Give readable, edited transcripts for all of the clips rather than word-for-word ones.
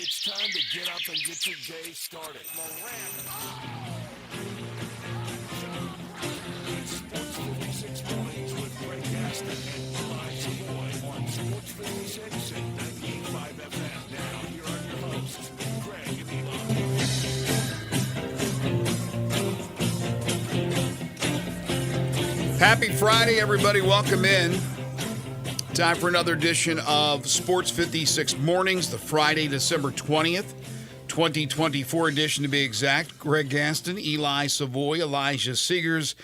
It's time to get up and get your day started. It's Sports 56 Mornings with Greg Gaston and Eli Savoy on Sports 56 and 98.5 FM. Now, here are your hosts, Greg and Eli. Happy Friday, everybody. Welcome in. Time for another edition of Sports 56 Mornings, the Friday, December 20th, 2024 edition to be exact. Greg Gaston, Eli Savoy, Elijah Seegers,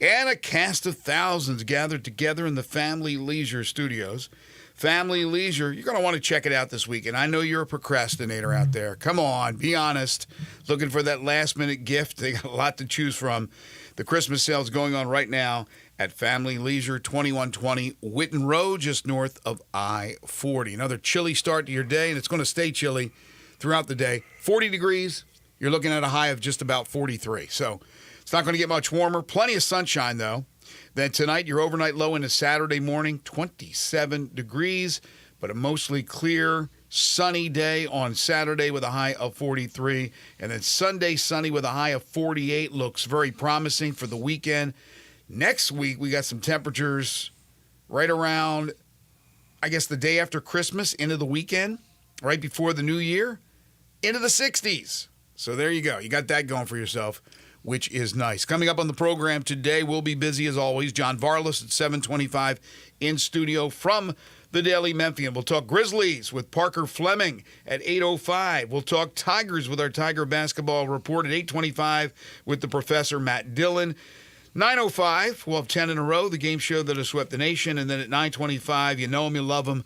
and a cast of thousands gathered together in the Family Leisure Studios. Family Leisure, you're going to want to check it out this weekend. I know you're a procrastinator out there. Come on, be honest. Looking for that last-minute gift. They got a lot to choose from. The Christmas sale is going on right now at Family Leisure, 2120 Whitten Road, just north of I-40. Another chilly start to your day, and it's going to stay chilly throughout the day. 40 degrees, you're looking at a high of just about 43. So it's not going to get much warmer. Plenty of sunshine, though. Then tonight, your overnight low into Saturday morning, 27 degrees, but a mostly clear, sunny day on Saturday with a high of 43. And then Sunday, sunny with a high of 48. Looks very promising for the weekend. Next week, we got some temperatures right around, I guess, the day after Christmas, into the weekend, right before the new year, into the 60s. So there you go. You got that going for yourself, which is nice. Coming up on the program today, we'll be busy as always. John Varlas at 7:25 in studio from the Daily Memphian. We'll talk Grizzlies with Parker Fleming at 8:05. We'll talk Tigers with our Tiger basketball report at 8:25 with the professor Matt Dillon. 9:05, we'll have 10 in a row, the game show that has swept the nation. And then at 9:25, you know him, you love him,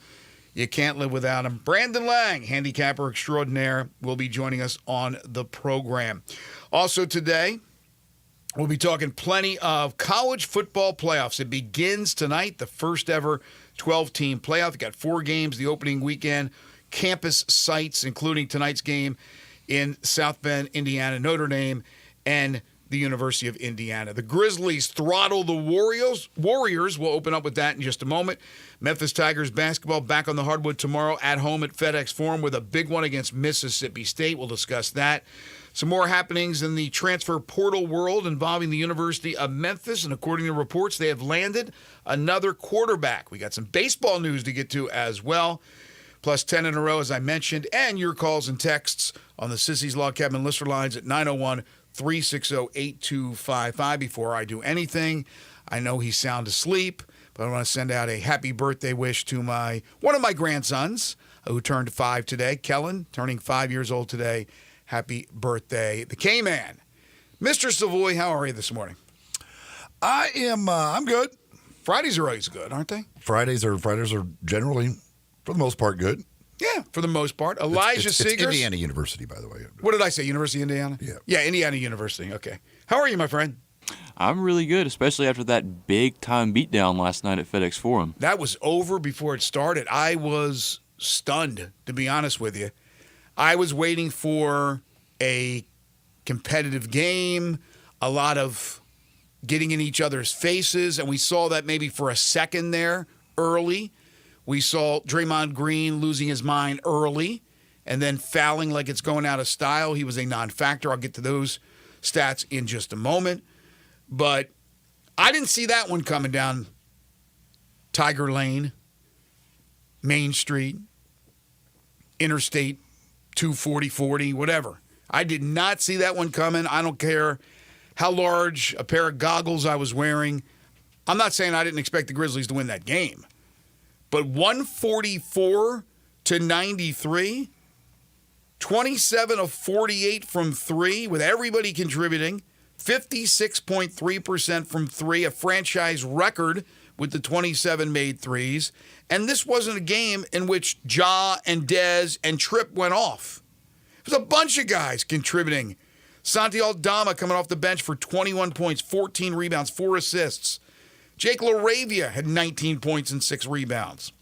you can't live without him. Brandon Lang, handicapper extraordinaire, will be joining us on the program. Also today, we'll be talking plenty of college football playoffs. It begins tonight, the first ever 12-team playoff. You got 4 games the opening weekend, campus sites, including tonight's game in South Bend, Indiana, Notre Dame, and the University of Indiana. The Grizzlies throttle the Warriors. We'll open up with that in just a moment. Memphis Tigers basketball back on the hardwood tomorrow at home at FedEx Forum with a big one against Mississippi State. We'll discuss that. Some more happenings in the transfer portal world involving the University of Memphis, and according to reports, they have landed another quarterback. We got some baseball news to get to as well, plus 10 in a row, as I mentioned, and your calls and texts on the Sissy's Log Cabin listener lines at 901-360-8255. Before I do anything, I know he's sound asleep, but I want to send out a happy birthday wish to one of my grandsons who turned 5 today, Kellen, turning 5 years old today. Happy birthday, the K-Man. Mr. Savoy, how are you this morning? I'm good. Fridays are always good, aren't they? Fridays are generally, for the most part, good. Yeah, for the most part. Elijah Seegers. It's Indiana University, by the way. What did I say, University of Indiana? Yeah. Yeah, Indiana University, okay. How are you, my friend? I'm really good, especially after that big-time beatdown last night at FedEx Forum. That was over before it started. I was stunned, to be honest with you. I was waiting for a competitive game, a lot of getting in each other's faces, and we saw that maybe for a second there early. We saw Draymond Green losing his mind early and then fouling like it's going out of style. He was a non-factor. I'll get to those stats in just a moment. But I didn't see that one coming down Tiger Lane, Main Street, Interstate 240, whatever. I did not see that one coming. I don't care how large a pair of goggles I was wearing. I'm not saying I didn't expect the Grizzlies to win that game. But 144-93, 27 of 48 from 3 with everybody contributing, 56.3% from 3, a franchise record with the 27 made threes. And this wasn't a game in which Ja and Dez and Tripp went off. It was a bunch of guys contributing. Santi Aldama coming off the bench for 21 points, 14 rebounds, 4 assists. Jake LaRavia had 19 points and 6 rebounds.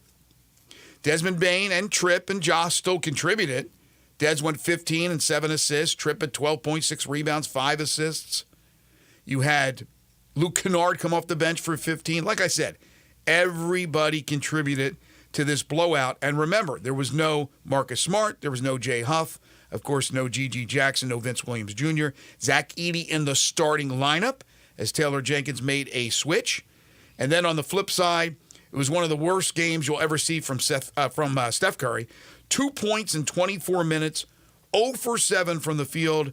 Desmond Bane and Tripp and Ja still contributed. Dez went 15 and 7 assists. Tripp at 12.6 rebounds, 5 assists. You had Luke Kennard come off the bench for 15. Like I said, everybody contributed to this blowout. And remember, there was no Marcus Smart, there was no Jay Huff, of course, no G.G. Jackson, no Vince Williams Jr., Zach Edey in the starting lineup as Taylor Jenkins made a switch. And then on the flip side, it was one of the worst games you'll ever see from Steph Curry. 2 points in 24 minutes, 0 for 7 from the field,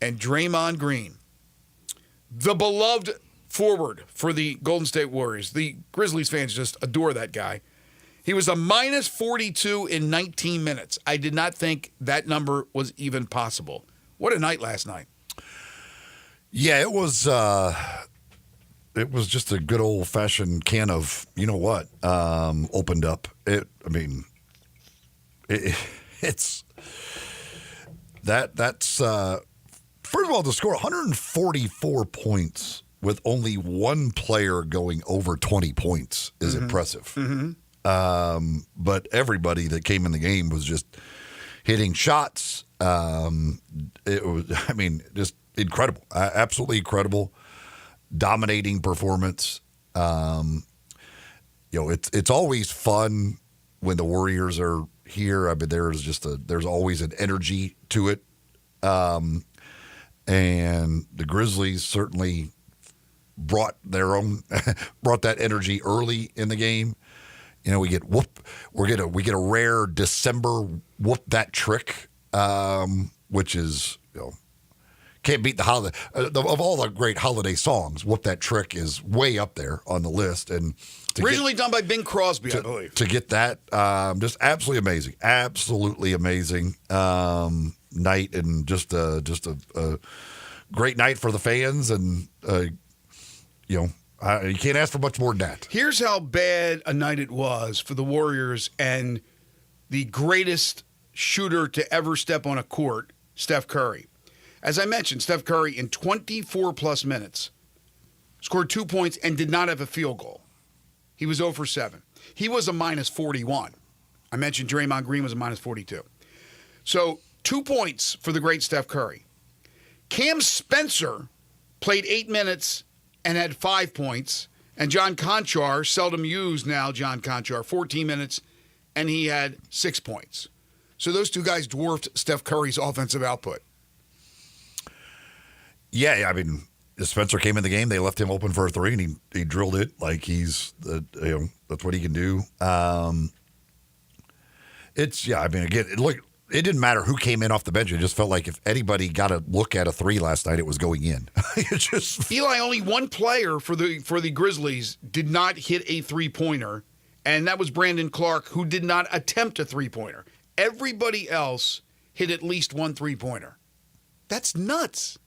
and Draymond Green, the beloved forward for the Golden State Warriors. The Grizzlies fans just adore that guy. He was a minus 42 in 19 minutes. I did not think that number was even possible. What a night last night. Yeah, it was just a good old-fashioned can of, you know what, opened up. It's that's first of all, to score 144 points with only one player going over 20 points is impressive. But everybody that came in the game was just hitting shots. It was, just incredible, absolutely incredible, dominating performance. It's always fun when the Warriors are here. There's always an energy to it. And the Grizzlies certainly brought that energy early in the game. We get we get a rare December whoop that trick, which is, can't beat the holiday of all the great holiday songs. Whoop that trick is way up there on the list, and originally done by Bing Crosby, I believe. To get that, just absolutely amazing night, and just a great night for the fans, and you can't ask for much more than that. Here's how bad a night it was for the Warriors and the greatest shooter to ever step on a court, Steph Curry. As I mentioned, Steph Curry in 24-plus minutes scored 2 points and did not have a field goal. He was 0 for 7. He was a minus 41. I mentioned Draymond Green was a minus 42. So 2 points for the great Steph Curry. Cam Spencer played 8 minutes and had 5 points. And John Conchar, seldom used now, 14 minutes, and he had 6 points. So those two guys dwarfed Steph Curry's offensive output. Yeah, Spencer came in the game. They left him open for a three, and he drilled it like he's that's what he can do. It didn't matter who came in off the bench. It just felt like if anybody got a look at a three last night, it was going in. Eli, only one player for the Grizzlies did not hit a three-pointer, and that was Brandon Clark, who did not attempt a three-pointer. Everybody else hit at least one three-pointer. That's nuts.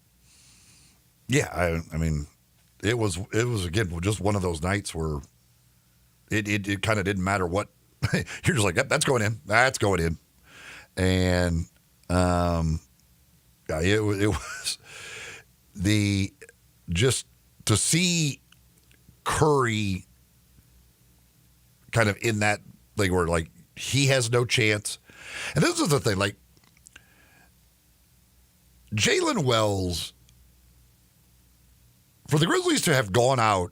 Yeah, it was again just one of those nights where it kind of didn't matter what. You're just like, yep, that's going in. That's going in. And it was just to see Curry kind of in that thing where like he has no chance. And this is the thing, like Jalen Wells, for the Grizzlies to have gone out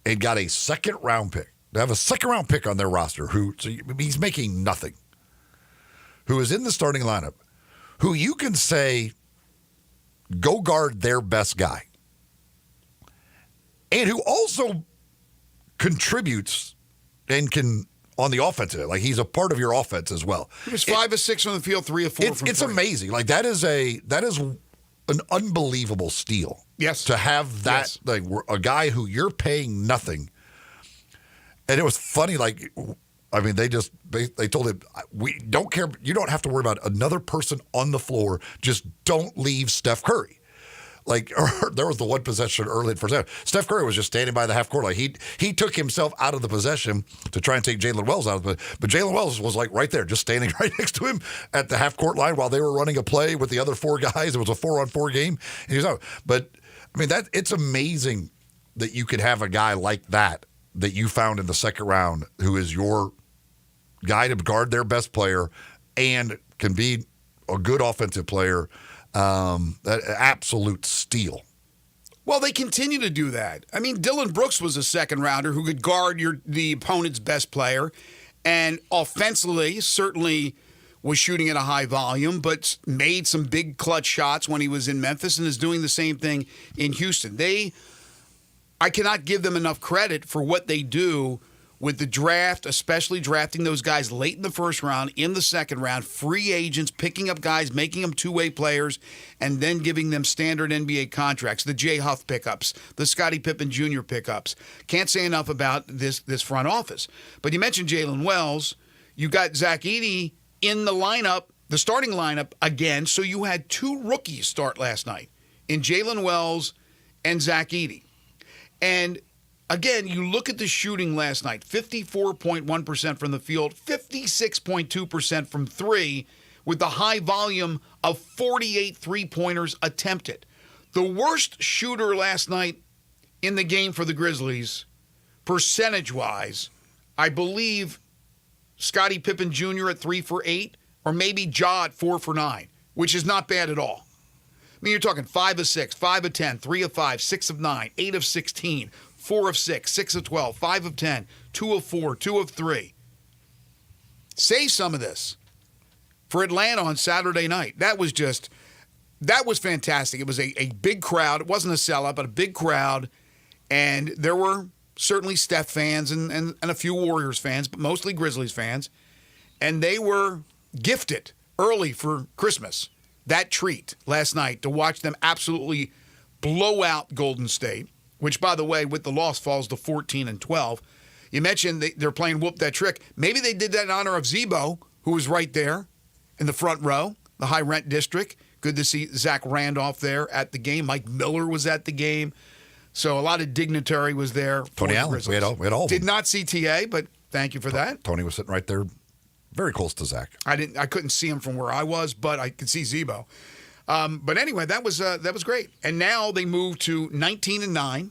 and got a second-round pick, to have a second-round pick on their roster, he's making nothing, who is in the starting lineup, who you can say, go guard their best guy, and who also contributes and can on the offensive, like he's a part of your offense as well. He was 5 of 6 on the field, 3 of 4 from 3. It's amazing. Like that is an unbelievable steal. Yes. To have that, like a guy who you're paying nothing. And it was funny, like, they told him, we don't care. You don't have to worry about another person on the floor. Just don't leave Steph Curry. Like, there was the one possession early in the first half. Steph Curry was just standing by the half court. Like, he took himself out of the possession to try and take Jalen Wells out of it. But Jalen Wells was, like, right there, just standing right next to him at the half court line while they were running a play with the other 4 guys. It was a 4-on-4 game. And he was out. But, it's amazing that you could have a guy like that you found in the second round who is your guy to guard their best player and can be a good offensive player. That absolute steal. Well, they continue to do that. Dylan Brooks was a second rounder who could guard the opponent's best player, And offensively, certainly was shooting at a high volume, but made some big clutch shots when he was in Memphis and is doing the same thing in Houston. I cannot give them enough credit for what they do with the draft, especially drafting those guys late in the first round, in the second round, free agents, picking up guys, making them two-way players, and then giving them standard NBA contracts, the Jay Huff pickups, the Scottie Pippen Jr. pickups. Can't say enough about this front office. But you mentioned Jalen Wells. You got Zach Edey in the lineup, the starting lineup again, so you had two rookies start last night in Jalen Wells and Zach Edey. And again, you look at the shooting last night, 54.1% from the field, 56.2% from three, with the high volume of 48 three-pointers attempted. The worst shooter last night in the game for the Grizzlies, percentage-wise, I believe Scottie Pippen Jr. at 3 for 8, or maybe Ja at 4 for 9, which is not bad at all. I mean, you're talking 5 of 6, 5 of 10, 3 of 5, 6 of 9, 8 of 16, 4 of 6, 6 of 12, 5 of 10, 2 of 4, 2 of 3. Say some of this for Atlanta on Saturday night. That was fantastic. It was a big crowd. It wasn't a sellout, but a big crowd. And there were certainly Steph fans and a few Warriors fans, but mostly Grizzlies fans. And they were gifted early for Christmas that treat last night to watch them absolutely blow out Golden State, which, by the way, with the loss falls to 14-12. You mentioned they're playing Whoop That Trick. Maybe they did that in honor of Zebo, who was right there in the front row, the high rent district. Good to see Zach Randolph there at the game. Mike Miller was at the game. So a lot of dignitary was there. Tony Allen. We had all of them. Did not see TA, but thank you for that. Tony was sitting right there, very close to Zach. I couldn't see him from where I was, but I could see Zebo. But anyway, that was great. And now they move to 19-9.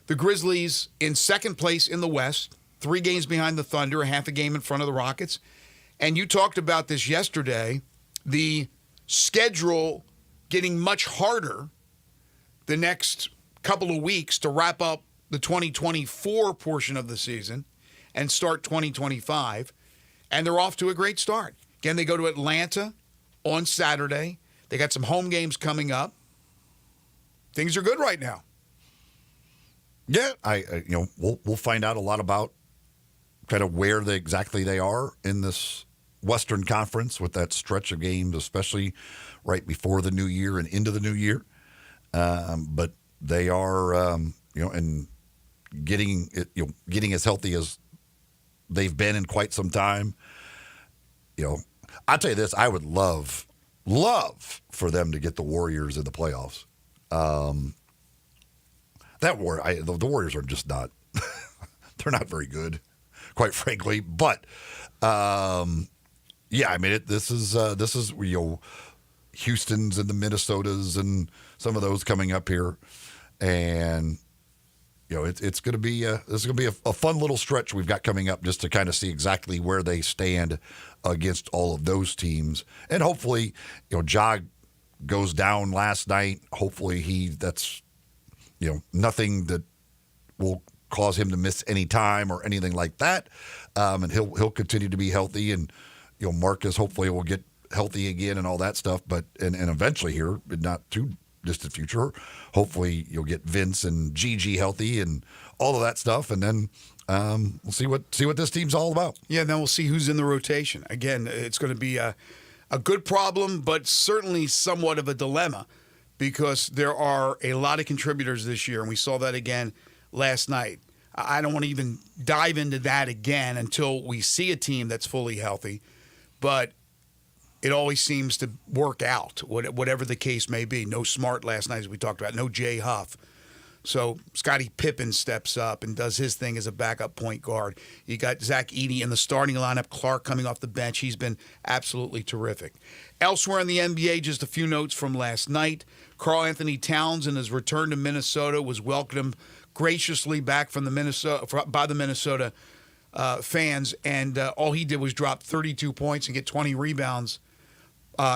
The Grizzlies in second place in the West, 3 games behind the Thunder, a half a game in front of the Rockets. And you talked about this yesterday, the schedule getting much harder the next couple of weeks to wrap up the 2024 portion of the season and start 2025. And they're off to a great start. Again, they go to Atlanta on Saturday. They got some home games coming up. Things are good right now. Yeah, we'll find out a lot about kind of where exactly they are in this Western Conference with that stretch of games, especially right before the new year and into the new year. But they are, and getting as healthy as they've been in quite some time. I'll tell you this: I would love for them to get the Warriors in the playoffs. The Warriors are just not they're not very good, quite frankly. But this is Houston's and the Minnesotas and some of those coming up here, and it's going to be a fun little stretch we've got coming up just to kind of see exactly where they stand against all of those teams, and hopefully Ja goes down last night. Hopefully that's nothing that will cause him to miss any time or anything like that. And he'll continue to be healthy, and Marcus hopefully will get healthy again and all that stuff. But and eventually here, in not too distant future, hopefully you'll get Vince and Gigi healthy and all of that stuff, and then we'll see what this team's all about. Yeah, then we'll see who's in the rotation. Again, it's going to be a good problem, but certainly somewhat of a dilemma, because there are a lot of contributors this year, and we saw that again last night. I don't want to even dive into that again until we see a team that's fully healthy, but it always seems to work out, whatever the case may be. No Smart last night, as we talked about. No Jay Huff. So Scottie Pippen steps up and does his thing as a backup point guard. You got Zach Edey in the starting lineup. Clark coming off the bench. He's been absolutely terrific. Elsewhere in the NBA, just a few notes from last night. Karl Anthony Towns, in his return to Minnesota, was welcomed graciously back by the Minnesota fans, and all he did was drop 32 points and get 20 rebounds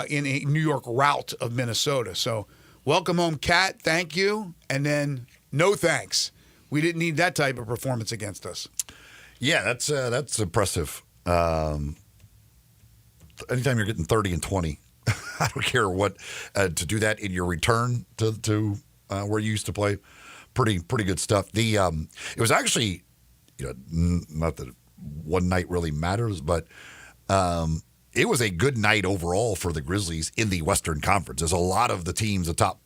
in a New York rout of Minnesota. So welcome home, Cat. Thank you. And then no thanks. We didn't need that type of performance against us. Yeah, that's impressive. Anytime you're getting 30 and 20, I don't care what, to do that in your return to where you used to play, pretty good stuff. It was actually, not that one night really matters, but it was a good night overall for the Grizzlies in the Western Conference. There's a lot of the teams that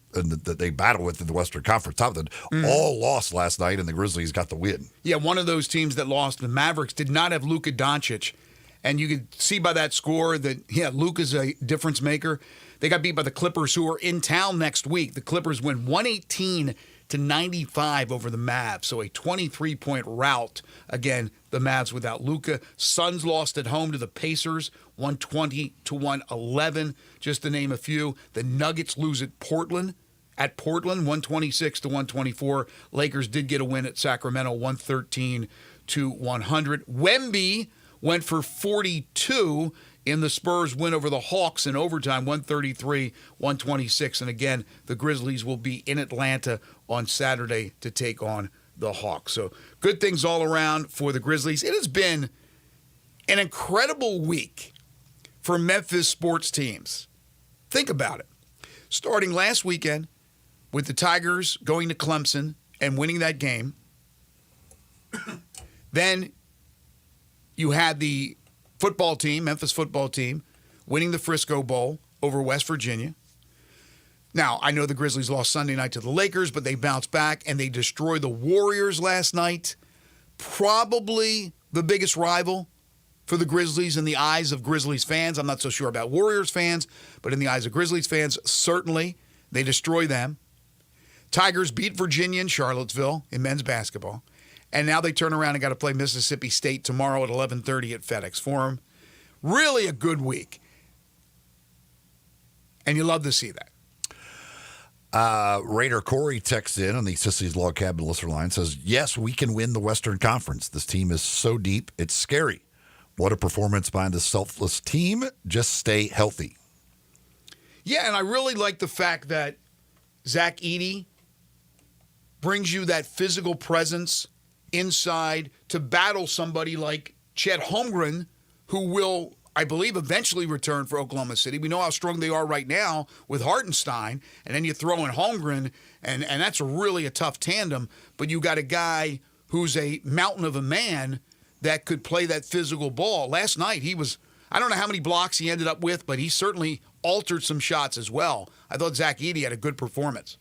they battle with in the Western Conference, top of them, all lost last night, and the Grizzlies got the win. Yeah, one of those teams that lost, the Mavericks, did not have Luka Doncic. And you could see by that score that, Luka's a difference maker. They got beat by the Clippers, who are in town next week. The Clippers win 118-95 over the Mavs, so a 23-point rout. Again, the Mavs without Luka. Suns lost at home to the Pacers, 120-111, just to name a few. The Nuggets lose at Portland, 126-124. Lakers did get a win at Sacramento, 113-100. Wemby went for 42 in the Spurs win over the Hawks in overtime, 133-126. And again, the Grizzlies will be in Atlanta on Saturday to take on the Hawks. So good things all around for the Grizzlies. It has been an incredible week for Memphis sports teams. Think about it. Starting last weekend with the Tigers going to Clemson and winning that game. Then you had the football team, Memphis football team, winning the Frisco Bowl over West Virginia. Now, I know the Grizzlies lost Sunday night to the Lakers, but they bounced back and they destroyed the Warriors last night. Probably the biggest rival for the Grizzlies in the eyes of Grizzlies fans. I'm not so sure about Warriors fans, but in the eyes of Grizzlies fans, certainly they destroy them. Tigers beat Virginia and Charlottesville in men's basketball. And now they turn around and got to play Mississippi State tomorrow at 11:30 at FedEx Forum. Really a good week. And you love to see that. Raider Corey texts in on the Sissy's Log Cabin listener line, says, yes, we can win the Western Conference. This team is so deep, it's scary. What a performance by this selfless team. Just stay healthy. Yeah, and I really like the fact that Zach Edey brings you that physical presence inside to battle somebody like Chet Holmgren, who will, I believe, eventually return for Oklahoma City. We know how strong they are right now with Hartenstein, and then you throw in Holmgren, and that's really a tough tandem. But you got a guy who's a mountain of a man that could play that physical ball. Last night, I don't know how many blocks he ended up with, but he certainly altered some shots as well. I thought Zach Edey had a good performance.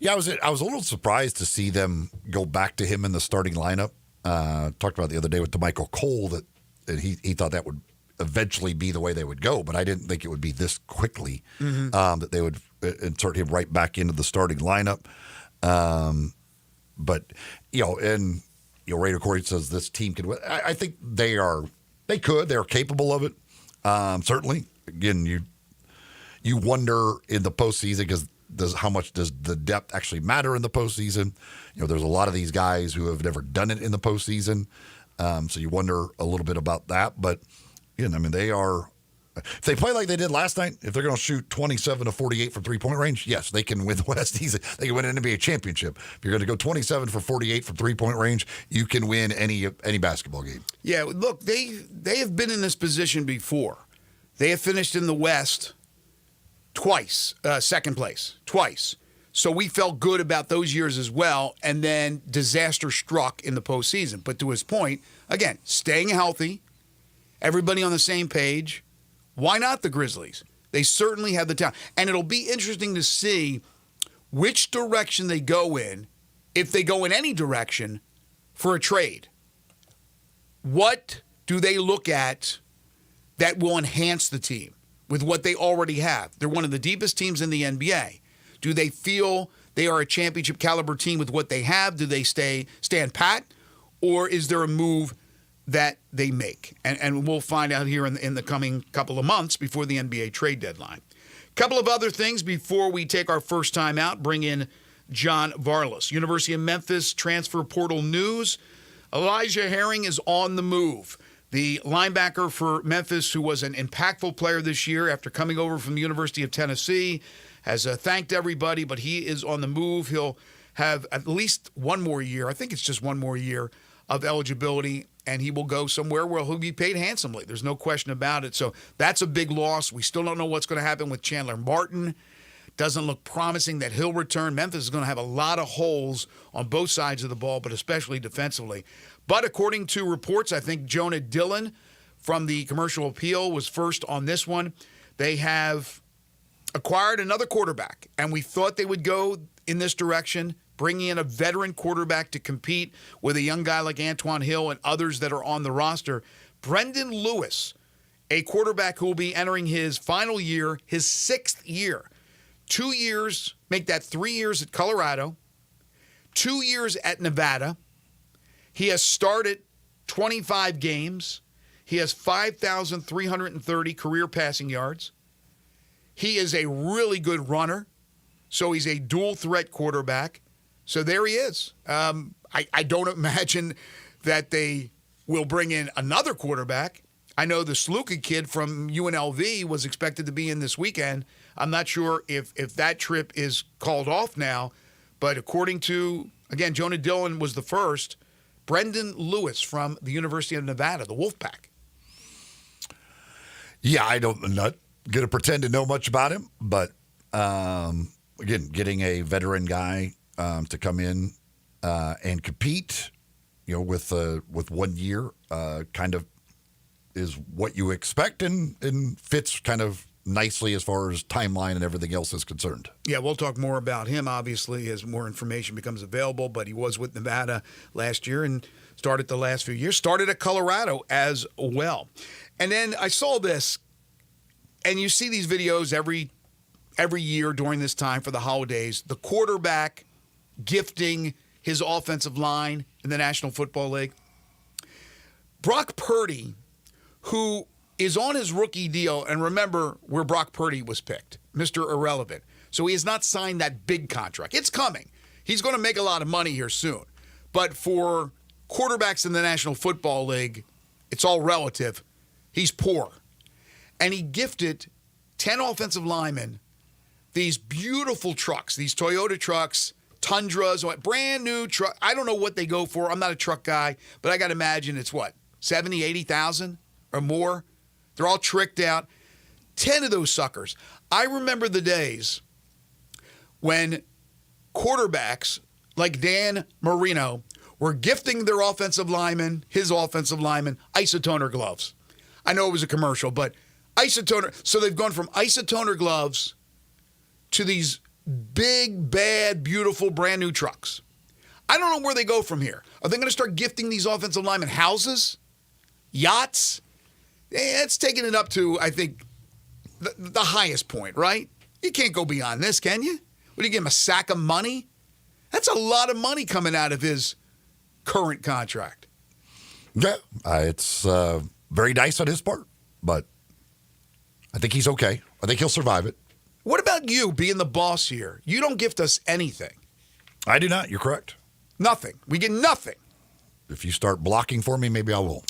Yeah, I was a little surprised to see them go back to him in the starting lineup. Talked about the other day with DeMichael Cole that he thought that would eventually be the way they would go, but I didn't think it would be this quickly that they would insert him right back into the starting lineup. But Raider Corey says this team could win. I think they're capable of it. Certainly, again, you wonder in the postseason because. How much does the depth actually matter in the postseason? There's a lot of these guys who have never done it in the postseason, so you wonder a little bit about that. But they are. If they play like they did last night, if they're going to shoot 27 to 48 from 3-point range, yes, they can win the West easy. They can win an NBA championship. If you're going to go 27 for 48 from 3-point range, you can win any basketball game. Yeah, look, they have been in this position before. They have finished in the West. Twice, second place, twice. So we felt good about those years as well, and then disaster struck in the postseason. But to his point, again, staying healthy, everybody on the same page. Why not the Grizzlies? They certainly have the talent. And it'll be interesting to see which direction they go in, if they go in any direction, for a trade. What do they look at that will enhance the team? With what they already have. They're one of the deepest teams in the NBA. Do they feel they are a championship caliber team with what they have? Do they stand pat? Or is there a move that they make? And we'll find out here in the coming couple of months before the NBA trade deadline. Couple of other things before we take our first time out. Bring in John Varlas. University of Memphis transfer portal news. Elijah Herring is on the move. The linebacker for Memphis, who was an impactful player this year after coming over from the University of Tennessee, has thanked everybody, but he is on the move. He'll have at least one more year. I think it's just one more year of eligibility. and he will go somewhere where he'll be paid handsomely. There's no question about it. So that's a big loss. We still don't know what's going to happen with Chandler Martin. Doesn't look promising that he'll return. Memphis is going to have a lot of holes on both sides of the ball, but especially defensively. But according to reports, I think Jonah Dillon from the Commercial Appeal was first on this one. They have acquired another quarterback, and we thought they would go in this direction, bringing in a veteran quarterback to compete with a young guy like Antoine Hill and others that are on the roster. Brendan Lewis, a quarterback who will be entering his final year, his 6th year. 2 years, make that 3 years at Colorado, 2 years at Nevada. He has started 25 games. He has 5,330 career passing yards. He is a really good runner, so he's a dual threat quarterback. So there he is. I don't imagine that they will bring in another quarterback. I know the Sluka kid from UNLV was expected to be in this weekend. I'm not sure if that trip is called off now, but according to, again, Jonah Dillon was the first, Brendan Lewis from the University of Nevada, the Wolfpack. Yeah, I'm not going to pretend to know much about him, but again, getting a veteran guy to come in and compete, with 1 year, kind of is what you expect and fits kind of nicely as far as timeline and everything else is concerned. Yeah, we'll talk more about him, obviously, as more information becomes available, but he was with Nevada last year and started the last few years, started at Colorado as well. And then I saw this, and you see these videos every year during this time for the holidays, the quarterback gifting his offensive line in the National Football League. Brock Purdy, who is on his rookie deal, and remember where Brock Purdy was picked, Mr. Irrelevant. So he has not signed that big contract. It's coming. He's going to make a lot of money here soon. But for quarterbacks in the National Football League, it's all relative. He's poor. And he gifted 10 offensive linemen these beautiful trucks, these Toyota trucks, Tundras, brand new truck. I don't know what they go for. I'm not a truck guy, but I got to imagine it's what, 70, 80,000 or more? They're all tricked out. 10 of those suckers. I remember the days when quarterbacks like Dan Marino were gifting their offensive linemen, his offensive linemen, isotoner gloves. I know it was a commercial, but isotoner. So they've gone from isotoner gloves to these big, bad, beautiful, brand new trucks. I don't know where they go from here. Are they going to start gifting these offensive linemen houses, yachts? It's taking it up to, I think, the highest point, right? You can't go beyond this, can you? Would you give him a sack of money? That's a lot of money coming out of his current contract. Yeah, it's very nice on his part, but I think he's okay. I think he'll survive it. What about you being the boss here? You don't gift us anything. I do not. You're correct. Nothing. We get nothing. If you start blocking for me, maybe I will.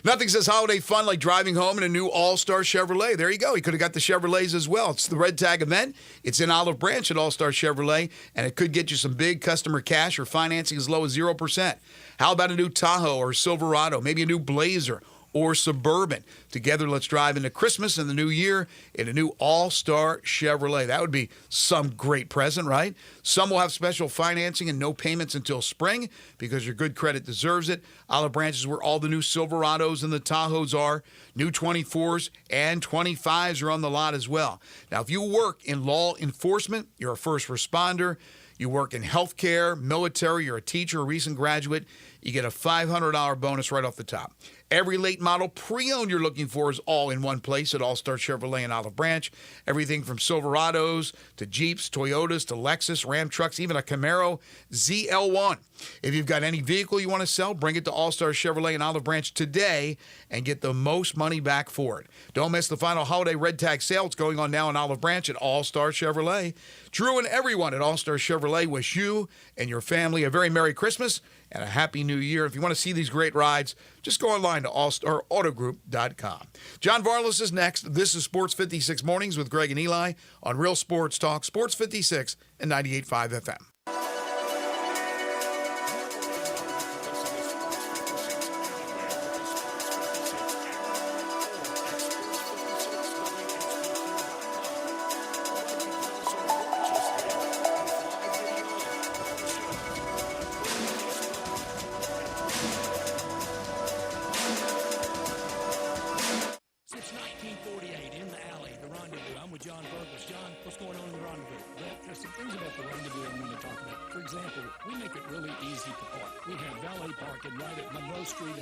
Nothing says holiday fun like driving home in a new All-Star Chevrolet. There you go. He could have got the Chevrolets as well. It's the Red Tag event. It's in Olive Branch at All-Star Chevrolet, and it could get you some big customer cash or financing as low as 0%. How about a new Tahoe or Silverado, maybe a new Blazer or Suburban? Together, let's drive into Christmas and the new year in a new All-Star Chevrolet. That would be some great present, right? Some will have special financing and no payments until spring because your good credit deserves it. Olive Branch is where all the new Silverados and the Tahoes are. New 24s and 25s are on the lot as well. Now, if you work in law enforcement, you're a first responder, you work in healthcare, military, you're a teacher, a recent graduate, you get a $500 bonus right off the top. Every late model pre-owned you're looking for is all in one place at All-Star Chevrolet in Olive Branch. Everything from Silverados to Jeeps, Toyotas to Lexus, Ram trucks, even a Camaro ZL1. If you've got any vehicle you want to sell, bring it to All-Star Chevrolet in Olive Branch today and get the most money back for it. Don't miss the final holiday Red Tag sale. It's going on now in Olive Branch at All-Star Chevrolet. Drew and everyone at All-Star Chevrolet wish you and your family a very Merry Christmas and a Happy New Year. If you want to see these great rides, just go online to allstarautogroup.com. John Varlas is next. This is Sports 56 Mornings with Greg and Eli on Real Sports Talk, Sports 56 and 98.5 FM.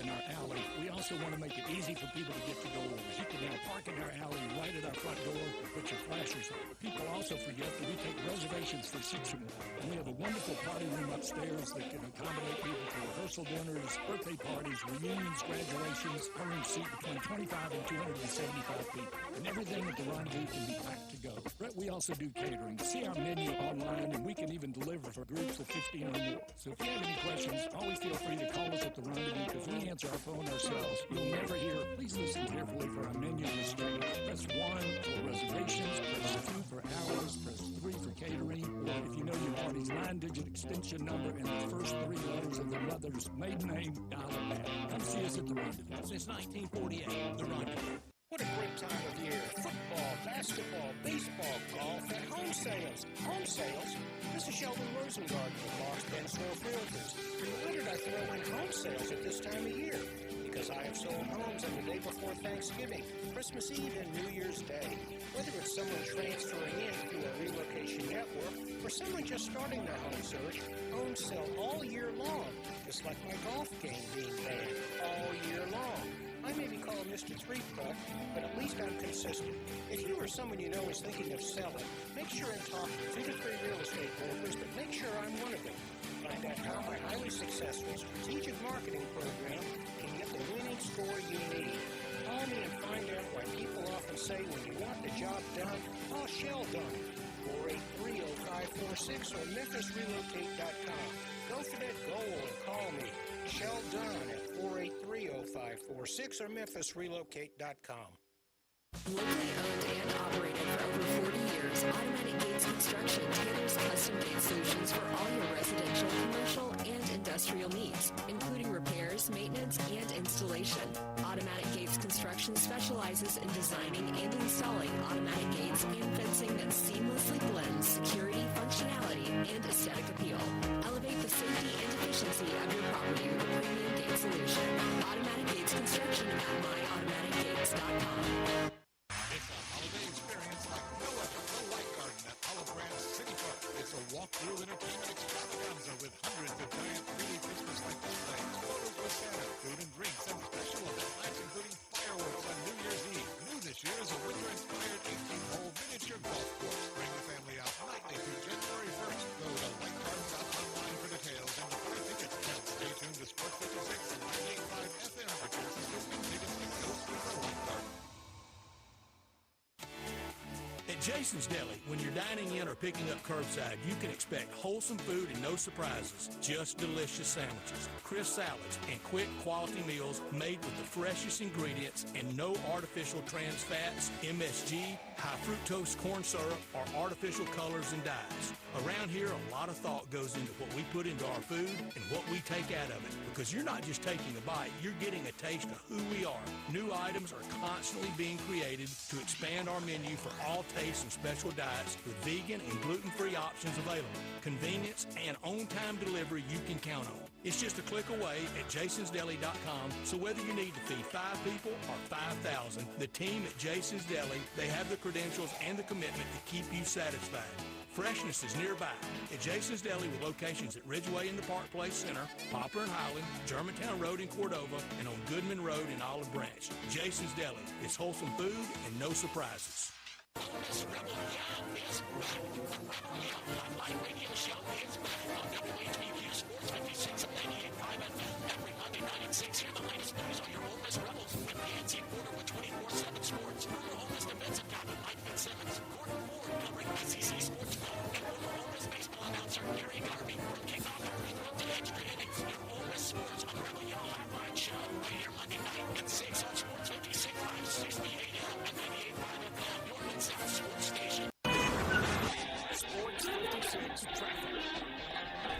in our alley. We also want to make it easy for people to get to doors. You can now park in our alley right at our front door and put your flashers on. People also forget that we take reservations for 6 or more. And we have a wonderful party room upstairs that can accommodate people for rehearsal dinners, birthday parties, reunions, graduations. Our rooms seat between 25 and 275 people. And everything at the Rendezvous can be packed to go. But we also do catering. See our menu online, and we can even deliver for groups of 15 or more. So if you have any questions, always feel free to call us at the Rendezvous because we answer our phone ourselves. You'll never hear. Please listen carefully for our menu listing. Press 1 for reservations, press 2 for hours, press 3 for catering, or if you know your party's 9-digit extension number and the first 3 letters of the mother's maiden name, dial it now. Come see us at the Rendezvous. Since 1948, the Rendezvous. What a great time of year. Football, basketball, baseball, golf, and home sales. Home sales? This is Sheldon Rosengarten with Lost Ben Swerve Realtors. Why did I throw in home sales at this time of year? Because I have sold homes on the day before Thanksgiving, Christmas Eve, and New Year's Day. Whether it's someone transferring in through a relocation network or someone just starting their home search, homes sell all year long, just like my golf game being banned all year long. I may be called Mr. Three-Putt, but at least I'm consistent. If you or someone you know is thinking of selling, make sure and talk to 2 to 3 real estate brokers, but make sure I'm one of them. Find out how my highly successful strategic marketing program can get the winning score you need. Call me and find out why people often say when you want the job done, call Shell Done. 483-0546 or MemphisRelocate.com. Go for that goal and call me. Shell Dunn at 483-0546 or MemphisRelocate.com. Locally owned and operated for over 40 years, Automatic Gates Construction tailors custom-made solutions for all your residential, commercial, and industrial needs, including repairs, maintenance, and installation. Automatic Gates Construction specializes in designing and installing automatic gates and fencing that seamlessly blends security, functionality, and aesthetic appeal. Elevate the safety and efficiency of your property with a premium gate solution. Automatic Gates Construction at myautomaticgates.com. It's a holiday experience like no other. The Light Garden at Olive Branch City Park. It's a walk-through entertainment extravaganza with hundreds of giant 3D Christmas-like displays, photos with Santa, food and drinks, and special events including fireworks on New Year's Eve. New this year is a winter-inspired 18-hole miniature golf course. Bring the family out nightly through January 1st. Go to lightgarden.online for details and to buy tickets. And stay tuned to Sports 56 and 98.5 FM for chances to win tickets to go through the Light Garden. At Jason's Deli, when you're dining in or picking up curbside, you can expect wholesome food and no surprises, just delicious sandwiches, crisp salads, and quick quality meals made with the freshest ingredients and no artificial trans fats, MSG, high fructose corn syrup, or artificial colors and dyes. Around here, a lot of thought goes into what we put into our food and what we take out of it, because you're not just taking a bite, you're getting a taste of who we are. New items are constantly being created to expand our menu for all tastes and special diets with vegan and gluten-free options available. Convenience and on-time delivery you can count on. It's just a click away at jasonsdeli.com, so whether you need to feed 5 people or 5,000, the team at Jason's Deli, they have the credentials and the commitment to keep you satisfied. Freshness is nearby at Jason's Deli with locations at Ridgeway in the Park Place Center, Poplar and Highland, Germantown Road in Cordova, and on Goodman Road in Olive Branch. Jason's Deli. It's wholesome food and no surprises.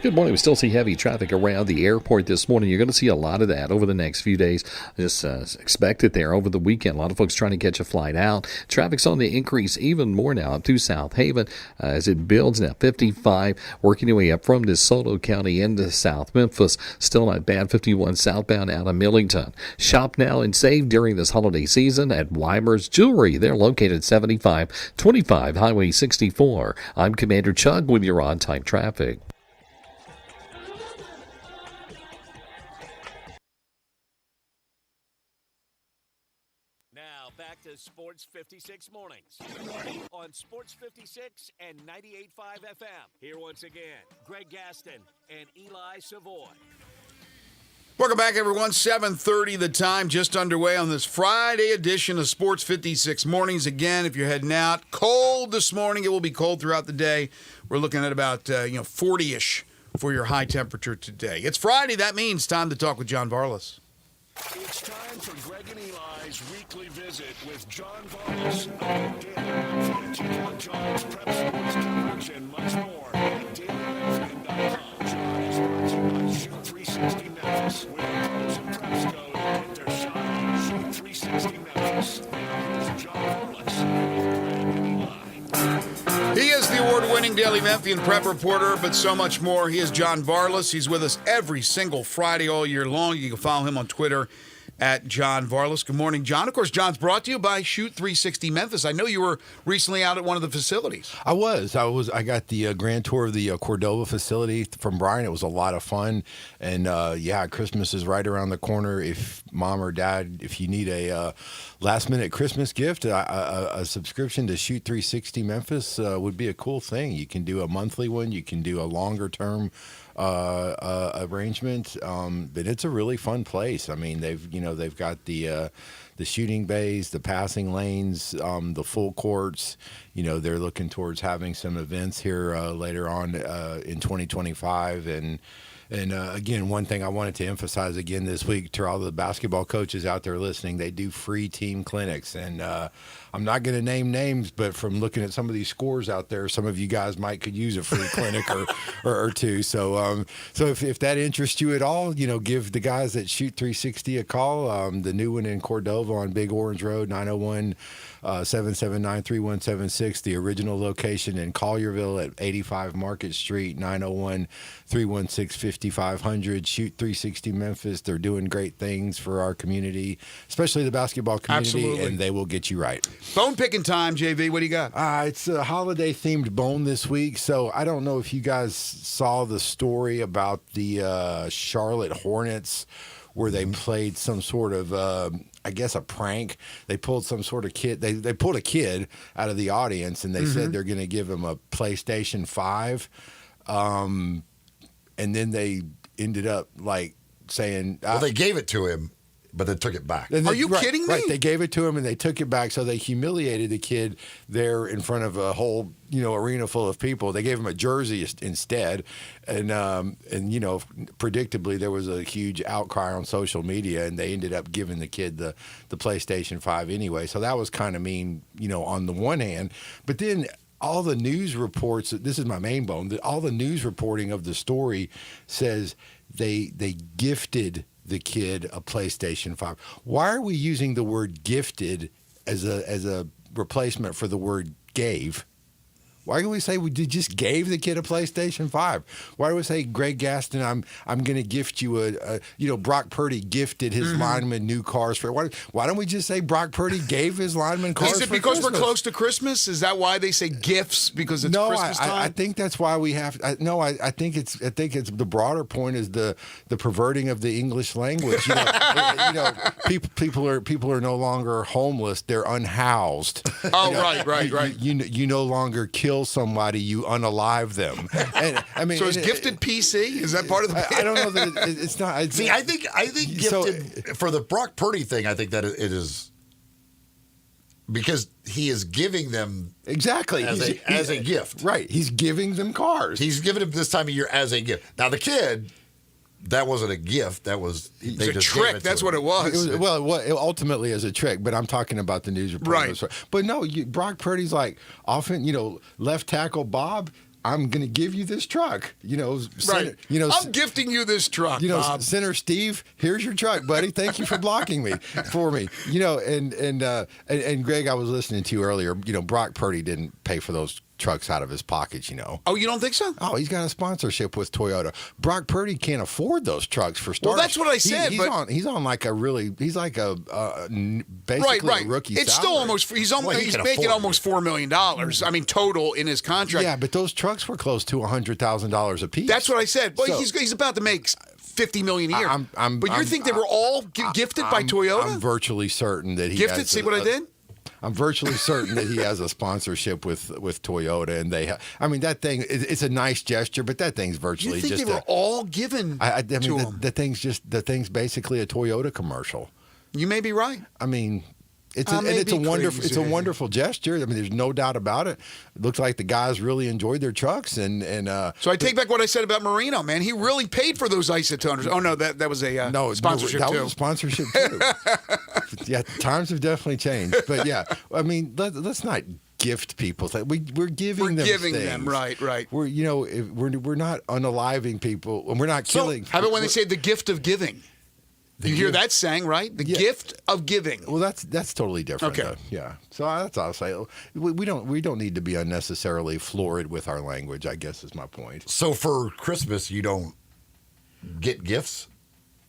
Good morning. We still see heavy traffic around the airport this morning. You're going to see a lot of that over the next few days. Just expect it there over the weekend. A lot of folks trying to catch a flight out. Traffic's on the increase even more now up to South Haven as it builds now. 55 working your way up from DeSoto County into South Memphis. Still not bad. 51 southbound out of Millington. Shop now and save during this holiday season at Weimer's Jewelry. They're located 7525 Highway 64. I'm Commander Chug with your on-time traffic. Now back to Sports 56 Mornings on Sports 56 and 98.5 FM. Here once again, Greg Gaston and Eli Savoy. Welcome back, everyone. 7:30 the time, just underway on this Friday edition of Sports 56 Mornings. Again, if you're heading out, cold this morning. It will be cold throughout the day. We're looking at about 40-ish for your high temperature today. It's Friday. That means time to talk with John Varlas. It's time for Greg and Eli's weekly visit with John Varlas on Daily Check out John's prep sports coverage and much more at DailyMemphian.com. John is brought to you by Shoot 360 Memphis, where pros and preps go to get their shot. Shoot 360 Memphis. Now here's John Varlas with Greg and Eli. He is the award-winning Daily Memphian prep reporter, but so much more. He is John Varlas. He's with us every single Friday all year long. You can follow him on Twitter at John Varlas. Good morning, John. Of course, John's brought to you by Shoot 360 Memphis. I know you were recently out at one of the facilities. I I got the grand tour of the Cordova facility from Brian. It was a lot of fun. And Christmas is right around the corner. If mom or dad, if you need a last-minute Christmas gift, a subscription to Shoot 360 Memphis would be a cool thing. You can do a monthly one. You can do a longer-term arrangement, but it's a really fun place. I mean, they've got the shooting bays, the passing lanes, the full courts. They're looking towards having some events here later on in 2025, and again, one thing I wanted to emphasize again this week to all the basketball coaches out there listening, they do free team clinics. And I'm not going to name names, but from looking at some of these scores out there, some of you guys could use a free clinic or two. So if that interests you at all, give the guys at Shoot 360 a call. The new one in Cordova on Big Orange Road, 901 779-3176. The original location in Collierville at 85 Market Street, 901-316-5500. Shoot 360 Memphis. They're doing great things for our community, especially the basketball community. Absolutely. And they will get you right. Bone picking time, JV. What do you got? It's a holiday-themed bone this week, so I don't know if you guys saw the story about the Charlotte Hornets where they played some sort of, I guess, a prank. They pulled some sort of kid. They pulled a kid out of the audience, and they said they're going to give him a PlayStation 5. And then they ended up, saying... Well, they gave it to him, but they took it back. Are you kidding me? Right, they gave it to him and they took it back, so they humiliated the kid there in front of a whole, arena full of people. They gave him a jersey instead, and predictably there was a huge outcry on social media, and they ended up giving the kid the PlayStation 5 anyway. So that was kind of mean, on the one hand, but then all the news reports. This is my main bone. All the news reporting of the story says they gifted the kid a PlayStation 5. Why are we using the word gifted as a replacement for the word gave? Why do we say we just gave the kid a PlayStation 5? Why do we say, Greg Gaston, I'm going to gift you Brock Purdy gifted his lineman new cars for? Why don't we just say Brock Purdy gave his lineman cars? Is it because we're close to Christmas? Is that why they say gifts, because it's Christmas time? I think that's why we have. I think it's the broader point is the perverting of the English language. People are no longer homeless; they're unhoused. Oh, right. You no longer kill somebody, you unalive them. And I mean, so is gifted PC? Is that part of the? I don't know that it's not. See, I think gifted for the Brock Purdy thing. I think that it is because he is giving them exactly as a gift. Right, he's giving them cars. He's giving them this time of year as a gift. Now the kid. That wasn't a gift. That was a trick. That's what it was. Ultimately as a trick. But I'm talking about the news report. Right. But no, Brock Purdy's often, left tackle Bob. I'm going to give you this truck. Right. I'm gifting you this truck. Bob. Center Steve, here's your truck, buddy. Thank you for blocking for me. And Greg, I was listening to you earlier. Brock Purdy didn't pay for those trucks out of his pockets, Oh, you don't think so? Oh, he's got a sponsorship with Toyota. Brock Purdy can't afford those trucks for starters. Well, that's what I said. He's like a basically a rookie. It's salary. still almost. He's making almost $4 million. I mean, total in his contract. Yeah, but those trucks were close to $100,000 a piece. That's what I said. Well, he's about to make $50 million a year. But you I'm- think they were all gifted by Toyota? I'm virtually certain that he Gifted? has See what I did? I'm virtually certain that he has a sponsorship with Toyota, and I mean, that thing. It's a nice gesture, but that thing's virtually You think just they were all given I to mean, him? the thing's basically a Toyota commercial. You may be right. I mean, it's I may a be wonderful crazy. wonderful gesture. I mean, there's no doubt about it. It looks like the guys really enjoyed their trucks, and So I take back what I said about Marino, man. He really paid for those isotoners. Oh no, that was a sponsorship that too. was a sponsorship too. Yeah, times have definitely changed. But yeah, I mean, let's not gift people. We're giving them things. Right. We're not unaliving people, and we're not killing. How about when they say the gift of giving? You hear that saying, right? The gift of giving. Well, that's totally different. Okay. Though. Yeah. So that's all I'll say. We don't need to be unnecessarily florid with our language, I guess is my point. So for Christmas, you don't get gifts?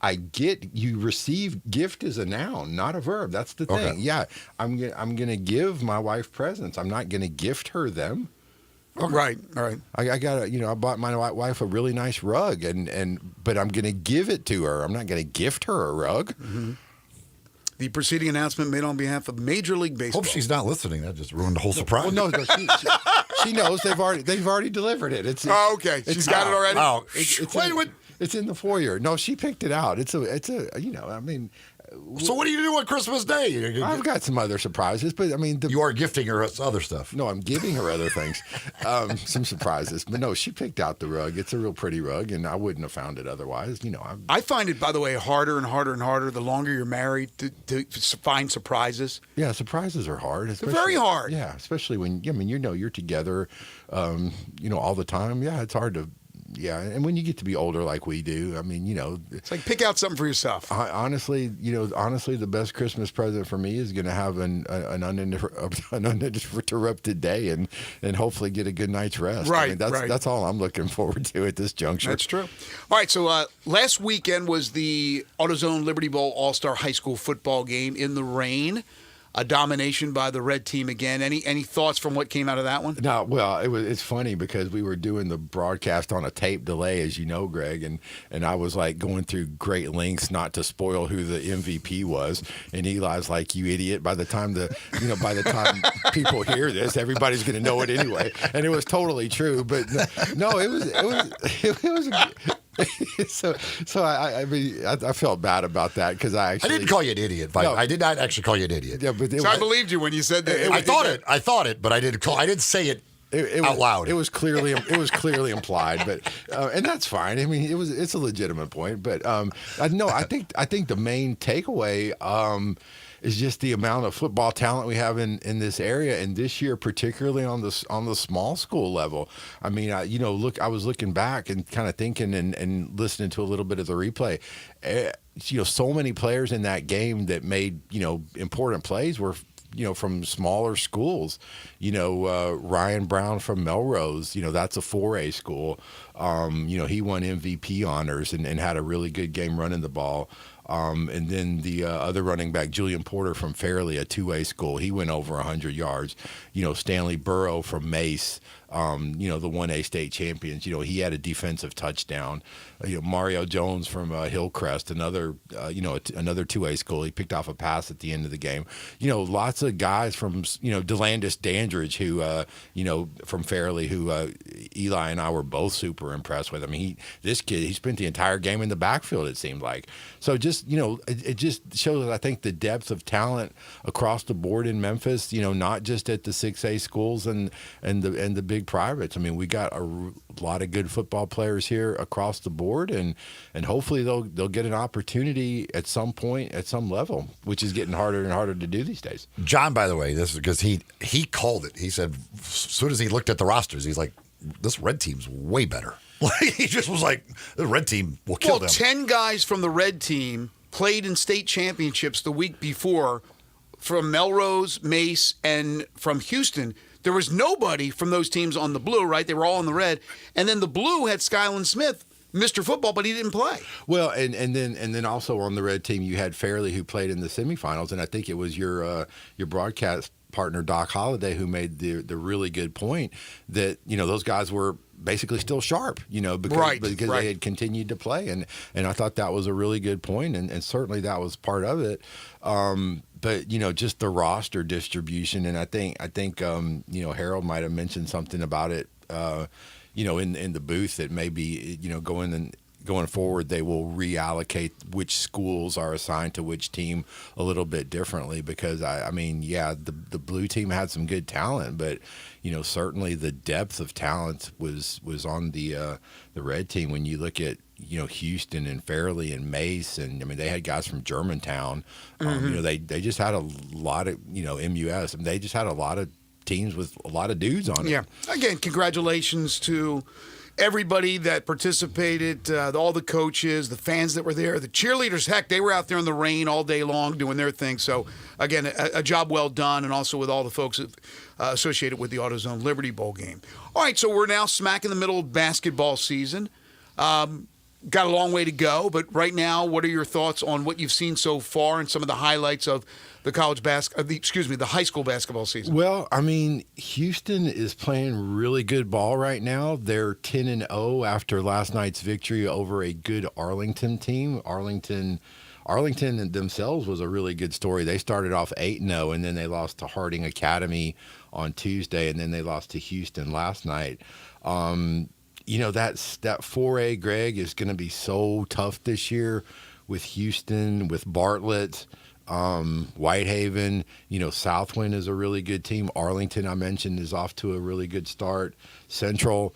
You receive. Gift is a noun, not a verb. That's the thing. Okay. Yeah. I'm gonna give my wife presents. I'm not gonna gift her them. Right. All right. I bought my wife a really nice rug, but I'm going to give it to her. I'm not going to gift her a rug. Mm-hmm. The preceding announcement made on behalf of Major League Baseball. Hope she's not listening. That just ruined the whole surprise. Well, no, she knows they've already delivered it. Okay. She's got it already. Oh, it's in the foyer. No, she picked it out. It's a. I mean. So what do you do on Christmas Day? I've got some other surprises, but I mean, you are gifting her other stuff. No, I'm giving her other things, some surprises. But no, she picked out the rug. It's a real pretty rug, and I wouldn't have found it otherwise. I find it, by the way, harder and harder and harder the longer you're married to find surprises. Yeah, surprises are hard. They're very hard. Yeah, especially when you're together, all the time. Yeah, it's hard to. Yeah, and when you get to be older like we do, I mean, it's like pick out something for yourself. Honestly, the best Christmas present for me is going to have an uninterrupted day and hopefully get a good night's rest. Right, I mean, that's all I'm looking forward to at this juncture. That's true. All right, so last weekend was the AutoZone Liberty Bowl All-Star High School football game in the rain. A domination by the red team again. Any thoughts from what came out of that one? No, well, it's funny because we were doing the broadcast on a tape delay, as you know, Greg, and I was like going through great lengths not to spoil who the MVP was, and Eli's like, "You idiot!" By the time people hear this, everybody's going to know it anyway, and it was totally true. But no, it was. So I felt bad about that because I didn't call you an idiot. No. I did not actually call you an idiot. Yeah, but I believed you when you said that. I thought it, but I didn't say it. Out loud. It was clearly implied, but and that's fine. I mean, it's a legitimate point, but I think the main takeaway is just the amount of football talent we have in this area, and this year particularly on the small school level. I mean, I was looking back and kind of thinking and listening to a little bit of the replay. So many players in that game that made important plays were from smaller schools. Ryan Brown from Melrose, that's a 4A school. He won MVP honors and had a really good game running the ball. And then the other running back, Julian Porter from Fairleigh, a 2A school, he went over 100 yards. Stanley Burrow from Mace, the 1A state champions, he had a defensive touchdown. Mario Jones from Hillcrest, another 2A school, he picked off a pass at the end of the game. Lots of guys from, DeLandis Dandridge, who, from Fairleigh, who Eli and I were both super impressed with. I mean, this kid, he spent the entire game in the backfield, it seemed like. So it just shows, I think, the depth of talent across the board in Memphis, not just at the 6A schools and the big privates. I mean, we got a lot of good football players here across the board, and hopefully they'll get an opportunity at some point at some level, which is getting harder and harder to do these days. John, by the way, this is because he called it. He said as soon as he looked at the rosters, he's like, this red team's way better. He just was like, the red team will kill them. 10 guys from the red team played in state championships the week before from Melrose, Mace, and from Houston. There was nobody from those teams on the blue, right? They were all in the red. And then the blue had Skyland Smith, Mr. Football, but he didn't play. Well, and then also on the red team, you had Fairleigh, who played in the semifinals, and I think it was your broadcast partner Doc Holliday who made the really good point that those guys were basically still sharp, because, Right. they had continued to play. And I thought that was a really good point, and certainly that was part of it. But, just the roster distribution, and I think Harold might have mentioned something about it, in the booth, that maybe, going forward, they will reallocate which schools are assigned to which team a little bit differently, because the blue team had some good talent, but certainly the depth of talent was on the red team. When you look at Houston and Fairleigh and Mace, and they had guys from Germantown. They just had a lot of MUS, and they just had a lot of teams with a lot of dudes on it. Yeah. Again, congratulations to everybody that participated, all the coaches, the fans that were there, the cheerleaders. Heck, they were out there in the rain all day long doing their thing. So, again, a job well done, and also with all the folks associated with the AutoZone Liberty Bowl game. All right, so we're now smack in the middle of basketball season. Got a long way to go, but right now, what are your thoughts on what you've seen so far and some of the highlights of the the high school basketball season? Well, Houston is playing really good ball right now. They're 10-0 after last night's victory over a good Arlington team. Arlington themselves was a really good story. They started off 8-0, and then they lost to Harding Academy on Tuesday, and then they lost to Houston last night. That 4A, Greg, is going to be so tough this year with Houston, with Bartlett, Whitehaven. Southwind is a really good team. Arlington, I mentioned, is off to a really good start. Central,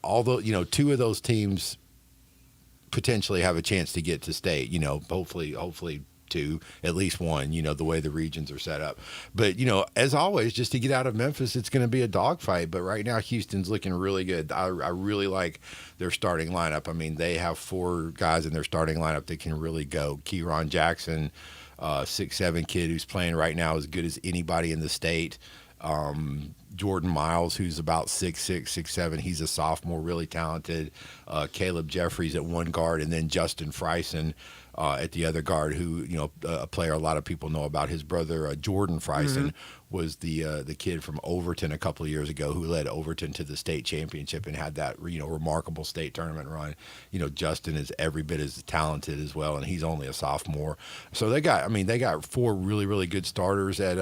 although, two of those teams potentially have a chance to get to state, hopefully two, at least one, the way the regions are set up. But, as always, just to get out of Memphis, it's going to be a dogfight. But right now, Houston's looking really good. I really like their starting lineup. They have 4 guys in their starting lineup that can really go. Kieron Jackson, 6'7" kid who's playing right now as good as anybody in the state. Jordan Miles, who's about 6'6", 6'7", he's a sophomore, really talented. Caleb Jeffries at one guard, and then Justin Freisen at the other guard, who, a player a lot of people know about. His brother, Jordan Freisen, was the kid from Overton a couple of years ago who led Overton to the state championship and had that, remarkable state tournament run. Justin is every bit as talented as well, and he's only a sophomore. So they got 4 really, really good starters at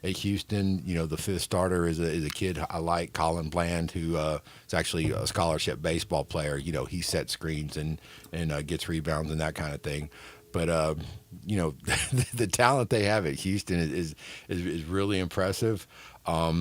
Houston. The 5th starter is a kid I like, Colin Bland, who is actually a scholarship baseball player. He sets screens and gets rebounds and that kind of thing. But the talent they have at Houston is really impressive. I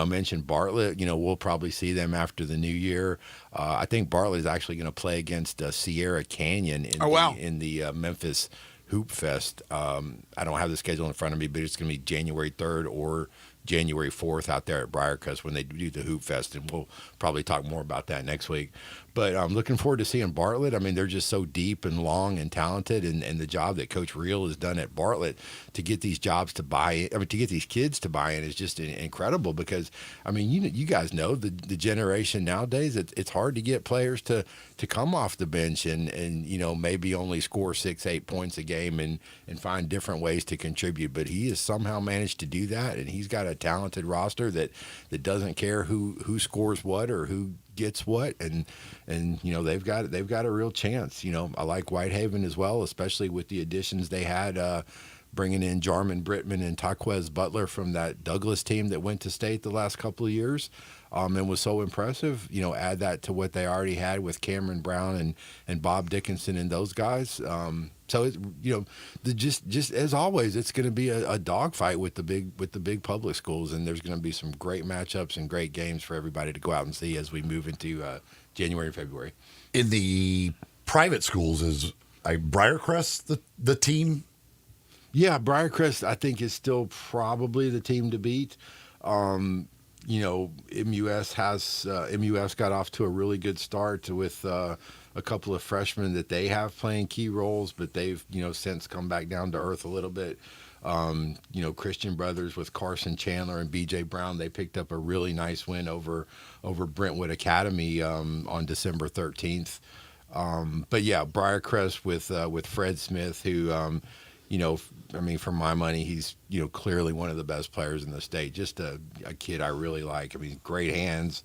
mentioned Bartlett. We'll probably see them after the new year. I think Bartlett is actually going to play against Sierra Canyon in the Memphis Hoop Fest. I don't have the schedule in front of me, but it's going to be January 3rd or January 4th out there at Briarcrest when they do the Hoop Fest, and we'll probably talk more about that next week. But I'm looking forward to seeing Bartlett. They're just so deep and long and talented, and the job that Coach Reel has done at Bartlett to get these jobs to buy in, to get these kids to buy in is just incredible, because, you guys know the generation nowadays, it's hard to get players to come off the bench and maybe only score 6-8 points a game and find different ways to contribute. But he has somehow managed to do that, and he's got a talented roster that doesn't care who scores what or who gets what, and they've got a real chance. I like Whitehaven as well, especially with the additions they had, bringing in Jarman Brittman and Taquez Butler from that Douglas team that went to state the last couple of years, and was so impressive. Add that to what they already had with Cameron Brown and Bob Dickinson and those guys. So it's, just as always, it's going to be a dogfight with the big public schools, and there's going to be some great matchups and great games for everybody to go out and see as we move into January and February. In the private schools, is Briarcrest the team? Yeah, Briarcrest, I think, is still probably the team to beat. MUS got off to a really good start with a couple of freshmen that they have playing key roles, but they've since come back down to earth a little bit. Christian Brothers with Carson Chandler and BJ Brown, they picked up a really nice win over Brentwood Academy on December 13th. But yeah, Briarcrest with Fred Smith, who for my money, he's clearly one of the best players in the state. Just a kid I really like. Great hands,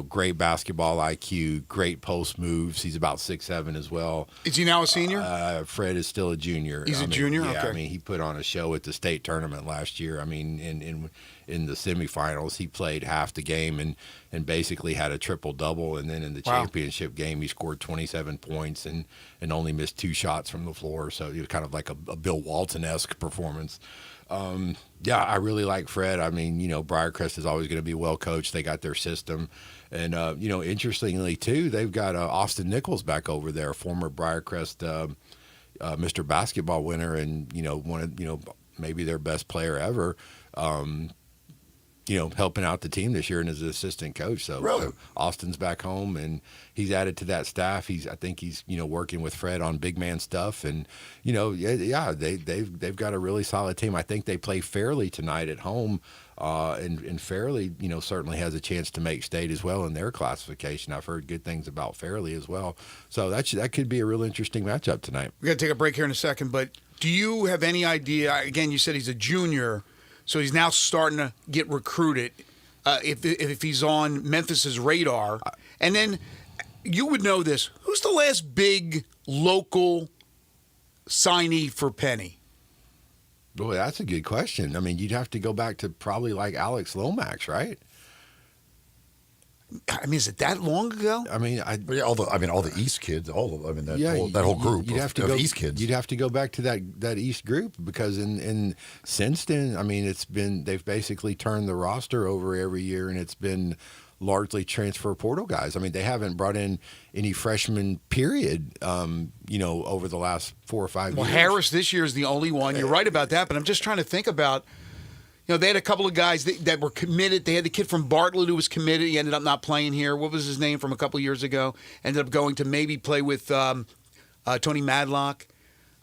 great basketball IQ, great post moves. He's about 6'7" as well. Is he now a senior? Fred is still a junior. He's a junior? Yeah, Okay. I mean, he put on a show at the state tournament last year. I mean, in the semifinals, he played half the game and basically had a triple-double. And then in the championship game, he scored 27 points and only missed 2 shots from the floor. So it was kind of like a Bill Walton-esque performance. Yeah, I really like Fred. I mean, Briarcrest is always going to be well coached. They got their system. And, interestingly, too, they've got Austin Nichols back over there, former Briarcrest Mr. Basketball winner and, one of, maybe their best player ever, helping out the team this year and as an assistant coach. So Really? Austin's back home and he's added to that staff. I think he's working with Fred on big man stuff and they've got a really solid team. I think they play Fairleigh tonight at home. And Fairleigh, certainly has a chance to make state as well in their classification. I've heard good things about Fairleigh as well. So that could be a real interesting matchup tonight. We're going to take a break here in a second, but do you have any idea? Again, you said he's a junior, so he's now starting to get recruited. If he's on Memphis's radar, and then you would know this. Who's the last big local signee for Penny? Boy, that's a good question. I mean, you'd have to go back to probably like Alex Lomax, right? I mean, is it that long ago? I mean, all the East kids, that whole group of East kids. You'd have to go back to that East group because in since then, I mean, they've basically turned the roster over every year, and it's been largely transfer portal guys. I mean, they haven't brought in any freshmen, period, over the last 4 or 5 years. Well, Harris this year is the only one. You're right about that, but I'm just trying to think about, they had a couple of guys that were committed. They had the kid from Bartlett who was committed. He ended up not playing here. What was his name from a couple of years ago? Ended up going to maybe play with Tony Madlock.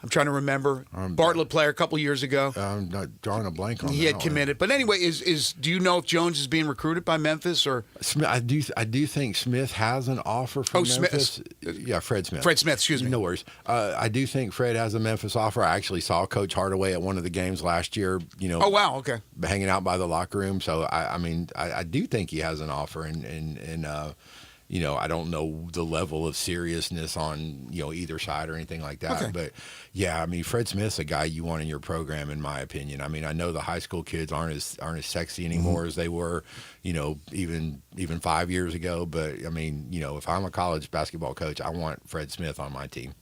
I'm trying to remember. Bartlett player a couple years ago. I'm not drawing a blank on that. He had committed. But anyway, do you know if Jones is being recruited by Memphis or? I do think Smith has an offer from Memphis. Yeah, Fred Smith. Fred Smith, excuse me. No worries. I do think Fred has a Memphis offer. I actually saw Coach Hardaway at one of the games last year. Oh wow, okay. Hanging out by the locker room. So I do think he has an offer, and I don't know the level of seriousness on, either side or anything like that. Okay. But, yeah, I mean, Fred Smith's a guy you want in your program, in my opinion. I mean, I know the high school kids aren't as sexy anymore as they were, even 5 years ago. But, I mean, if I'm a college basketball coach, I want Fred Smith on my team.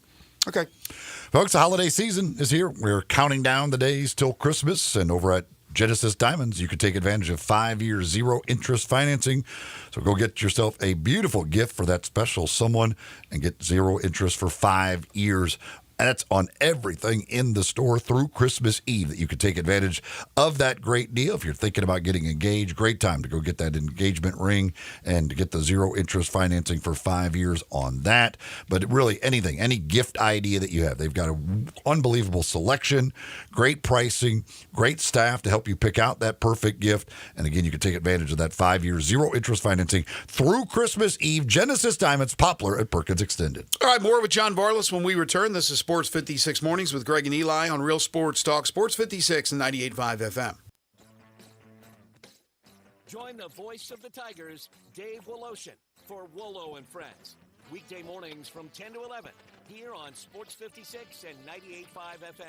Okay. Folks, the holiday season is here. We're counting down the days till Christmas, and over at Genesis Diamonds, you can take advantage of 5-year zero-interest financing. So go get yourself a beautiful gift for that special someone and get 0 interest for 5 years. And that's on everything in the store through Christmas Eve that you can take advantage of that great deal. If you're thinking about getting engaged, great time to go get that engagement ring and to get the 0 interest financing for 5 years on that. But really anything, any gift idea that you have, they've got an unbelievable selection, great pricing, great staff to help you pick out that perfect gift. And again, you can take advantage of that 5-year 0 interest financing through Christmas Eve. Genesis Diamonds, Poplar at Perkins Extended. All right, more with John Varlas when we return. This is Sports 56 Mornings with Greg and Eli on Real Sports Talk, Sports 56 and 98.5 FM. Join the voice of the Tigers, Dave Woloshin, for Wolo and Friends. Weekday mornings from 10 to 11 here on Sports 56 and 98.5 FM.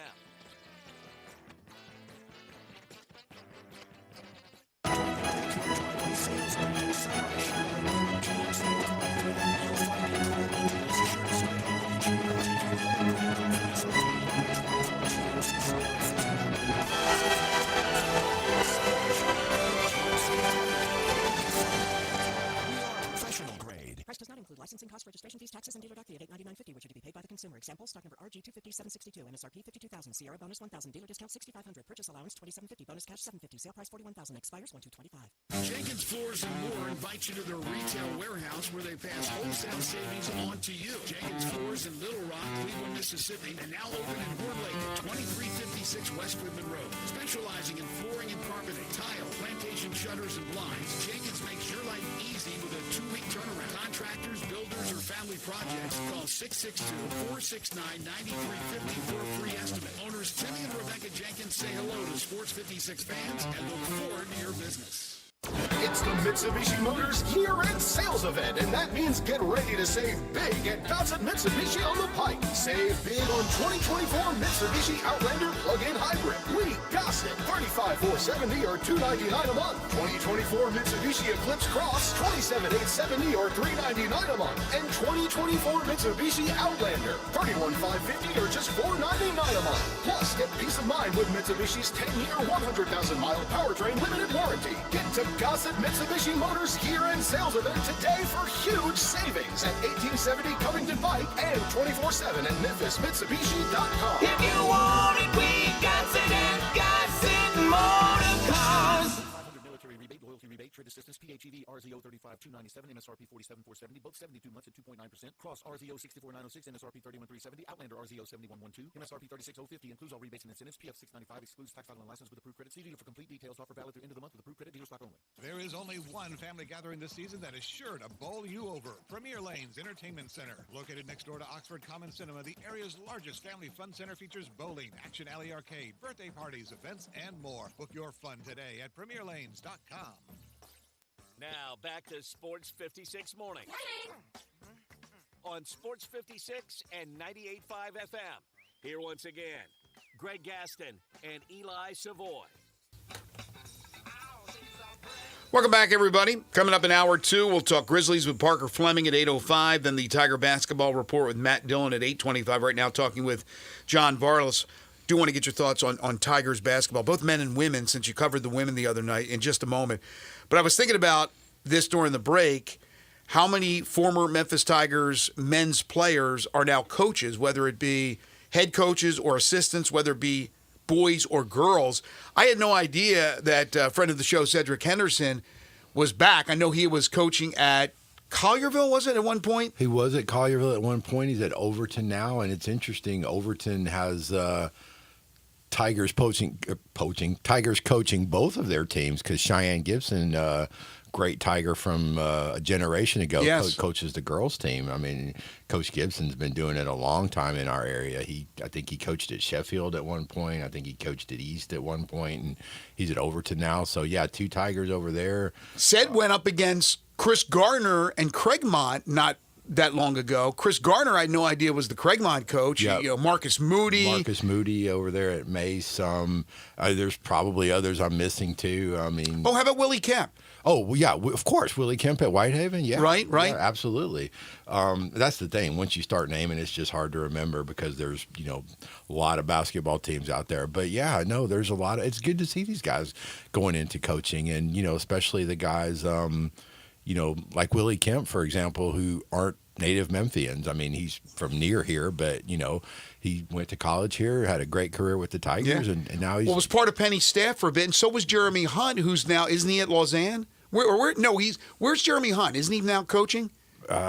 Price does not include licensing costs, registration fees, taxes, and dealer doc fee at $899.50, which are to be paid by the consumer. Example, stock number RG250762, MSRP 52,000, Sierra bonus 1,000, dealer discount 6,500, purchase allowance 2,750, bonus cash 750, sale price 41,000, expires 1/2/25. Jenkins Floors and More invites you to their retail warehouse where they pass wholesale savings on to you. Jenkins Floors in Little Rock, Cleveland, Mississippi, and now open in Horn Lake at 2356 West Goodman Road. Specializing in flooring and carpeting, tile, plantation shutters, and blinds, Jenkins makes your life easy with a 2-week turnaround. Contractors, builders, or family projects, call 662-469-9350 for a free estimate. Owners Timmy and Rebecca Jenkins say hello to Sports 56 fans and look forward to your business. It's the Mitsubishi Motors year-end sales event, and that means get ready to save big at Gossett Mitsubishi on the Pike. Save big on 2024 Mitsubishi Outlander plug-in hybrid. We Gossett, $35,470 or $299 a month. 2024 Mitsubishi Eclipse Cross, $27,870 or $399 a month. And 2024 Mitsubishi Outlander, $31,550 or just $499 a month. Plus, get peace of mind with Mitsubishi's 10-year, 100,000-mile powertrain limited warranty. Get to Gossett Mitsubishi Motors year-end sales event today for huge savings at 1870 Covington Pike and 24/7 at MemphisMitsubishi.com. If you want it, we got it at Gossett Motor Cars. Military rebate, loyalty rebate, trade assistance, PHEV, RZO 35,297, MSRP 47,470, both 72 months at 2.9%. Cross RZO 64,906, MSRP 31,370. Outlander RZO 71,112, MSRP 36,050. Includes all rebates and incentives. PF 695 excludes tax, title, and license with approved credit. See dealer for complete details. Offer valid through end of the month with approved credit. Dealer stock only. There is only one family gathering this season that is sure to bowl you over. Premier Lanes Entertainment Center. Located next door to Oxford Common Cinema, the area's largest family fun center features bowling, Action Alley Arcade, birthday parties, events, and more. Book your fun today at premierlanes.com. Now back to Sports 56 Morning on Sports 56 and 98.5 FM. Here once again, Greg Gaston and Eli Savoy. Welcome back, everybody. Coming up in hour 2, we'll talk Grizzlies with Parker Fleming at 8:05. Then the Tiger basketball report with Matt Dillon at 8:25. Right now, talking with John Varlas. Do want to get your thoughts on Tigers basketball, both men and women, since you covered the women the other night, in just a moment. But I was thinking about this during the break, how many former Memphis Tigers men's players are now coaches, whether it be head coaches or assistants, whether it be boys or girls. I had no idea that a friend of the show, Cedric Henderson, was back. I know he was coaching at Collierville, was it, at one point? He was at Collierville at one point. He's at Overton now, and it's interesting. Overton has Tigers coaching both of their teams because Cheyenne Gibson, great Tiger from a generation ago, yes, coaches the girls team. I mean, Coach Gibson's been doing it a long time in our area. I think he coached at Sheffield at one point. I think he coached at East at one point, and he's at Overton now. So, yeah, 2 Tigers over there. Went up against Chris Gardner and Craigmont not that long ago. Chris Gardner, I had no idea was the Craigmont coach. Yep. You know, Marcus Moody over there at Mace. There's probably others I'm missing too. I mean, how about Willie Kemp? Oh, well, yeah, of course, Willie Kemp at Whitehaven. Yeah, right, yeah, absolutely. That's the thing. Once you start naming, it's just hard to remember because there's a lot of basketball teams out there. But yeah, no, there's a lot of. It's good to see these guys going into coaching, and especially the guys. Like Willie Kemp, for example, who aren't native Memphians. I mean, he's from near here, but, he went to college here, had a great career with the Tigers, and now he's... Well, was part of Penny's staff for a bit, and so was Jeremy Hunt, who's now... Isn't he at Lausanne? Where's Jeremy Hunt? Isn't he now coaching?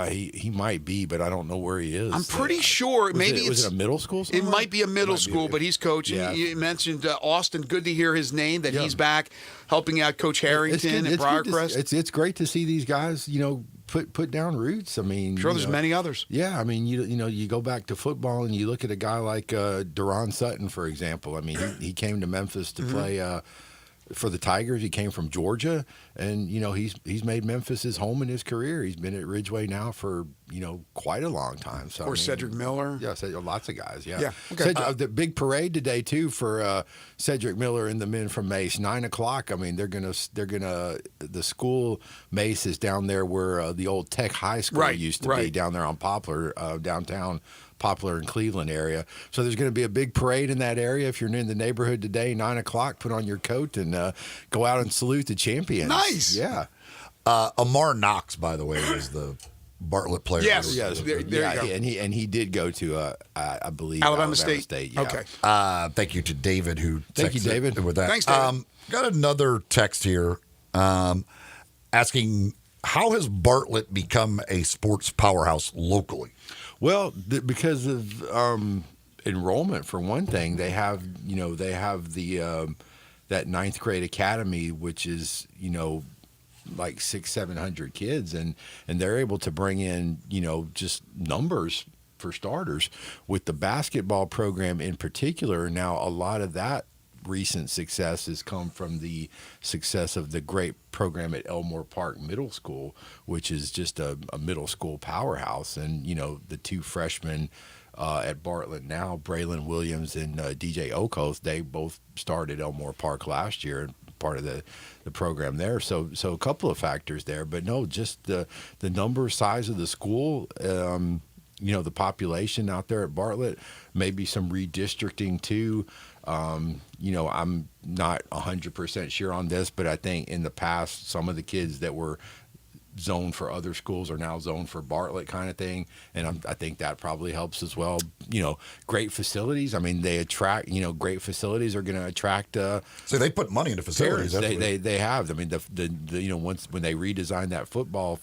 He might be, but I don't know where he is. I'm pretty sure. Was it a middle school somewhere? It might be a middle school, but he's coaching. Yeah. You mentioned Austin. Good to hear his name, that he's back helping out Coach Harrington and Briarcrest. It's great to see these guys, put down roots. I mean, sure, there's many others. Yeah, I mean, you go back to football and you look at a guy like Deron Sutton, for example. I mean, he came to Memphis to play for the Tigers. He came from Georgia, and he's made Memphis his home in his career. He's been at Ridgeway now for quite a long time. So, or Cedric Miller. Yeah, lots of guys. Yeah. Okay. The big parade today too for Cedric Miller and the men from Mace. 9:00. I mean, they're gonna. The school Mace is down there where the old Tech High School used to be, down there on Poplar, downtown. Poplar and Cleveland area. So there's going to be a big parade in that area. If you're in the neighborhood today, 9:00, put on your coat and go out and salute the champions. Nice. Yeah. Amar Knox, by the way, is the Bartlett player. Yes. There you go. And he did go to I believe Alabama State. Yeah. Okay. Thank you to David who Thank you, David. with that. Thanks, David. Got another text here asking, how has Bartlett become a sports powerhouse locally? Well, because of enrollment, for one thing. They have the that 9th grade academy, which is like 600-700 kids, and they're able to bring in just numbers for starters. With the basketball program in particular, now a lot of that recent success has come from the success of the great program at Elmore Park Middle School, which is just a middle school powerhouse. And, the two freshmen at Bartlett now, Braylon Williams and DJ Okoth, they both started Elmore Park last year, part of the program there. So a couple of factors there, but no, just the number, size of the school, the population out there at Bartlett, maybe some redistricting too. I'm not 100% sure on this, but I think in the past, some of the kids that were zoned for other schools are now zoned for Bartlett kind of thing. And I think that probably helps as well. Great facilities. I mean, they attract, great facilities are going to attract. So they put money into facilities. They have. I mean, once when they redesigned that football,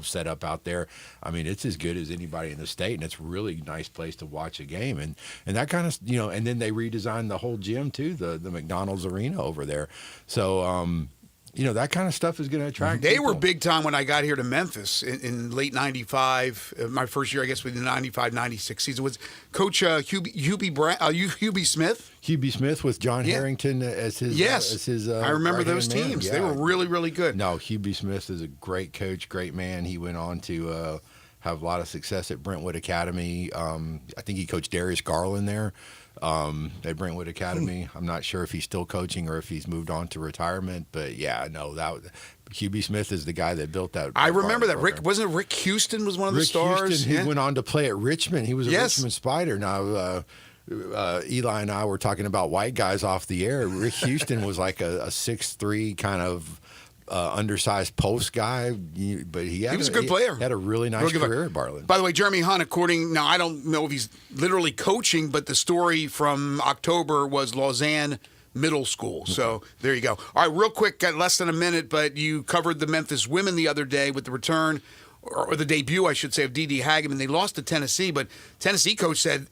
set up out there, I mean, it's as good as anybody in the state, and it's a really nice place to watch a game. And that kind of, and then they redesigned the whole gym too, the McDonald's Arena over there. So, that kind of stuff is going to attract They people. were big time when I got here to Memphis in late 95. My first year, I guess, with the 95-96 season was Coach Hubie Smith. Hubie Smith with John Harrington as his I remember those right-hand man. teams. Yeah. They were really, really good. No, Hubie Smith is a great coach, great man. He went on to have a lot of success at Brentwood Academy. I think he coached Darius Garland there at Brentwood Academy. I'm not sure if he's still coaching or if he's moved on to retirement. But yeah, no, Hubie Smith is the guy that built that. I remember that. Program. Wasn't it Rick Houston was one of the stars? Houston, he went on to play at Richmond. He was a Richmond Spider. Now, Eli and I were talking about white guys off the air. Rick Houston was like a 6'3" kind of undersized post guy, but he was a good player. He had a really nice career at Bartlett. By the way, Jeremy Hunt, now I don't know if he's literally coaching, but the story from October was Lausanne Middle School. So there you go. All right, real quick, got less than a minute, but you covered the Memphis women the other day with the return, or the debut, I should say, of Dee Hageman. They lost to Tennessee, but Tennessee coach said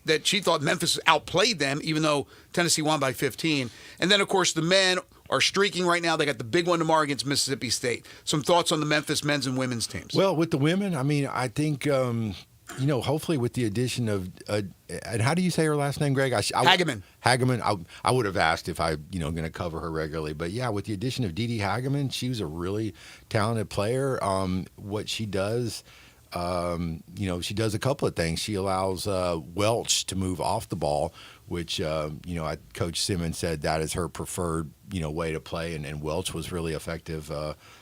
that she thought Memphis outplayed them, even though Tennessee won by 15. And then, of course, the men are streaking right now. They got the big one tomorrow against Mississippi State. Some thoughts on the Memphis men's and women's teams? Well, with the women, I mean, I think, hopefully with the addition of, and how do you say her last name, Greg? Hageman. Hageman. I would have asked if I, going to cover her regularly. But yeah, with the addition of Dee Hageman, she was a really talented player. What she does, she does a couple of things. She allows Welch to move off the ball, which, Coach Simmons said that is her preferred, way to play. And Welch was really effective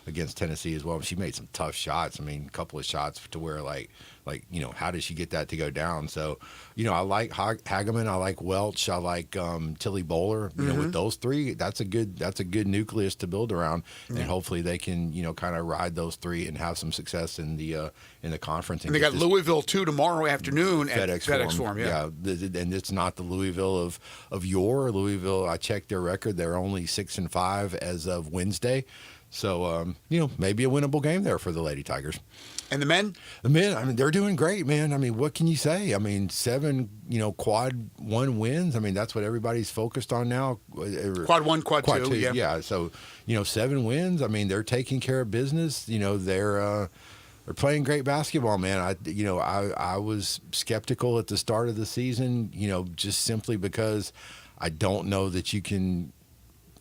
against Tennessee as well. She made some tough shots. I mean, a couple of shots to where, how did she get that to go down? So, I like Hageman. I like Welch. I like Tilly Bowler. With those three, that's a good nucleus to build around. And hopefully they can, kind of ride those three and have some success in the conference. And they got Louisville, too, tomorrow afternoon at FedEx Forum. Yeah, and it's not the Louisville of yore. Louisville, I checked their record. They're only 6-5 as of Wednesday. So, maybe a winnable game there for the Lady Tigers. And the men? The men, I mean, they're doing great, man. I mean, what can you say? I mean, 7, quad 1 wins. I mean, that's what everybody's focused on now. Quad 1, quad 2, yeah. Yeah, so, 7 wins. I mean, they're taking care of business. They're playing great basketball, man. I was skeptical at the start of the season, just simply because I don't know that you can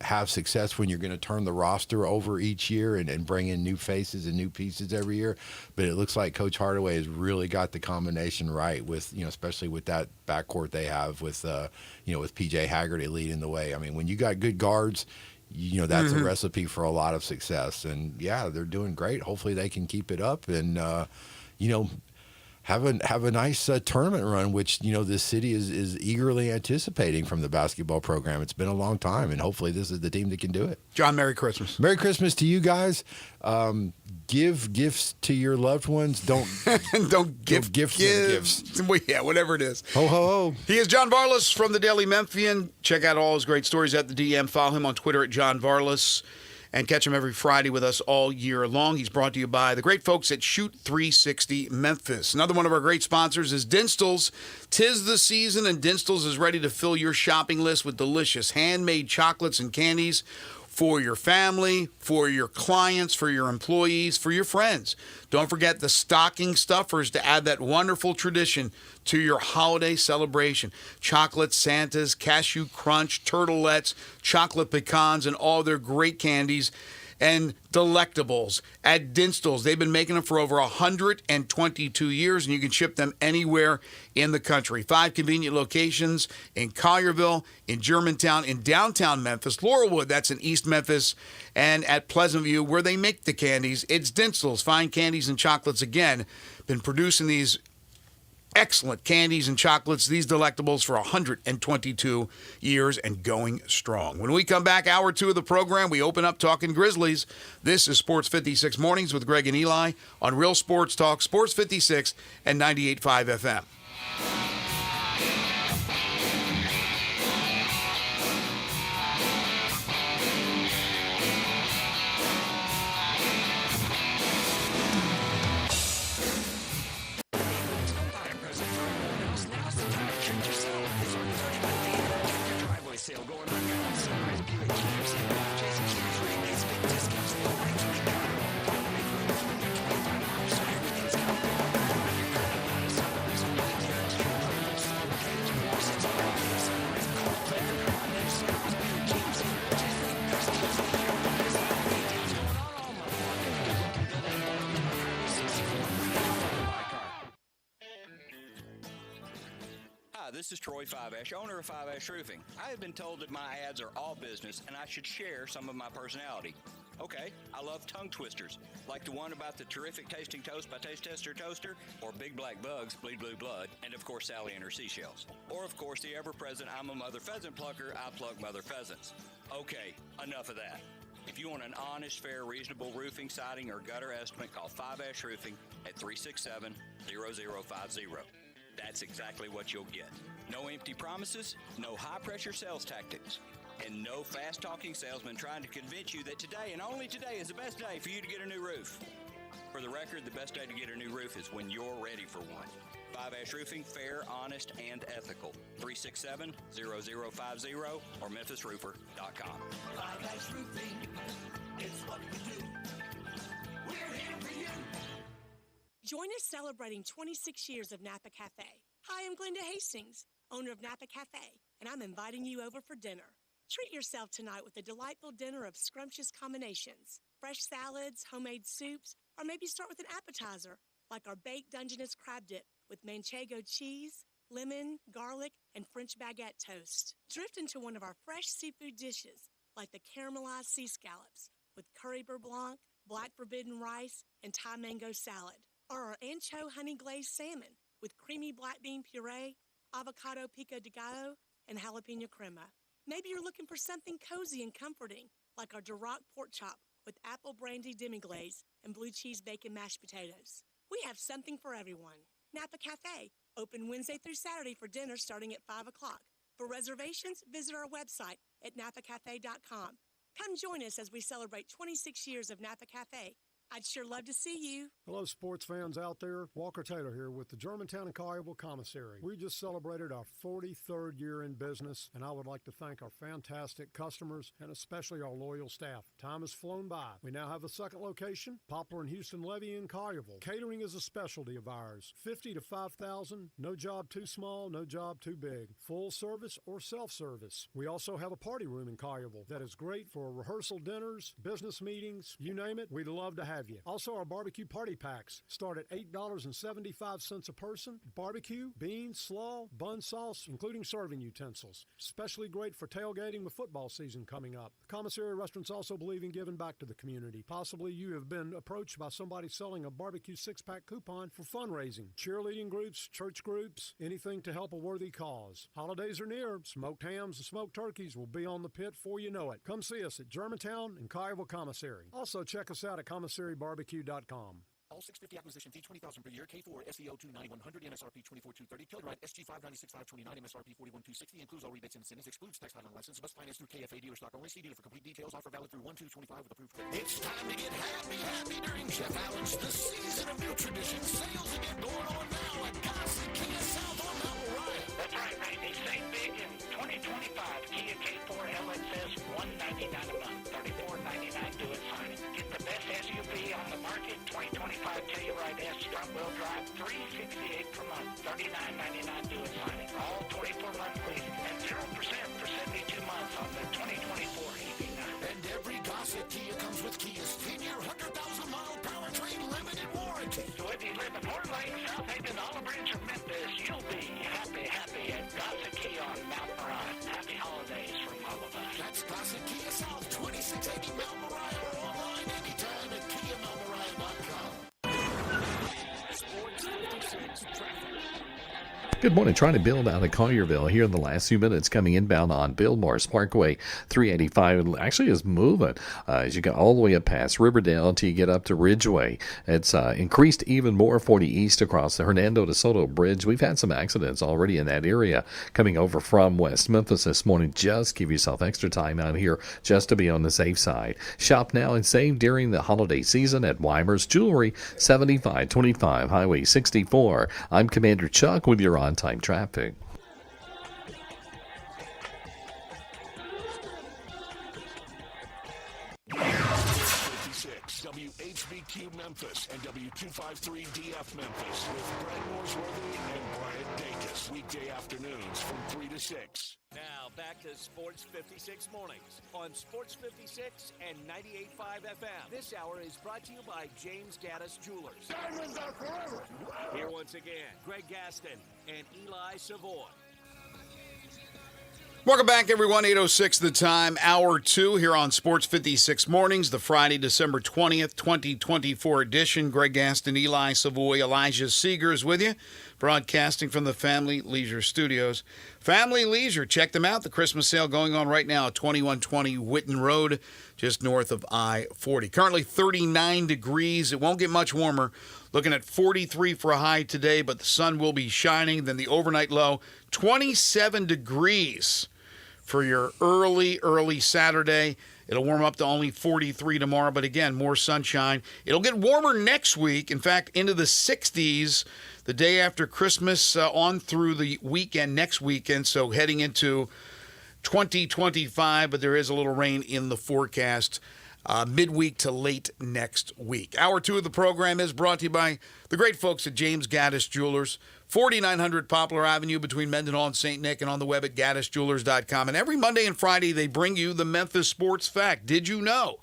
have success when you're going to turn the roster over each year and bring in new faces and new pieces every year. But it looks like Coach Hardaway has really got the combination right with, especially with that backcourt they have with PJ Haggerty leading the way. I mean, when you got good guards, that's a recipe for a lot of success. And yeah, they're doing great. Hopefully they can keep it up and, have a nice tournament run, which this city is eagerly anticipating from the basketball program. It's been a long time, and hopefully this is the team that can do it. John, Merry Christmas. Merry Christmas to you guys. Give gifts to your loved ones. Don't give gifts. Well, yeah, whatever it is. Ho ho ho. He is John Varlas from the Daily Memphian. Check out all his great stories at the DM. Follow him on Twitter at John Varlas. And catch him every Friday with us all year long. He's brought to you by the great folks at Shoot 360 Memphis. Another one of our great sponsors is Dinstall's. 'Tis the season, and Dinstall's is ready to fill your shopping list with delicious handmade chocolates and candies for your family, for your clients, for your employees, for your friends. Don't forget the stocking stuffers to add that wonderful tradition to your holiday celebration. Chocolate Santas, Cashew Crunch, Turtlettes, Chocolate Pecans, and all their great candies and delectables at Dinstall's. They've been making them for over 122 years, and you can ship them anywhere in the country. 5 convenient locations in Collierville, in Germantown, in downtown Memphis, Laurelwood, that's in East Memphis, and at Pleasant View, where they make the candies. It's Dinstall's Fine Candies and Chocolates. Again, been producing these excellent candies and chocolates, these delectables, for 122 years and going strong. When we come back, hour 2 of the program, we open up talking Grizzlies. This is Sports 56 Mornings with Greg and Eli on Real Sports Talk, Sports 56 and 98.5 FM. This is Troy Five-Ash, owner of Five-Ash Roofing. I have been told that my ads are all business and I should share some of my personality. Okay, I love tongue twisters, like the one about the terrific tasting toast by Taste Tester Toaster, or Big Black Bugs, Bleed Blue Blood, and of course Sally and her seashells. Or of course the ever-present I'm a Mother Pheasant Plucker, I pluck Mother Pheasants. Okay, enough of that. If you want an honest, fair, reasonable roofing, siding, or gutter estimate, call Five-Ash Roofing at 367-0050. That's exactly what you'll get. No empty promises, no high-pressure sales tactics, and no fast-talking salesman trying to convince you that today and only today is the best day for you to get a new roof. For the record, the best day to get a new roof is when you're ready for one. Five-Ash Roofing, fair, honest, and ethical. 367-0050 or memphisroofer.com. Five-Ash Roofing, it's what we do. We're here for you. Join us celebrating 26 years of Napa Cafe. Hi, I'm Glenda Hastings, owner of Napa Cafe, and I'm inviting you over for dinner. Treat yourself tonight with a delightful dinner of scrumptious combinations, fresh salads, homemade soups, or maybe start with an appetizer, like our baked Dungeness crab dip with manchego cheese, lemon, garlic, and French baguette toast. Drift into one of our fresh seafood dishes, like the caramelized sea scallops with curry beurre blanc, black forbidden rice, and Thai mango salad. Or our ancho honey glazed salmon with creamy black bean puree, avocado pico de gallo, and jalapeno crema. Maybe you're looking for something cozy and comforting, like our Duroc pork chop with apple brandy demi-glaze and blue cheese bacon mashed potatoes. We have something for everyone. Napa Cafe, open Wednesday through Saturday for dinner starting at 5 o'clock. For reservations, visit our website at napacafe.com. Come join us as we celebrate 26 years of Napa Cafe. I'd sure love to see you. Hello, sports fans out there. Walker Taylor here with the Germantown and Collierville Commissary. We just celebrated our 43rd year in business, and I would like to thank our fantastic customers and especially our loyal staff. Time has flown by. We now have a second location, Poplar and Houston Levy in Collierville. Catering is a specialty of ours. 50 to 5,000, no job too small, no job too big. Full service or self-service. We also have a party room in Collierville that is great for rehearsal dinners, business meetings, you name it, we'd love to have you. Also, our barbecue party packs start at $8.75 a person. Barbecue, beans, slaw, bun sauce, including serving utensils. Especially great for tailgating with football season coming up. The commissary restaurants also believe in giving back to the community. Possibly you have been approached by somebody selling a barbecue six-pack coupon for fundraising. Cheerleading groups, church groups, anything to help a worthy cause. Holidays are near. Smoked hams and smoked turkeys will be on the pit before you know it. Come see us at Germantown and Collierville Commissary. Also, check us out at commissarybarbecue.com. All 650 acquisition fee, $20,000 per year. K4 SEO 29100, MSRP 24230. Telluride SG 596,529, MSRP 41260. Includes all rebates and incentives. Excludes tax title and license. Must finance through KFA dealer stock only. See dealer for complete details. Offer valid through 1/2/25 with approved credit. It's time to get happy during Jeff Allen's The Season of New Traditions. Sales are getting going on now at Gossett Kia South on Mount Orion. That's right, baby. Save big in 2025. Kia K4 LXS 190. $34.99 a month. $34.99 do it fine. Get the best SUV on the market. 2025 Telluride S front-wheel drive. $368 per month. $39.99 do it fine. All 24-month lease and 0% for 72 months on the 2024 EV9. And every Gossett Kia comes with Kia's 10-year, 100,000-mile powertrain limited warranty. So if you live in Fort Lake, South Haven, Olive Branch, or Memphis, you'll be happy at Gossett Kia on Mount Moriah. Happy holidays from all of us. That's Gossett Kia South, 2680 Mount Moriah, or online anytime at KiaMountMoriah.com. Sports 56 traffic. Good morning. Trying to build out of Collierville here in the last few minutes, coming inbound on Bill Morris Parkway 385. It actually is moving as you go all the way up past Riverdale until you get up to Ridgeway. It's increased even more 40 east across the Hernando de Soto Bridge. We've had some accidents already in that area coming over from West Memphis this morning. Just give yourself extra time out here just to be on the safe side. Shop now and save during the holiday season at Weimer's Jewelry, 7525 Highway 64. I'm Commander Chuck with your on-time traffic. WHBQ Memphis and W253DF Memphis with Brad Mooresworthy and Brian Dacus. Weekday afternoons from 3 to 6. Now back to Sports 56 mornings on Sports 56 and 98.5 FM. This hour is brought to you by James Gaddis Jewelers. Diamonds are forever. Here once again, Greg Gaston and Eli Savoy. Welcome back, everyone. 8:06 the time, hour 2 here on Sports 56 Mornings, the Friday, December 20th, 2024 edition. Greg Gaston, Eli Savoy, Elijah Seegers with you, broadcasting from the Family Leisure Studios. Family Leisure, check them out. The Christmas sale going on right now at 2120 Whitten Road, just north of I-40. Currently 39 degrees. It won't get much warmer. Looking at 43 for a high today, but the sun will be shining. Then the overnight low, 27 degrees. For your early Saturday. It'll warm up to only 43 tomorrow, but again, more sunshine. It'll get warmer next week, in fact, into the 60s the day after Christmas on through the weekend, next weekend, so heading into 2025, but there is a little rain in the forecast midweek to late next week. Hour 2 of the program is brought to you by the great folks at James Gaddis Jewelers, 4900 Poplar Avenue between Mendenhall and St. Nick, and on the web at GaddisJewelers.com. And every Monday and Friday, they bring you the Memphis Sports Fact. Did you know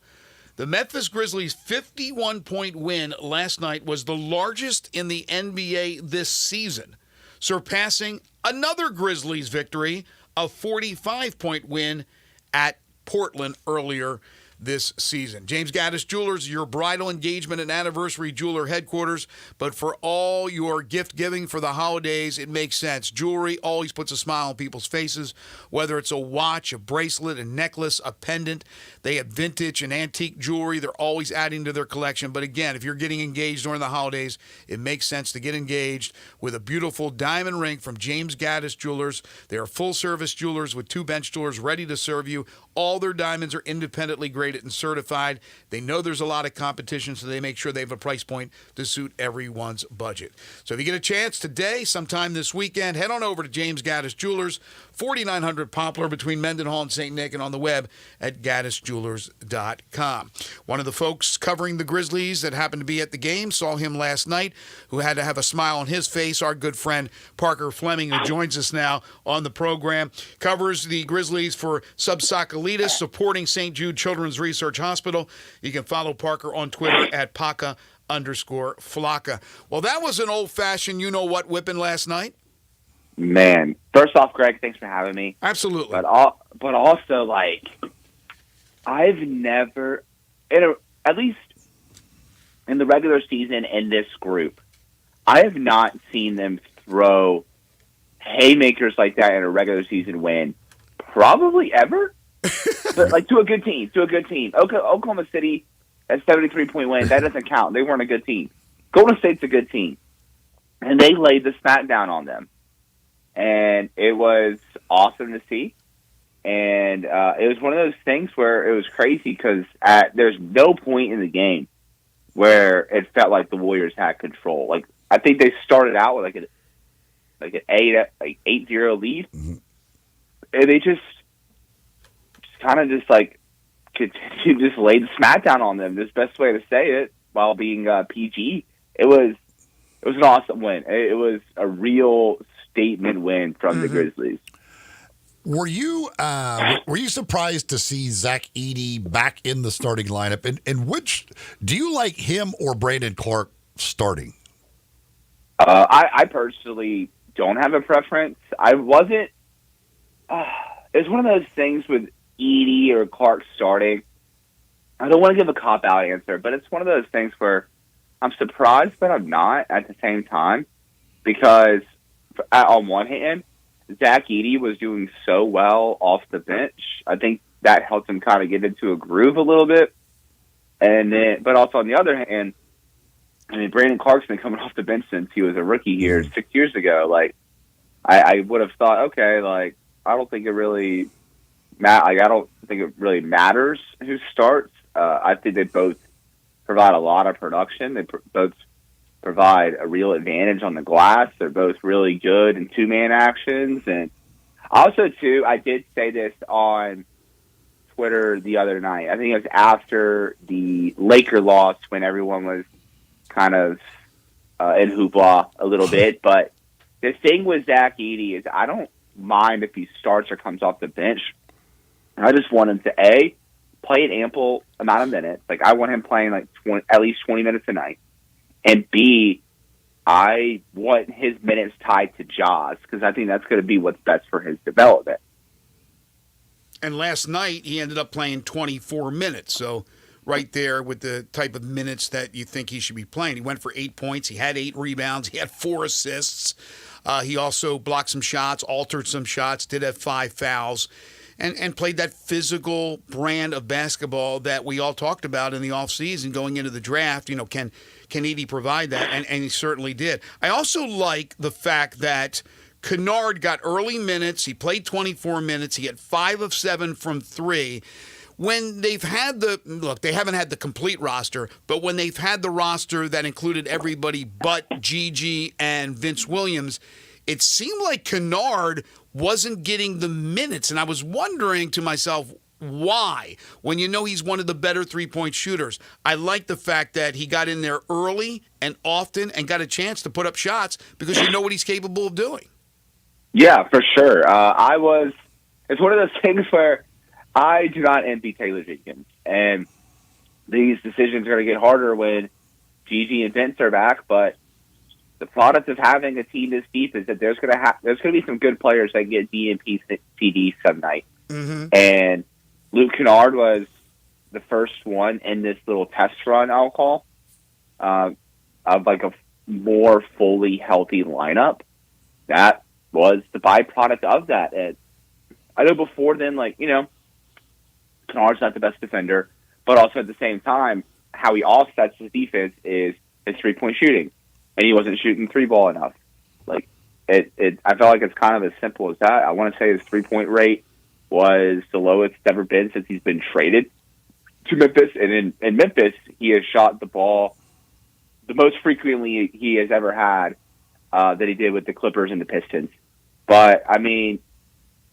the Memphis Grizzlies' 51-point win last night was the largest in the NBA this season, surpassing another Grizzlies victory, a 45-point win at Portland earlier this season. James Gaddis Jewelers, your bridal engagement and anniversary jeweler headquarters, but for all your gift giving for the holidays, it makes sense. Jewelry always puts a smile on people's faces, whether it's a watch, a bracelet, a necklace, a pendant. They have vintage and antique jewelry. They're always adding to their collection. But again, if you're getting engaged during the holidays, it makes sense to get engaged with a beautiful diamond ring from James Gaddis Jewelers. They are full-service jewelers with 2 bench jewelers ready to serve you. All their diamonds are independently graded and certified. They know there's a lot of competition, so they make sure they have a price point to suit everyone's budget. So if you get a chance today, sometime this weekend, head on over to James Gaddis Jewelers, 4900 Poplar between Mendenhall and St. Nick, and on the web at GaddisJewelers.com. One of the folks covering the Grizzlies that happened to be at the game, saw him last night, who had to have a smile on his face, our good friend Parker Fleming, who joins us now on the program, covers the Grizzlies for Subsocolitis, supporting St. Jude Children's Research Hospital. You can follow Parker on Twitter at Paca_Flocka. Well, that was an old-fashioned you-know-what whipping last night. Man, first off, Greg, thanks for having me. Absolutely. But also, like, I've never, at least in the regular season in this group, I have not seen them throw haymakers like that in a regular season win probably ever. But, like, to a good team. Okay, Oklahoma City, a 73-point win, that doesn't count. They weren't a good team. Golden State's a good team. And they laid the smack down on them. And it was awesome to see. And it was one of those things where it was crazy because there's no point in the game where it felt like the Warriors had control. Like, I think they started out with an 8-0 lead. Mm-hmm. And they just kind of like continue to just lay the smackdown on them. That's the best way to say it while being PG. It was an awesome win. It was a real statement win from the Grizzlies. Were you surprised to see Zach Edey back in the starting lineup? And which do you like, him or Brandon Clark starting? I personally don't have a preference. I wasn't. It's one of those things with Edey or Clark starting. I don't want to give a cop-out answer, but it's one of those things where I'm surprised, but I'm not at the same time, because on one hand, Zach Edey was doing so well off the bench. I think that helped him kind of get into a groove a little bit. And then, but also on the other hand, I mean, Brandon Clark's been coming off the bench since he was a rookie here 6 years ago. Like, I would have thought, okay, like, I don't think it really matters who starts. I think they both provide a lot of production. They both provide a real advantage on the glass. They're both really good in two-man actions. And also, too, I did say this on Twitter the other night. I think it was after the Laker loss when everyone was kind of in hoopla a little bit. But the thing with Zach Edey is I don't mind if he starts or comes off the bench. I just want him to, A, play an ample amount of minutes. Like, I want him playing like at least 20 minutes a night. And B, I want his minutes tied to Jaws, because I think that's going to be what's best for his development. And last night, he ended up playing 24 minutes. So right there with the type of minutes that you think he should be playing. He went for 8 points. He had 8 rebounds. He had 4 assists. He also blocked some shots, altered some shots, did have 5 fouls, and played that physical brand of basketball that we all talked about in the offseason going into the draft. You know, can Edey provide that? And he certainly did. I also like the fact that Kennard got early minutes. He played 24 minutes. He had 5 of 7 from 3. When they've had they haven't had the complete roster, but when they've had the roster that included everybody but Gigi and Vince Williams, it seemed like Kennard wasn't getting the minutes. And I was wondering to myself, why? When you know he's one of the better three-point shooters. I like the fact that he got in there early and often and got a chance to put up shots, because you know what he's capable of doing. Yeah, for sure. It's one of those things where I do not envy Taylor Jenkins. And these decisions are going to get harder when Gigi and Vince are back, but the product of having a team this deep is that there's going to be some good players that get DNP CDs some night. Mm-hmm. And Luke Kennard was the first one in this little test run, I'll call, of like a more fully healthy lineup. That was the byproduct of that. And I know before then, like, you know, Kennard's not the best defender, but also at the same time, how he offsets his defense is his three-point shooting. And he wasn't shooting 3-ball enough. Like, I felt like it's kind of as simple as that. I want to say his three-point rate was the lowest it's ever been since he's been traded to Memphis. And in Memphis, he has shot the ball the most frequently he has ever had that he did with the Clippers and the Pistons. But, I mean,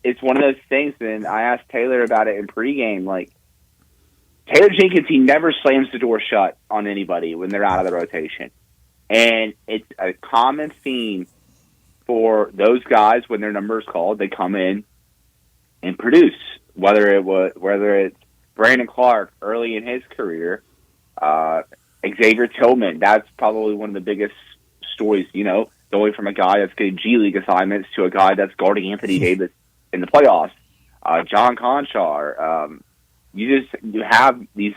it's one of those things, and I asked Taylor about it in pregame, like, Taylor Jenkins, he never slams the door shut on anybody when they're out of the rotation. And it's a common theme for those guys when their number is called. They come in and produce. Whether it's Brandon Clark early in his career, Xavier Tillman. That's probably one of the biggest stories. You know, going from a guy that's getting G League assignments to a guy that's guarding Anthony Davis in the playoffs. John Conchar. You have the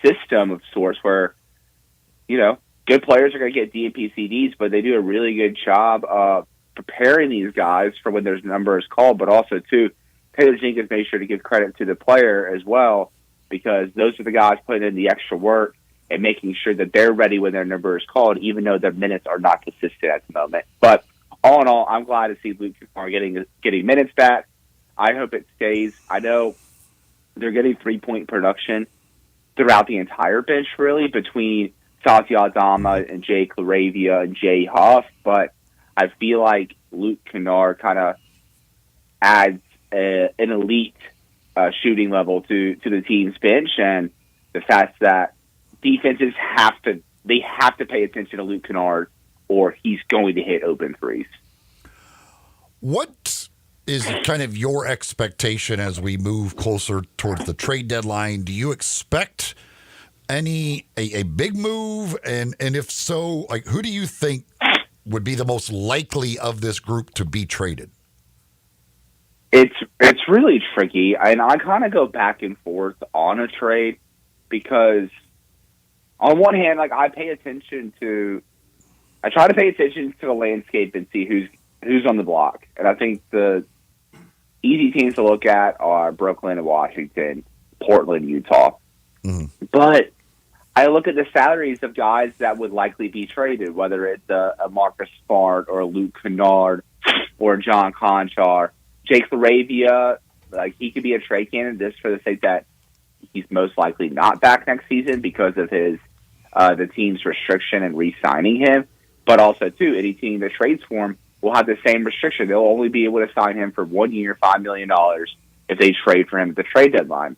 system of sorts where, you know, good players are going to get DNP CDs, but they do a really good job of preparing these guys for when there's numbers called. But also, too, Taylor Jenkins made sure to give credit to the player as well, because those are the guys putting in the extra work and making sure that they're ready when their number is called, even though their minutes are not consistent at the moment. But all in all, I'm glad to see Luke Kennard getting minutes back. I hope it stays. I know they're getting three-point production throughout the entire bench, really, between Satya Adama and Jay Claravia and Jay Huff, but I feel like Luke Kennard kind of adds an elite shooting level to the team's bench, and the fact that defenses have to pay attention to Luke Kennard, or he's going to hit open threes. What is kind of your expectation as we move closer towards the trade deadline? Do you expect a big move, and if so, like, who do you think would be the most likely of this group to be traded? It's really tricky, and I kind of go back and forth on a trade because on one hand, like, I try to pay attention to the landscape and see who's on the block, and I think the easy teams to look at are Brooklyn and Washington, Portland, Utah. Mm-hmm. But I look at the salaries of guys that would likely be traded, whether it's a Marcus Smart or a Luke Kennard or John Conchar. Jake LaRavia, like, he could be a trade candidate just for the sake that he's most likely not back next season because of his the team's restriction in re-signing him. But also, too, any team that trades for him will have the same restriction. They'll only be able to sign him for 1 year, $5 million if they trade for him at the trade deadline.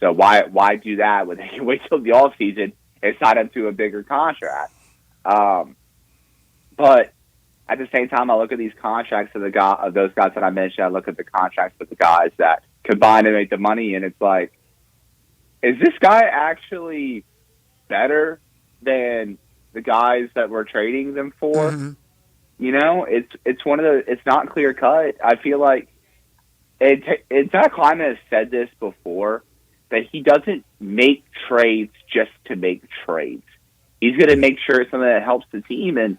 So why do that when they can wait till the offseason and sign him to a bigger contract? But at the same time, I look at these contracts of those guys that I mentioned. I look at the contracts with the guys that combine to make the money, and it's like, is this guy actually better than the guys that we're trading them for? Mm-hmm. You know, it's one of the. It's not clear cut. I feel like Zach Kleiman has said this before, that he doesn't make trades just to make trades. He's going to make sure it's something that helps the team, and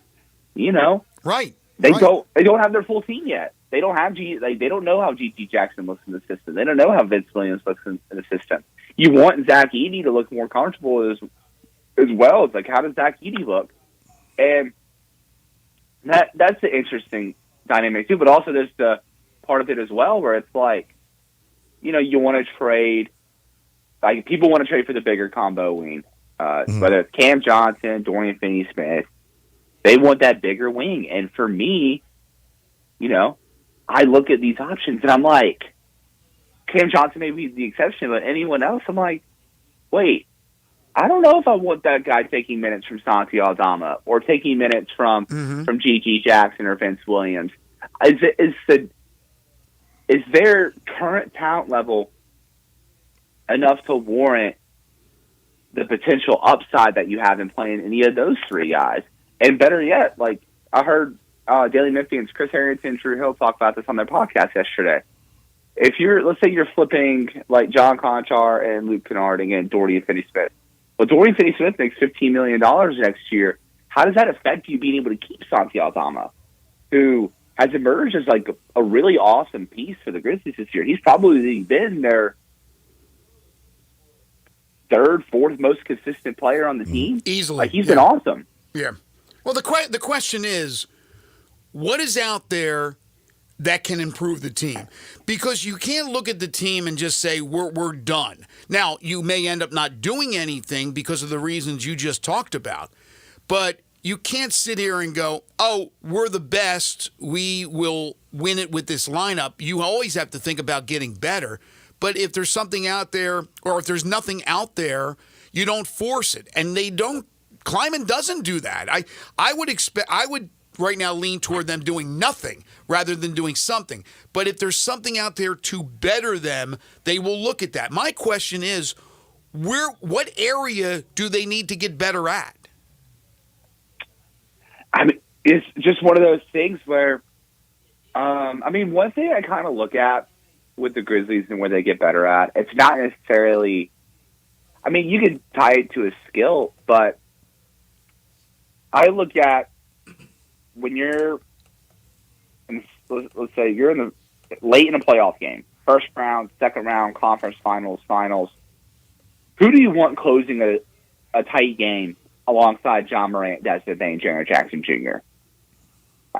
you know, They don't have their full team yet. They don't have they don't know how G.G. Jackson looks in the system. They don't know how Vince Williams looks in the system. You want Zach Edey to look more comfortable as well. It's like, how does Zach Edey look? And that's the interesting dynamic too. But also there's the part of it as well where it's like, you know, you want to trade, like, people want to trade for the bigger combo wing, whether it's Cam Johnson, Dorian Finney-Smith. They want that bigger wing. And for me, you know, I look at these options and I'm like, Cam Johnson may be the exception, but anyone else, I'm like, wait, I don't know if I want that guy taking minutes from Santi Aldama or taking minutes from G.G. Jackson or Vince Williams. Is their current talent level enough to warrant the potential upside that you have in playing any of those three guys? And better yet, like, I heard Daily Memphians, Chris Harrington, Drew Hill talk about this on their podcast yesterday. Let's say you're flipping like John Conchar and Luke Kennard and Dorian Finney-Smith. Well, Dorian Finney-Smith makes $15 million next year. How does that affect you being able to keep Santi Aldama, who has emerged as like a really awesome piece for the Grizzlies this year? He's probably been their third, fourth most consistent player on the team. Easily. Like, he's been awesome. Yeah. Well, the question is, what is out there that can improve the team? Because you can't look at the team and just say we're done. Now, you may end up not doing anything because of the reasons you just talked about, but you can't sit here and go, oh, we're the best, we will win it with this lineup. You always have to think about getting better. But if there's something out there, or if there's nothing out there, you don't force it. And they don't. Kleiman doesn't do that. I would right now lean toward them doing nothing rather than doing something. But if there's something out there to better them, they will look at that. My question is, what area do they need to get better at? I mean, it's just one of those things where, one thing I kind of look at with the Grizzlies and where they get better at, it's not necessarily, you can tie it to a skill, but I look at when you're, let's say you're late in a playoff game, first round, second round, conference finals, who do you want closing a tight game alongside John Morant, Desmond Bane, Jaren Jackson Jr.?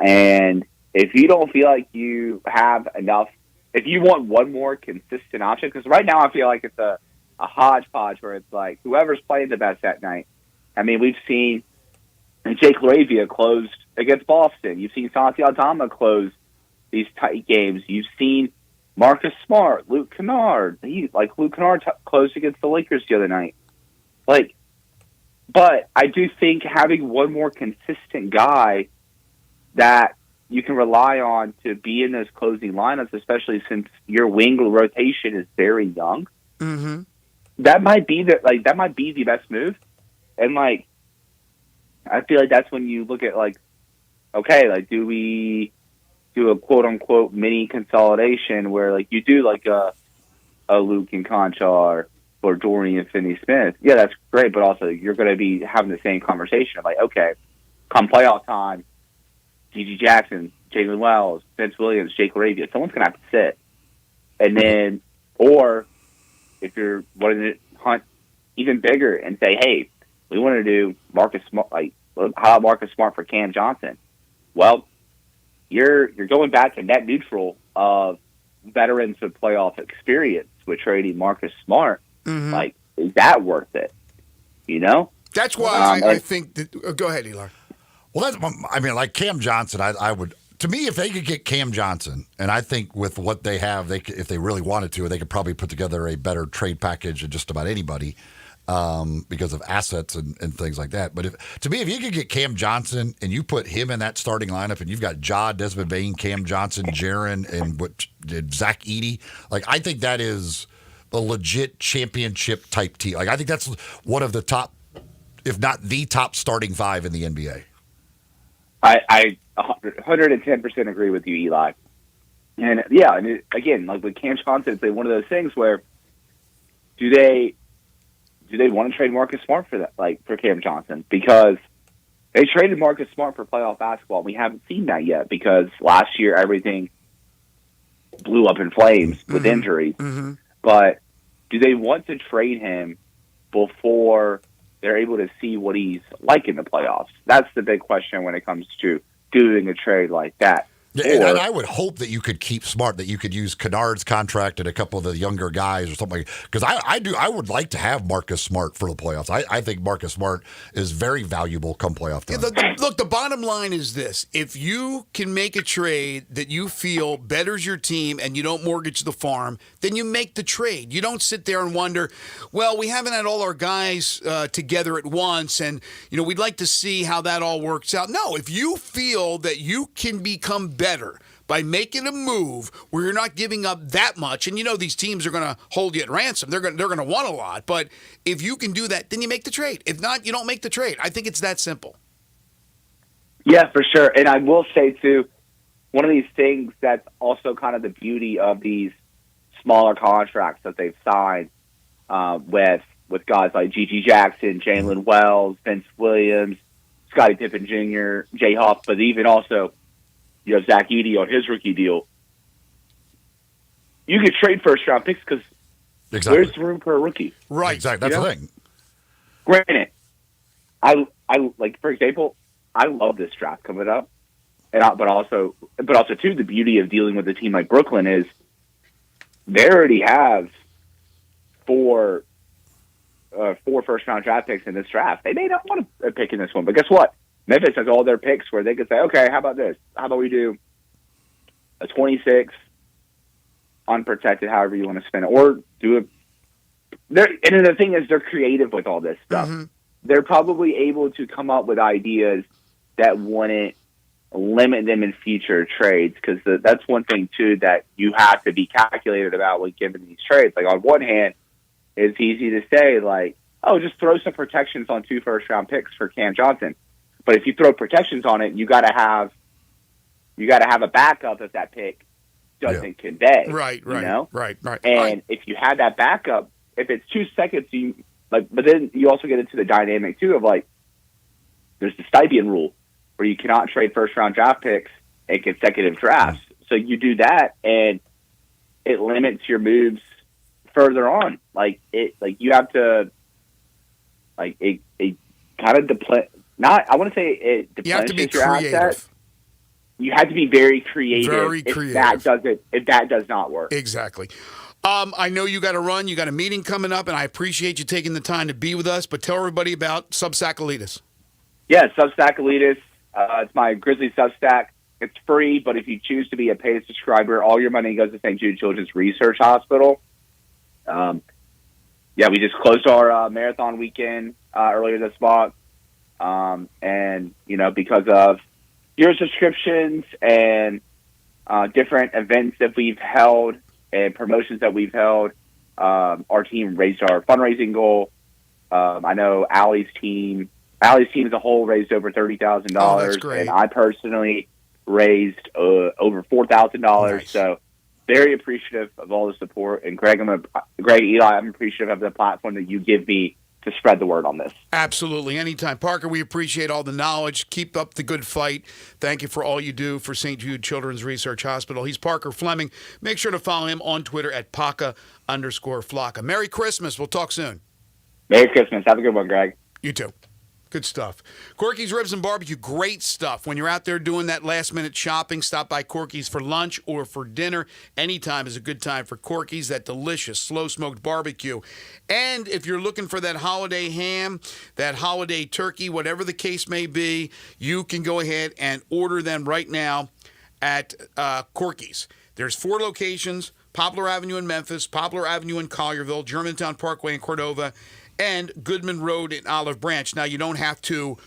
And if you don't feel like you have enough, if you want one more consistent option, because right now I feel like it's a hodgepodge where it's like whoever's playing the best that night. We've seen Jake LaRavia closed against Boston. You've seen Santi Aldama close these tight games. You've seen Marcus Smart, Luke Kennard. Luke Kennard closed against the Lakers the other night. But I do think having one more consistent guy that you can rely on to be in those closing lineups, especially since your wing rotation is very young, Mm-hmm. that might be the best move. And I feel like that's when you look at do we do a quote unquote mini consolidation where you do a Luke and Conchar or Dorian Finney-Smith? Yeah, that's great, but also you're going to be having the same conversation of okay, come playoff time, G.G. Jackson, Jalen Wells, Vince Williams, Jake Arabia, someone's going to have to sit. And then, or if you're wanting to hunt even bigger and say, hey, we want to do Marcus Smart, how about Marcus Smart for Cam Johnson? Well, you're going back to net neutral of veterans with playoff experience with trading Marcus Smart. Mm-hmm. Is that worth it? That's why I think that. Go ahead, Eli. Well, Cam Johnson, I would. To me, if they could get Cam Johnson, and I think with what they have, if they really wanted to, they could probably put together a better trade package than just about anybody because of assets and things like that. But if you could get Cam Johnson and you put him in that starting lineup, and you've got Ja, Desmond Bain, Cam Johnson, Jaren, and Zach Edey, I think that is a legit championship type team. I think that's one of the top, if not the top starting five in the NBA. I 110% agree with you, Eli. And again, with Cam Johnson, it's one of those things where do they want to trade Marcus Smart for that, for Cam Johnson? Because they traded Marcus Smart for playoff basketball. We haven't seen that yet because last year everything blew up in flames with injuries. Mm-hmm. But do they want to trade him before they're able to see what he's like in the playoffs? That's the big question when it comes to doing a trade like that. Yeah, and I would hope that you could keep Smart, that you could use Kennard's contract and a couple of the younger guys or something. Because I would like to have Marcus Smart for the playoffs. I think Marcus Smart is very valuable come playoff time. Look, the bottom line is this. If you can make a trade that you feel betters your team and you don't mortgage the farm, then you make the trade. You don't sit there and wonder, well, we haven't had all our guys together at once, and we'd like to see how that all works out. No, if you feel that you can become better by making a move where you're not giving up that much, and these teams are going to hold you at ransom. They're going to want a lot, but if you can do that, then you make the trade. If not, you don't make the trade. I think it's that simple. Yeah, for sure. And I will say too, one of these things that's also kind of the beauty of these smaller contracts that they've signed with guys like G.G. Jackson, Jalen Wells, Vince Williams, Scottie Pippen Jr., Jay Huff, but even also Zach Edey on his rookie deal. You could trade first-round picks because there's room for a rookie. Right. Exactly. That's the thing. Granted, I for example, I love this draft coming up, but also too, the beauty of dealing with a team like Brooklyn is they already have four first-round draft picks in this draft. They may not want to pick in this one, but guess what? Memphis has all their picks where they could say, okay, how about this? How about we do a 26 unprotected, however you want to spend it, or do it. And the thing is, they're creative with all this stuff. Mm-hmm. They're probably able to come up with ideas that wouldn't limit them in future trades, because that's one thing, too, that you have to be calculated about when giving these trades. On one hand, it's easy to say, just throw some protections on 2 first-round picks for Cam Johnson. But if you throw protections on it, you got to have a backup if that pick doesn't convey. Right. And if you have that backup, if it's 2 seconds, but then you also get into the dynamic too of there's the stipend rule where you cannot trade first-round draft picks in consecutive drafts. So you do that, and it limits your moves further on. You have to it kind of deplete. I want to say it depletes your assets. You have to be very creative. If that does not work. Exactly. I know you got to run. You got a meeting coming up, and I appreciate you taking the time to be with us. But tell everybody about Substack Elites. Yeah, Substack Elites. It's my Grizzly Substack. It's free, but if you choose to be a paid subscriber, all your money goes to St. Jude Children's Research Hospital. We just closed our marathon weekend earlier this month. And, because of your subscriptions and different events that we've held and promotions that we've held, our team raised our fundraising goal. I know Allie's team as a whole raised over $30,000. Oh, that's great. And I personally raised over $4,000. Nice. So very appreciative of all the support. And Greg, Eli, I'm appreciative of the platform that you give me to spread the word on this. Absolutely. Anytime. Parker, we appreciate all the knowledge. Keep up the good fight. Thank you for all you do for St. Jude Children's Research Hospital. He's Parker Fleming. Make sure to follow him on Twitter at Paca_Flocka. Merry Christmas. We'll talk soon. Merry Christmas. Have a good one, Greg. You too. Good stuff. Corky's Ribs and Barbecue, great stuff. When you're out there doing that last-minute shopping, stop by Corky's for lunch or for dinner. Anytime is a good time for Corky's, that delicious slow-smoked barbecue. And if you're looking for that holiday ham, that holiday turkey, whatever the case may be, you can go ahead and order them right now at Corky's. There's 4 locations, Poplar Avenue in Memphis, Poplar Avenue in Collierville, Germantown Parkway in Cordova, and Goodman Road in Olive Branch. Now, you don't have to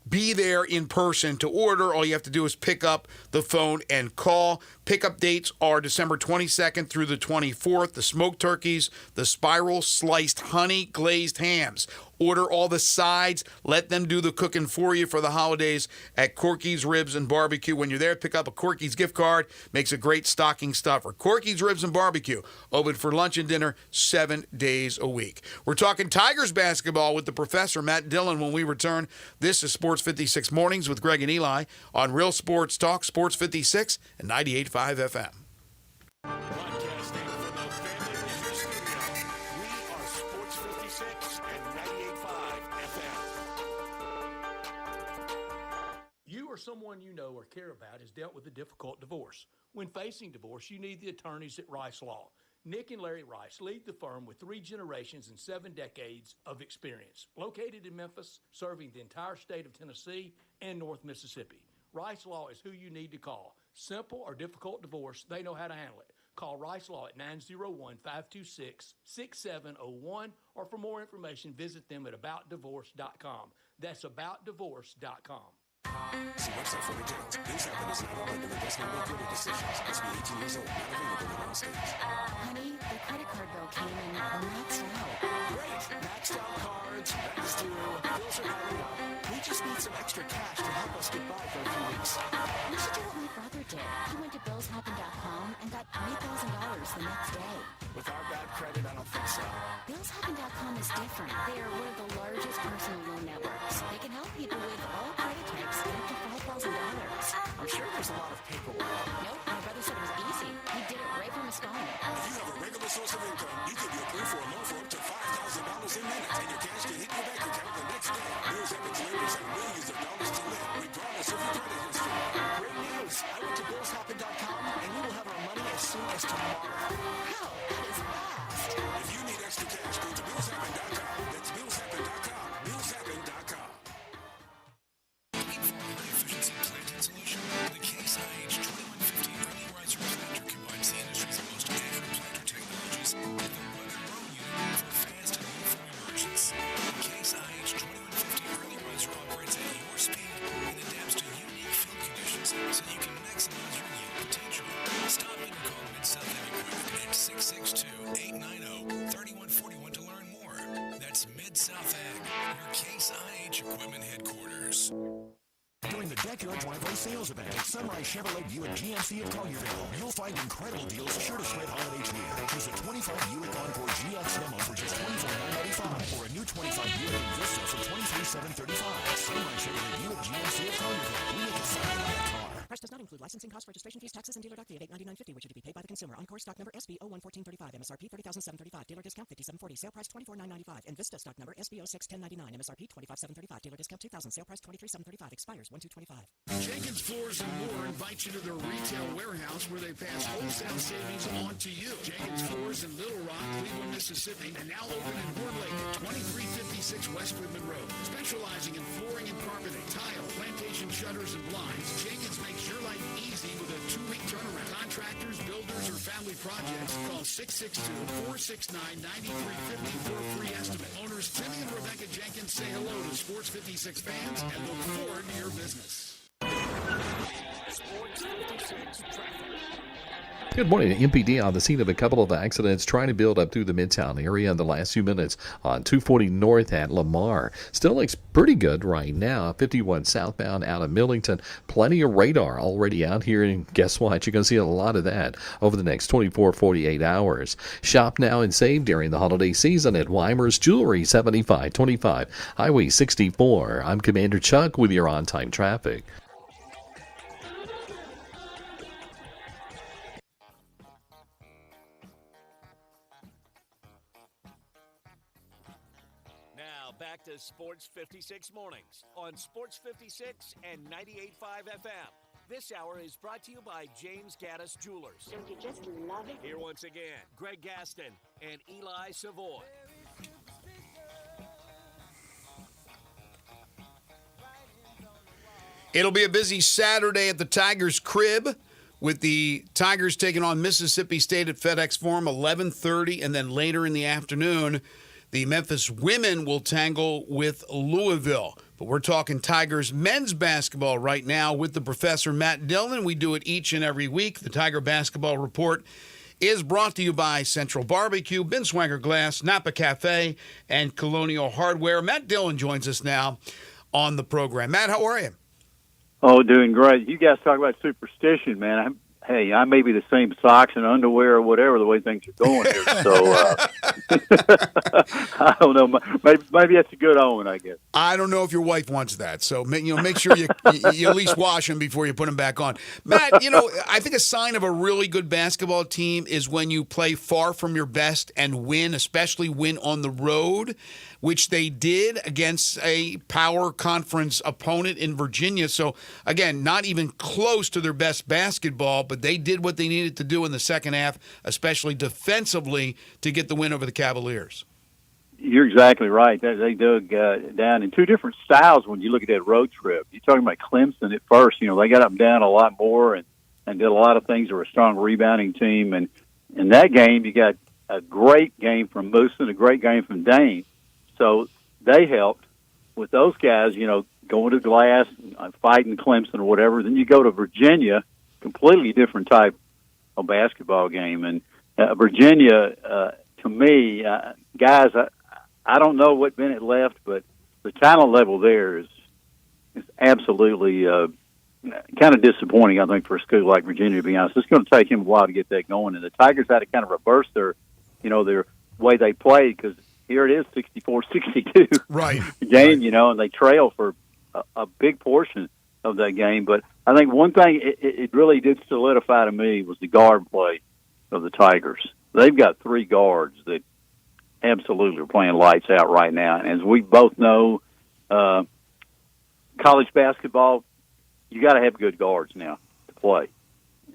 be there in person to order. All you have to do is pick up the phone and call. Pickup dates are December 22nd through the 24th. The smoked turkeys, the spiral sliced honey glazed hams. Order all the sides. Let them do the cooking for you for the holidays at Corky's Ribs and Barbecue. When you're there, pick up a Corky's gift card. Makes a great stocking stuffer. Corky's Ribs and Barbecue. Open for lunch and dinner 7 days a week. We're talking Tigers basketball with the professor, Matt Dillon, when we return. This is Sports 56 Mornings with Greg and Eli on Real Sports Talk, Sports 56 and 98.5 FM. Broadcasting from the Family Leisure Studio, we are Sports 56 and 98.5 FM. You or someone you know or care about has dealt with a difficult divorce. When facing divorce, you need the attorneys at Rice Law. Nick and Larry Rice lead the firm with 3 generations and 7 decades of experience. Located in Memphis, serving the entire state of Tennessee and North Mississippi. Rice Law is who you need to call. Simple or difficult divorce, they know how to handle it. Call Rice Law at 901-526-6701, or for more information, visit them at aboutdivorce.com. That's aboutdivorce.com. See website for details. This happen is not a lender and does not make credit decisions. Must be 18 years old, not available in all states. Honey, the credit card bill came in maxed out. Great! Maxed out cards, thanks to bills are piling up. We just need some extra cash to help us get by for a few weeks. You should do what my brother did. He went to billshappen.com and got $3,000 the next day. With our bad credit, I don't think so. Billshappen.com is different. They are one of the largest personal loan networks. They can help people with all credit types get up to $5,000. I'm sure there's a lot of paperwork. Nope, my brother said it was easy. He did it right from his phone. If you have a regular source of income, you can be approved for a loan for up to $5,000 in minutes, and your cash can hit your bank account the next day. Bills Happens lenders have millions of dollars to lend, regardless of your credit history. Great news! I went to billshappen.com, and we will have our money as soon as tomorrow. How? That is fast. If you need extra cash, go to billshappen.com. That's billshappen.com. Billshappen.com. Efficiency planting solution. The Case IH 2150 early riser planter combines the industry's most accurate planter technologies with a run-and-roll unit for fast and uniform emergence. The Case IH 2150 early riser operates at your speed and adapts to unique field conditions so you can maximize your yield potential. Stop in and call Mid-South Ag Equipment at 662-890-3141 to learn more. That's Mid-South Ag, your Case IH equipment headquarters. During the Decula Driveway Sales Event at Sunrise Chevrolet Buick GMC of Collierville, you'll find incredible deals sure to spread holiday cheer. Choose a 25 Buick Encore GX demo for just $24,995, or a new 25 Buick Vista for $23,735. Sunrise Chevrolet Buick GMC of Collierville. We make it fun to buy a car. Price does not include licensing costs, registration fees, taxes, and dealer doc fee at $899.50, which are to be paid by the consumer. Encore stock number SB 011435, MSRP $30,735, dealer discount $57.40, sale price $24,995, and Vista stock number SB 061099, MSRP $25,735, dealer discount $2,000, sale price $23,735, expires 1/2/25. Jenkins Floors and More invites you to their retail warehouse where they pass wholesale savings on to you. Jenkins Floors in Little Rock, Cleveland, Mississippi, and now open in Horn Lake at 2356 West Goodman Road. Specializing in flooring and carpeting, tile, plantation shutters, and blinds, Jenkins makes sure your life easy with a 2-week turnaround. Contractors, builders, or family projects, call 662-469-9350 for a free estimate. Owners Timmy and Rebecca Jenkins say hello to Sports 56 fans and look forward to your business. Sports 56 traffic. Good morning. MPD on the scene of a couple of accidents trying to build up through the Midtown area in the last few minutes on 240 North at Lamar. Still looks pretty good right now. 51 southbound out of Millington. Plenty of radar already out here, and guess what? You're going to see a lot of that over the next 48 hours. Shop now and save during the holiday season at Weimer's Jewelry, 7525 Highway 64. I'm Commander Chuck with your on-time traffic. Back to Sports 56 Mornings on Sports 56 and 98.5 FM. This hour is brought to you by James Gaddis Jewelers. Don't you just love it? Here once again, Greg Gaston and Eli Savoy. It'll be a busy Saturday at the Tigers' crib with the Tigers taking on Mississippi State at FedEx Forum, 11:30, and then later in the afternoon, the Memphis women will tangle with Louisville. But we're talking Tigers men's basketball right now with the professor, Matt Dillon. We do it each and every week. The Tiger Basketball Report is brought to you by Central Barbecue, Binswanger Glass, Napa Cafe, and Colonial Hardware. Matt Dillon joins us now on the program. Matt, how are you? Oh, doing great. You guys talk about superstition, man. I may be the same socks and underwear or whatever the way things are going here. So I don't know. Maybe that's a good omen, I guess. I don't know if your wife wants that. So make sure you at least wash them before you put them back on. Matt, I think a sign of a really good basketball team is when you play far from your best and win, especially win on the road, which they did against a power conference opponent in Virginia. So, again, not even close to their best basketball, but they did what they needed to do in the second half, especially defensively, to get the win over the Cavaliers. You're exactly right. They dug down in two different styles when you look at that road trip. You're talking about Clemson at first. They got up and down a lot more and did a lot of things. They were a strong rebounding team. And in that game, you got a great game from Moose and a great game from Dane. So they helped with those guys, going to glass, fighting Clemson or whatever. Then you go to Virginia, completely different type of basketball game. And Virginia, to me, guys, I don't know what Bennett left, but the talent level there is absolutely kind of disappointing, I think, for a school like Virginia, to be honest. It's going to take him a while to get that going. And the Tigers had to kind of reverse their way they played, because here it is, 64-62 right game, and they trail for a big portion of that game. But I think one thing it really did solidify to me was the guard play of the Tigers. They've got three guards that absolutely are playing lights out right now. And as we both know, college basketball, you got to have good guards now to play.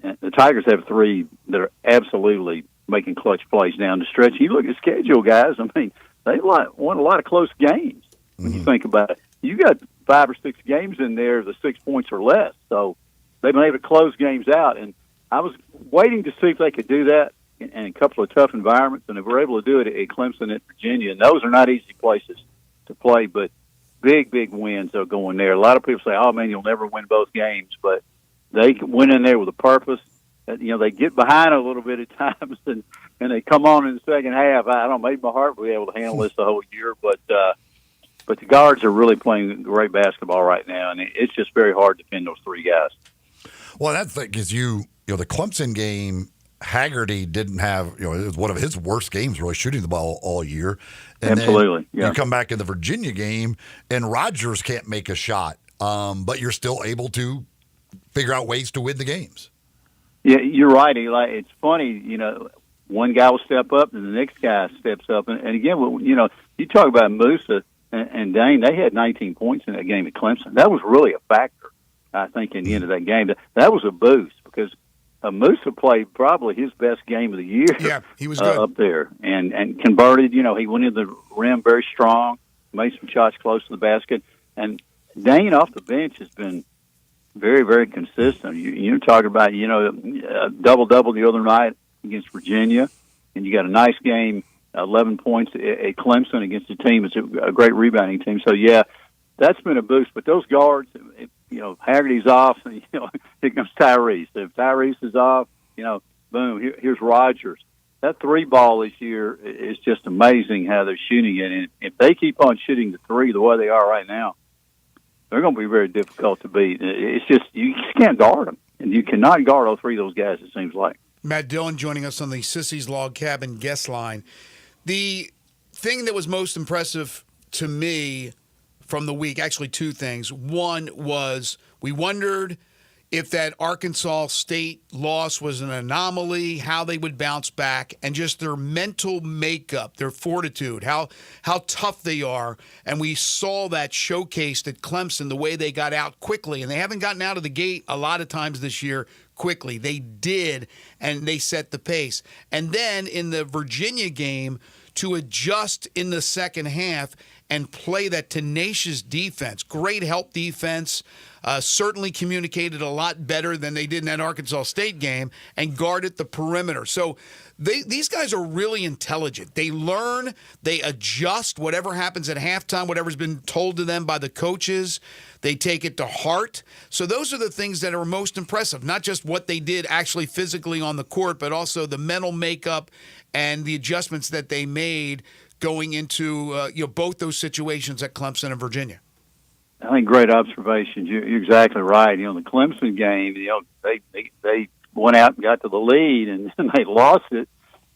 And the Tigers have three that are absolutely making clutch plays down the stretch. You look at the schedule, guys. I mean, they won a lot of close games when you think about it. You got 5 or 6 games in there, the 6 points or less. So they've been able to close games out. And I was waiting to see if they could do that in a couple of tough environments, and they were able to do it at Clemson and Virginia. And those are not easy places to play, but big wins are going there. A lot of people say, oh, man, you'll never win both games. But they went in there with a purpose. They get behind a little bit at times, and they come on in the second half. I don't know, maybe my heart will be able to handle this the whole year, but the guards are really playing great basketball right now, and it's just very hard to defend those three guys. Well, that's the thing is the Clemson game, Haggerty didn't have, it was one of his worst games, really shooting the ball all year. And absolutely, then you come back in the Virginia game, and Rodgers can't make a shot, but you're still able to figure out ways to win the games. Yeah, you're right, Eli. It's funny, one guy will step up and the next guy steps up. And again, you talk about Musa and Dane, they had 19 points in that game at Clemson. That was really a factor, I think, in the end of that game. That was a boost because Musa played probably his best game of the year. Yeah, he was good. Up there and converted. He went in the rim very strong, made some shots close to the basket. And Dane off the bench has been very, very consistent. You're talking about, a double-double the other night against Virginia, and you got a nice game, 11 points at Clemson against a team. It's a great rebounding team. So, yeah, that's been a boost. But those guards, Haggerty's off, here comes Tyrese. If Tyrese is off, boom, here's Rogers. That three ball this year is just amazing how they're shooting it. And if they keep on shooting the three the way they are right now, they're going to be very difficult to beat. It's just, you just can't guard them. And you cannot guard all three of those guys, it seems like. Matt Dillon joining us on the Sissy's Log Cabin guest line. The thing that was most impressive to me from the week, actually two things. One was we wondered if that Arkansas State loss was an anomaly, how they would bounce back, and just their mental makeup, their fortitude, how tough they are. And we saw that showcased at Clemson, the way they got out quickly. And they haven't gotten out of the gate a lot of times this year quickly. They did, and they set the pace. And then in the Virginia game, to adjust in the second half and play that tenacious defense, great help defense, certainly communicated a lot better than they did in that Arkansas State game, and guarded the perimeter. So these guys are really intelligent. They learn, they adjust whatever happens at halftime, whatever's been told to them by the coaches. They take it to heart. So those are the things that are most impressive, not just what they did actually physically on the court, but also the mental makeup and the adjustments that they made going into both those situations at Clemson and Virginia. I think great observations. You're exactly right. The Clemson game, they went out and got to the lead, and they lost it.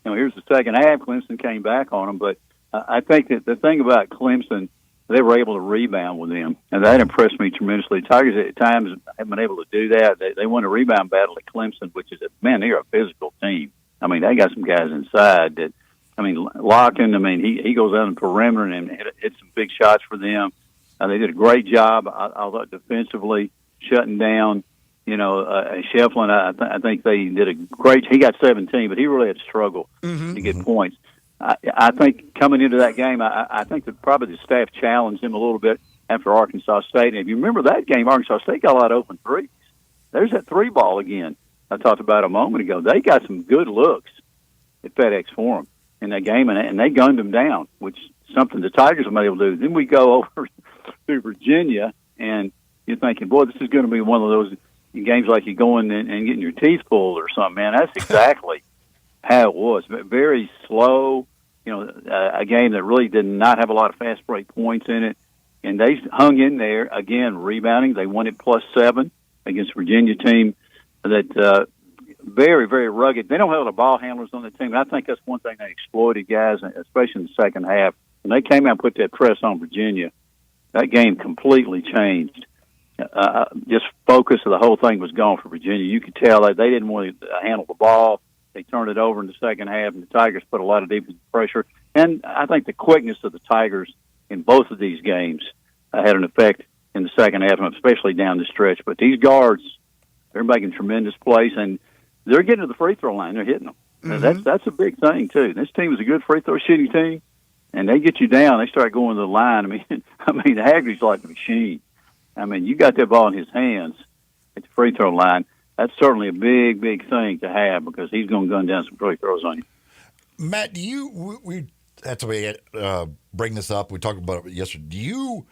Here's the second half. Clemson came back on them, but I think that the thing about Clemson, they were able to rebound with them, and that impressed me tremendously. Tigers at times haven't been able to do that. They won a rebound battle at Clemson, which is they're a physical team. They got some guys inside that. Larkin, he goes out in the perimeter and hit some big shots for them. They did a great job, I thought, defensively, shutting down, Shefflin. I think they did a great. He got 17, but he really had to struggle to get points. I think coming into that game, I think that probably the staff challenged him a little bit after Arkansas State. And if you remember that game, Arkansas State got a lot of open threes. There's that three ball again I talked about a moment ago. They got some good looks at FedEx Forum in that game, and they gunned them down, which is something the Tigers have been able to do. Then we go over to Virginia, and you're thinking, boy, this is going to be one of those games like you going and getting your teeth pulled or something, man. That's exactly how it was. Very slow, a game that really did not have a lot of fast break points in it, and they hung in there, again, rebounding. They won it +7 against a Virginia team that very, very rugged. They don't have the ball handlers on the team. And I think that's one thing they exploited, guys, especially in the second half. When they came out and put that press on Virginia, that game completely changed. Just focus of the whole thing was gone for Virginia. You could tell that they didn't want to handle the ball. They turned it over in the second half, and the Tigers put a lot of defensive pressure. And I think the quickness of the Tigers in both of these games had an effect in the second half, especially down the stretch. But these guards, they're making tremendous plays, and they're getting to the free throw line. They're hitting them. Mm-hmm. That's a big thing, too. This team is a good free throw shooting team, and they get you down. They start going to the line. Haggerty's like a machine. You got that ball in his hands at the free throw line. That's certainly a big, big thing to have because he's going to gun down some free throws on you. Matt, we had to bring this up. We talked about it yesterday. Do you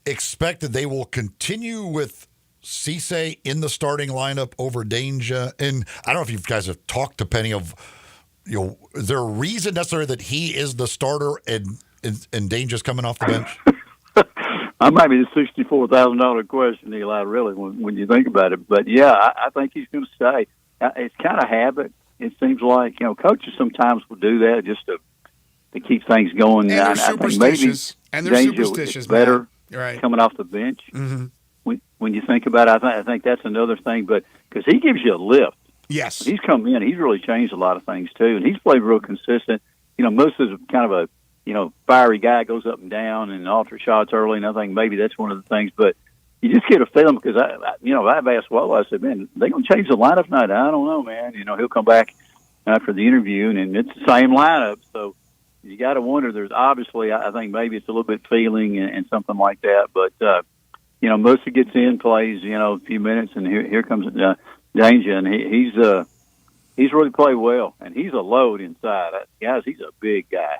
expect that they will continue with Cisse in the starting lineup over Danger? And I don't know if you guys have talked to Penny of, is there a reason necessarily that he is the starter and Danger's coming off the bench? That might be the $64,000 question, Eli, really, when you think about it. But, yeah, I think he's going to stay. It's kind of habit. It seems like, coaches sometimes will do that just to keep things going. And they're superstitious. And they're superstitious. Better right. Coming off the bench. Mm-hmm. When you think about it, I think that's another thing. But because he gives you a lift. Yes. When he's come in, he's really changed a lot of things, too. And he's played real consistent. Moses is kind of a, fiery guy, goes up and down and alter shots early, and I think maybe that's one of the things. But you just get a feeling because, I've asked Wallow, I said, man, they going to change the lineup tonight? I don't know, man. He'll come back after the interview, and it's the same lineup. So you got to wonder. There's obviously, I think maybe it's a little bit feeling and something like that. But, Musa gets in, plays, a few minutes, and here comes Danger, and he's really played well, and he's a load inside. Guys, he's a big guy.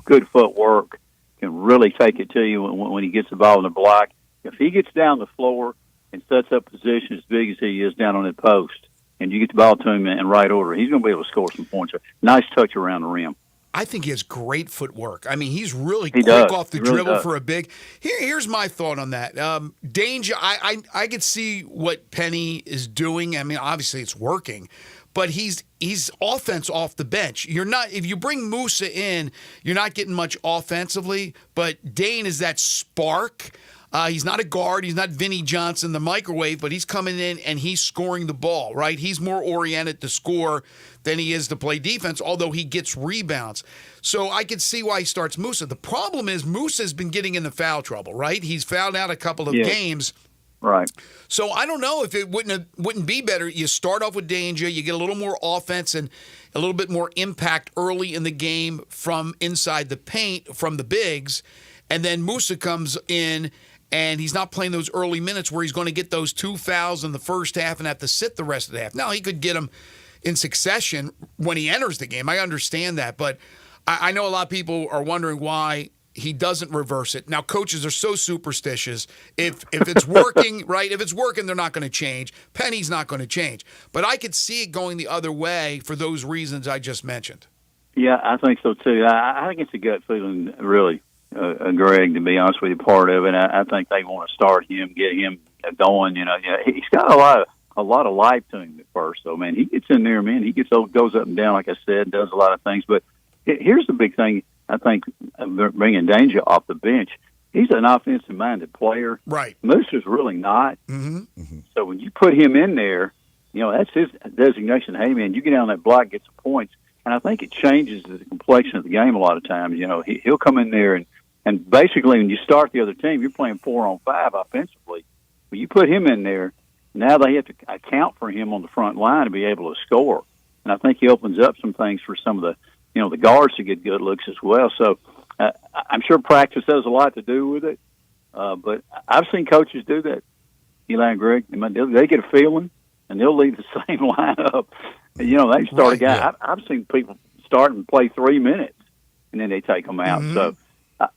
Good footwork, can really take it to you when he gets the ball in the block. If he gets down the floor and sets up position as big as he is down on the post, and you get the ball to him in right order, he's going to be able to score some points. Nice touch around the rim. I think he has great footwork. I mean, he's really He quick does. off the He really dribble does. for a big. Here's my thought on that. Danger, I could see what Penny is doing. I mean, obviously it's working, but he's offense off the bench. You're not, if you bring Musa in, you're not getting much offensively, but Dane is that spark. He's not a guard. He's not Vinnie Johnson, the microwave, but he's coming in and he's scoring the ball, right? He's more oriented to score than he is to play defense, although he gets rebounds. So I could see why he starts Musa. The problem is Musa's been getting into foul trouble, right? He's fouled out a couple of games. Right. So I don't know if it wouldn't be better. You start off with Danger, you get a little more offense and a little bit more impact early in the game from inside the paint from the bigs, and then Musa comes in and he's not playing those early minutes where he's going to get those 2 fouls in the first half and have to sit the rest of the half. Now, he could get them in succession when he enters the game. I understand that, but I know a lot of people are wondering why he doesn't reverse it. Now, coaches are so superstitious. If it's working, right, if it's working, they're not going to change. Penny's not going to change. But I could see it going the other way for those reasons I just mentioned. Yeah, I think so, too. I think it's a gut feeling, really. Greg, to be honest with you, part of it. I think they want to start him, get him going. He's got a lot of life to him at first. So, man, he gets in there, man. He goes up and down, like I said, does a lot of things. But here's the big thing. I think bringing Danger off the bench. He's an offensive-minded player. Right. Moose is really not. Mm-hmm. So when you put him in there, that's his designation. Hey, man, you get down that block, get some points. And I think it changes the complexion of the game a lot of times. He'll come in there and basically when you start the other team, you're playing 4-on-5 offensively. When you put him in there, now they have to account for him on the front line to be able to score. And I think he opens up some things for some of the, the guards to get good looks as well. So I'm sure practice has a lot to do with it. But I've seen coaches do that, Eli and Greg. They get a feeling, and they'll leave the same lineup. They start a guy. Yeah. I've seen people start and play 3 minutes, and then they take them out. Mm-hmm. So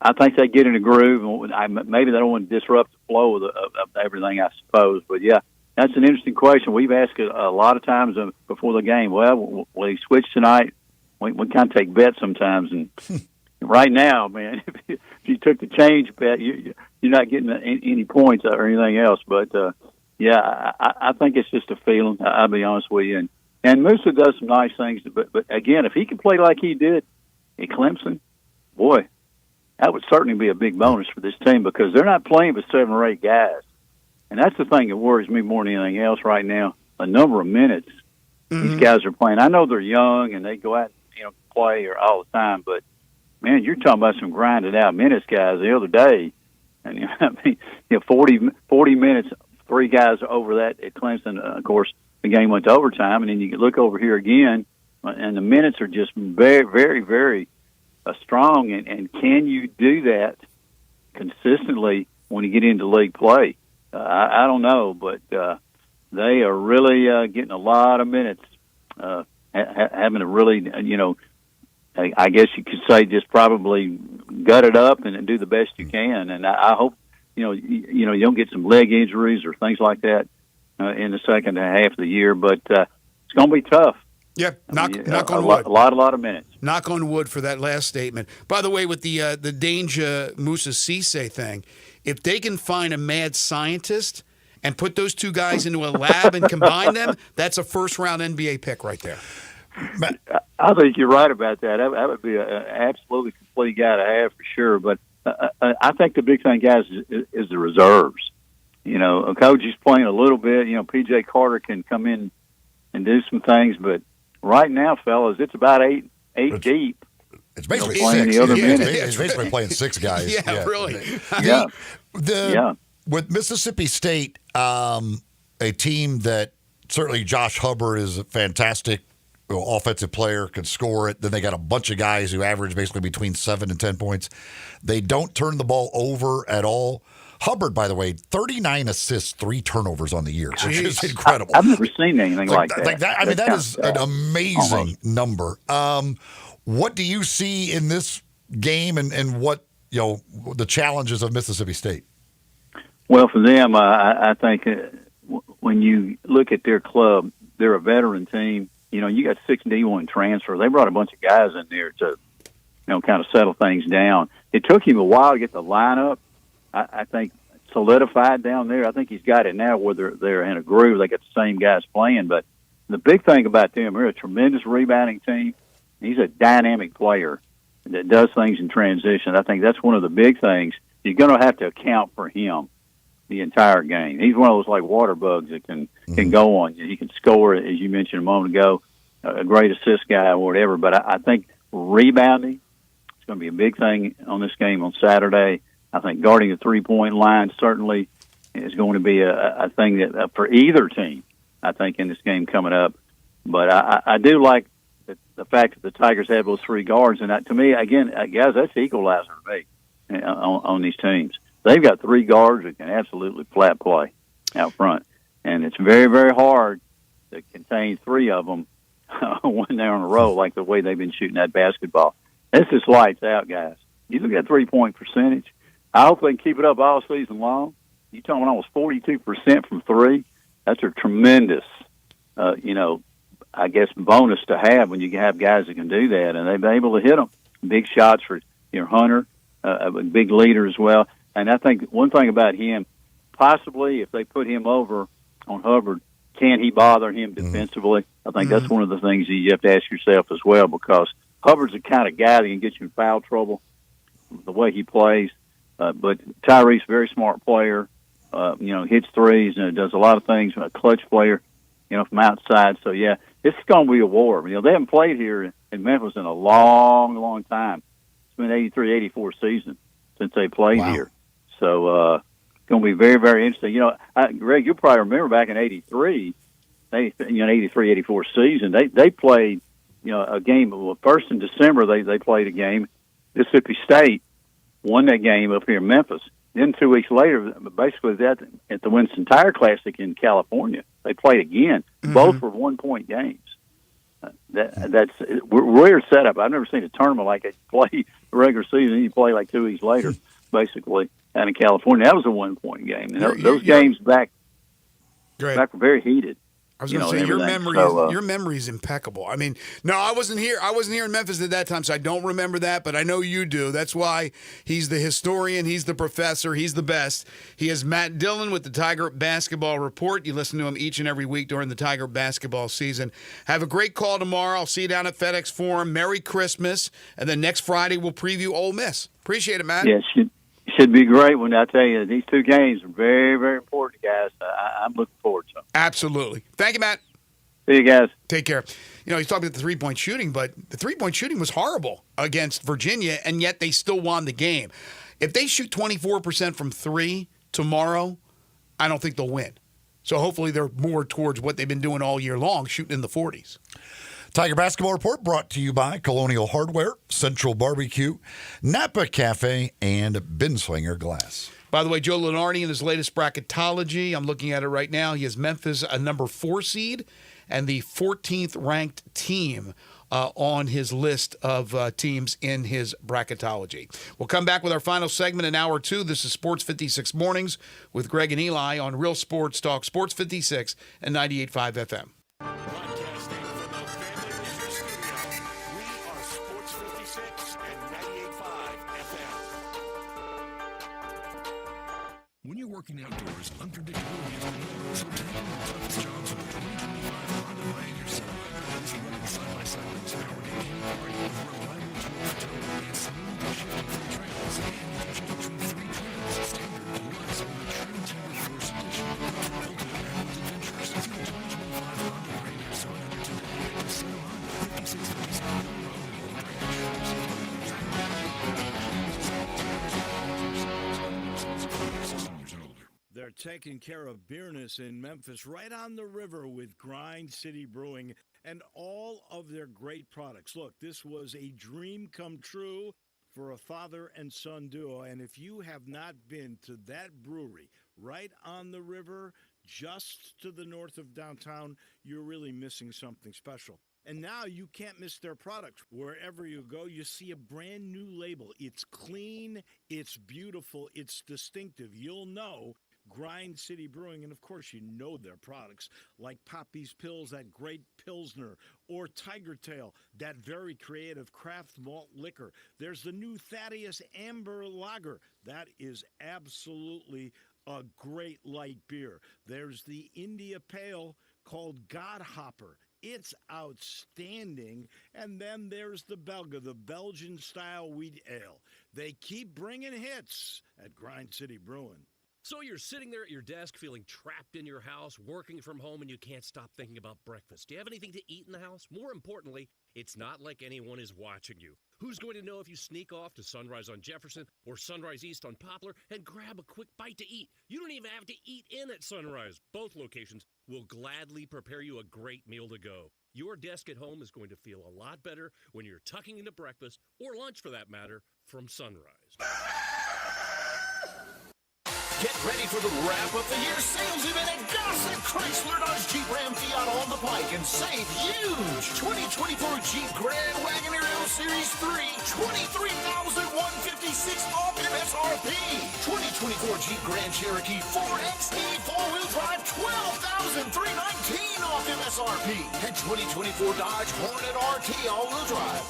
I think they get in a groove. Maybe they don't want to disrupt the flow of everything, I suppose. But, yeah, that's an interesting question. We've asked it a lot of times before the game. Well, will he switch tonight? We kind of take bets sometimes. And right now, man, if you took the change bet, you're not getting any points or anything else. But, yeah, I think it's just a feeling, I'll be honest with you. And Musa does some nice things. But again, if he can play like he did at Clemson, boy, that would certainly be a big bonus for this team because they're not playing with 7 or 8 guys. And that's the thing that worries me more than anything else right now, the number of minutes these guys are playing. I know they're young and they go out and play all the time, but, man, you're talking about some grinded-out minutes guys the other day. And, 40 minutes, 3 guys over that at Clemson. Of course, the game went to overtime, and then you can look over here again, and the minutes are just very, very, very strong. And can you do that consistently when you get into league play? I don't know, but they are really getting a lot of minutes, having to really, I guess you could say just probably gut it up and do the best you can. And I hope, you don't get some leg injuries or things like that in the second half of the year, but it's going to be tough. Yeah, knock on wood. A lot of minutes. Knock on wood for that last statement. By the way, with the Danger Musa Cisse thing, if they can find a mad scientist and put those 2 guys into a lab and combine them, that's a first-round NBA pick right there. I think you're right about that. That would be an absolutely complete guy to have for sure. But I think the big thing, guys, is the reserves. A coach is playing a little bit. P.J. Carter can come in and do some things, but right now, fellas, it's about eight deep. It's basically playing 6. the other minutes. It's basically playing 6 guys. Yeah, really. With Mississippi State, a team that certainly Josh Hubbard is fantastic offensive player, can score it. Then they got a bunch of guys who average basically between 7 and 10 points. They don't turn the ball over at all. Hubbard, by the way, 39 assists, 3 turnovers on the year, which is incredible. I've never seen anything like that. I mean, that is an amazing number. What do you see in this game, and what the challenges of Mississippi State? Well, for them, I think when you look at their club, they're a veteran team. You got 6 D1 transfers. They brought a bunch of guys in there to, kind of settle things down. It took him a while to get the lineup. I think solidified down there. I think he's got it now where they're in a groove. They got the same guys playing. But the big thing about them, they're a tremendous rebounding team. He's a dynamic player that does things in transition. I think that's one of the big things. You're going to have to account for him the entire game. He's one of those like water bugs that can go on. He can score, as you mentioned a moment ago, a great assist guy or whatever. But I think rebounding is going to be a big thing on this game on Saturday. I think guarding the three-point line certainly is going to be a thing that for either team, I think, in this game coming up. But I do like the fact that the Tigers have those 3 guards. And to me, again, guys, that's the equalizer to me on these teams. They've got 3 guards that can absolutely flat play out front. And it's very, very hard to contain 3 of them when they're on a roll, like the way they've been shooting that basketball. This is lights out, guys. You look at 3-point percentage. I hope they can keep it up all season long. You're talking almost 42% from 3. That's a tremendous, I guess, bonus to have when you have guys that can do that. And they've been able to hit them. Big shots for Hunter, a big leader as well. And I think one thing about him, possibly if they put him over on Hubbard, can he bother him defensively? I think that's one of the things that you have to ask yourself as well, because Hubbard's the kind of guy that can get you in foul trouble the way he plays. But Tyrese, very smart player, hits threes and does a lot of things, a clutch player, from outside. So, yeah, it's going to be a war. They haven't played here in Memphis in a long, long time. It's been 83-84 season since they played here. So it's going to be very, very interesting. Greg, you'll probably remember back in 83, 83-84 season, they played, a game. Well, first in December, they played a game. Mississippi State won that game up here in Memphis. Then 2 weeks later, basically at the Winston Tire Classic in California, they played again. Both were 1-point games. That's weird setup. I've never seen a tournament like it. Play the regular season, and you play like 2 weeks later, basically, out in California. That was a 1-point game. And those games back were very heated. I was going to say your memory is impeccable. I mean, no, I wasn't here. I wasn't here in Memphis at that time, so I don't remember that. But I know you do. That's why he's the historian. He's the professor. He's the best. He is Matt Dillon with the Tiger Basketball Report. You listen to him each and every week during the Tiger basketball season. Have a great call tomorrow. I'll see you down at FedEx Forum. Merry Christmas, and then next Friday we'll preview Ole Miss. Appreciate it, Matt. Yeah, should be great. When I tell you, these 2 games are very, very important, guys. I'm looking forward to them. Absolutely. Thank you, Matt. See you guys. Take care. He's talking about the 3-point shooting, but the 3-point shooting was horrible against Virginia, and yet they still won the game. If they shoot 24% from 3 tomorrow, I don't think they'll win. So hopefully they're more towards what they've been doing all year long, shooting in the 40s. Tiger Basketball Report brought to you by Colonial Hardware, Central Barbecue, Napa Cafe, and Binswanger Glass. By the way, Joe Lunardi in his latest bracketology, I'm looking at it right now. He has Memphis a number 4 seed and the 14th ranked team on his list of teams in his bracketology. We'll come back with our final segment in hour 2. This is Sports 56 Mornings with Greg and Eli on Real Sports Talk, Sports 56 and 98.5 FM. Broadcasting from the Family Leisure Studio, we are Sports 56 and 98.5 FM. When you're working outdoors, unpredictability is the norm. So tackle the toughest jobs with the 2025 Honda Pioneer Side-by-Side. This rugged side-by-side looks powered and incorporated with reliable tools to tolerate and smooth shifting from trails. And you can choose from 3 trims: Standard, Deluxe, and the Trim Timber First Edition. Ultimate Travel's Adventures. See the 2025 Honda Pioneer Side today at DeSoto Honda, 5657 Road in Old They're taking care of business in Memphis right on the river with Grind City Brewing and all of their great products. Look, this was a dream come true for a father and son duo, and if you have not been to that brewery right on the river, just to the north of downtown, you're really missing something special. And now you can't miss their product. Wherever you go, you see a brand new label. It's clean, it's beautiful, it's distinctive. You'll know Grind City Brewing, and of course you know their products like Poppy's Pills, that great Pilsner, or Tiger Tail, that very creative craft malt liquor. There's the new Thaddeus Amber Lager. That is absolutely a great light beer. There's the India Pale called Godhopper. It's outstanding. And then there's the Belga, the Belgian-style wheat ale. They keep bringing hits at Grind City Brewing. So you're sitting there at your desk feeling trapped in your house, working from home, and you can't stop thinking about breakfast. Do you have anything to eat in the house? More importantly, it's not like anyone is watching you. Who's going to know if you sneak off to Sunrise on Jefferson or Sunrise East on Poplar and grab a quick bite to eat? You don't even have to eat in at Sunrise. Both locations will gladly prepare you a great meal to go. Your desk at home is going to feel a lot better when you're tucking into breakfast, or lunch for that matter, from Sunrise. Get ready for the wrap-up the year sales event at Gossett Chrysler Dodge Jeep Ram Fiat on the Pike and save huge 2024 Jeep Grand Wagoneer L Series 3, $23,156 off MSRP. 2024 Jeep Grand Cherokee 4XE 4-wheel drive, $12,319 off MSRP. And 2024 Dodge Hornet RT all-wheel drive,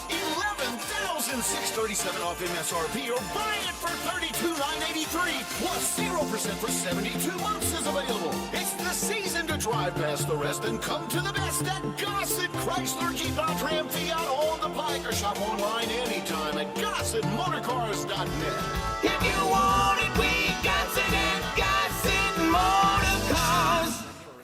$11,637 off MSRP, or buy it for $32,983 plus 0% for 72 months is available. It's the season to drive past the rest and come to the best at Gossett Chrysler Jeep Dodge Ram Fiat on the Pike, or shop online anytime at GossettMotorCars.net. If you want it, we got it at Gossett Motorcars.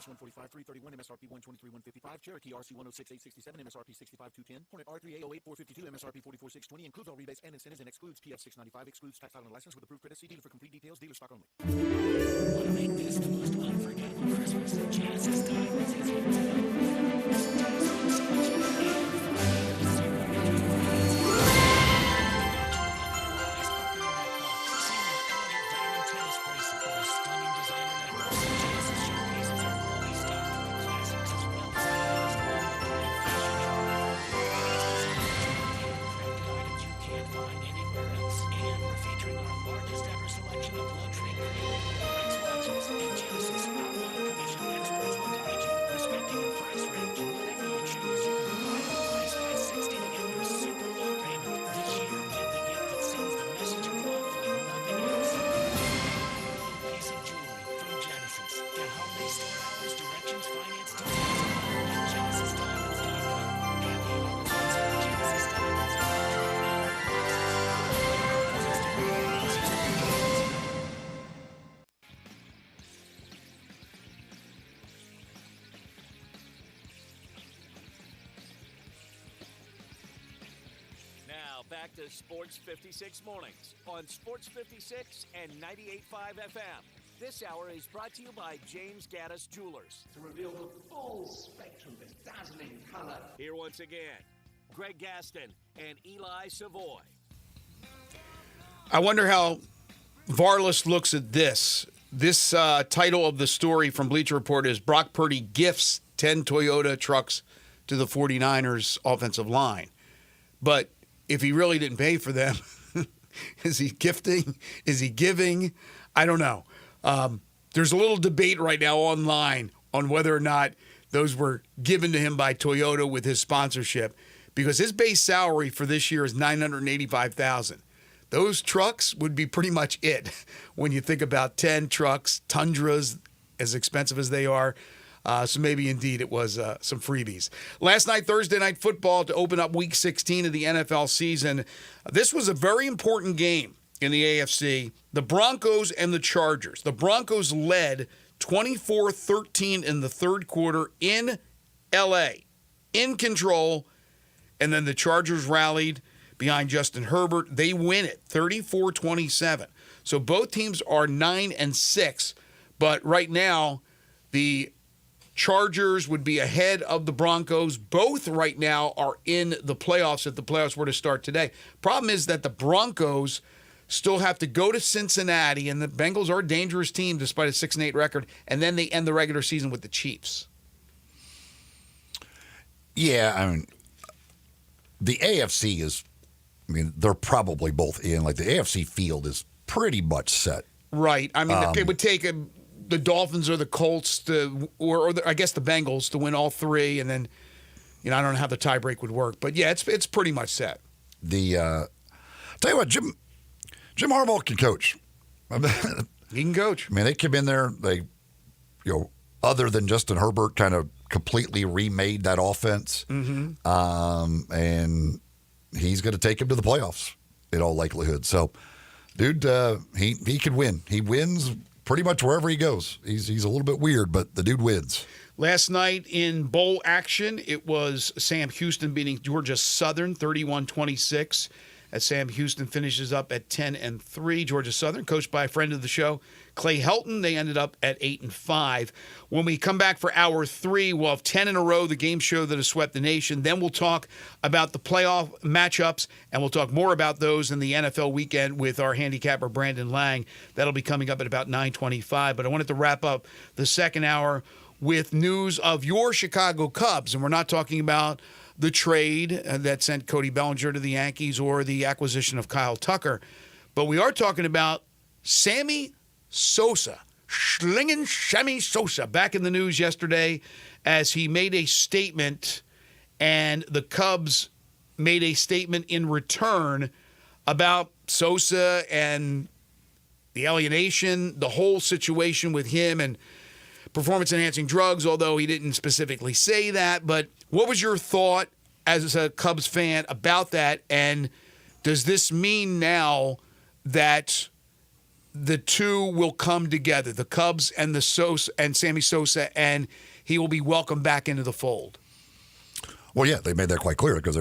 145, 331, MSRP 123, 155, Cherokee RC 106, 867, MSRP 65, 210, Hornet R3 808, 452, MSRP 44, 620, includes all rebates and incentives and excludes PF 695, excludes tax title and license with approved credit. See dealer for complete details, dealer stock only. Want to make this the most unforgettable Christmas at Genesis Diamonds? Back to Sports 56 Mornings on Sports 56 and 98.5 FM. This hour is brought to you by James Gaddis Jewelers. To reveal the full spectrum of dazzling color. Here once again, Greg Gaston and Eli Savoy. I wonder how Varlas looks at this. This title of the story from Bleacher Report is Brock Purdy gifts 10 Toyota trucks to the 49ers offensive line. But if he really didn't pay for them, is he gifting? Is he giving? I don't know. There's a little debate right now online on whether or not those were given to him by Toyota with his sponsorship, because his base salary for this year is $985,000. Those trucks would be pretty much it when you think about 10 trucks, Tundras, as expensive as they are. So maybe indeed it was some freebies. Last night, Thursday Night Football, to open up Week 16 of the NFL season. This was a very important game in the AFC. The Broncos and the Chargers. The Broncos led 24-13 in the third quarter in L.A., in control, and then the Chargers rallied behind Justin Herbert. They win it 34-27. So both teams are 9-6, but right now the Chargers would be ahead of the Broncos. Both right now are in the playoffs if the playoffs were to start today. Problem is that the Broncos still have to go to Cincinnati, and the Bengals are a dangerous team despite a 6-8 record, and then they end the regular season with the Chiefs. Yeah, I mean, the AFC is, I mean, they're probably both in. Like, the AFC field is pretty much set. Right. I mean, it would take the Dolphins or the Colts or I guess the Bengals to win all three, and then, I don't know how the tiebreak would work. But, yeah, it's pretty much set. Tell you what, Jim Harbaugh can coach. He can coach. I mean, they came in there, other than Justin Herbert, kind of completely remade that offense. Mm-hmm. And he's going to take him to the playoffs in all likelihood. So, dude, he could win. He wins pretty much wherever he goes. He's a little bit weird, but the dude wins. Last night in bowl action, it was Sam Houston beating Georgia Southern 31-26. As Sam Houston finishes up at 10-3. Georgia Southern, coached by a friend of the show, Clay Helton, they ended up at 8-5. When we come back for hour 3, we'll have 10 in a row, the game show that has swept the nation. Then we'll talk about the playoff matchups, and we'll talk more about those in the NFL weekend with our handicapper, Brandon Lang. That'll be coming up at about 9:25. But I wanted to wrap up the second hour with news of your Chicago Cubs, and we're not talking about the trade that sent Cody Bellinger to the Yankees or the acquisition of Kyle Tucker. But we are talking about Sammy Sosa, Schlingin' Sammy Sosa, back in the news yesterday as he made a statement, and the Cubs made a statement in return about Sosa and the alienation, the whole situation with him and performance-enhancing drugs, although he didn't specifically say that. But what was your thought as a Cubs fan about that? And does this mean now that the two will come together, the Cubs and the Sosa and Sammy Sosa, and he will be welcomed back into the fold? Well, yeah, they made that quite clear because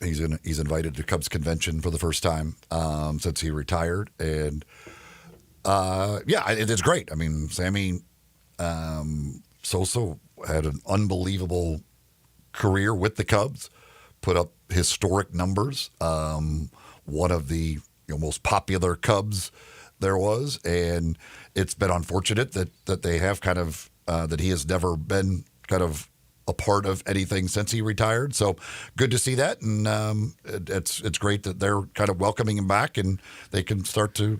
he's invited to Cubs convention for the first time since he retired, and it's great. I mean, Sammy Sosa had an unbelievable career with the Cubs, put up historic numbers. One of the most popular Cubs there was, and it's been unfortunate that they have kind of that he has never been kind of a part of anything since he retired. So good to see that, and it's great that they're kind of welcoming him back, and they can start to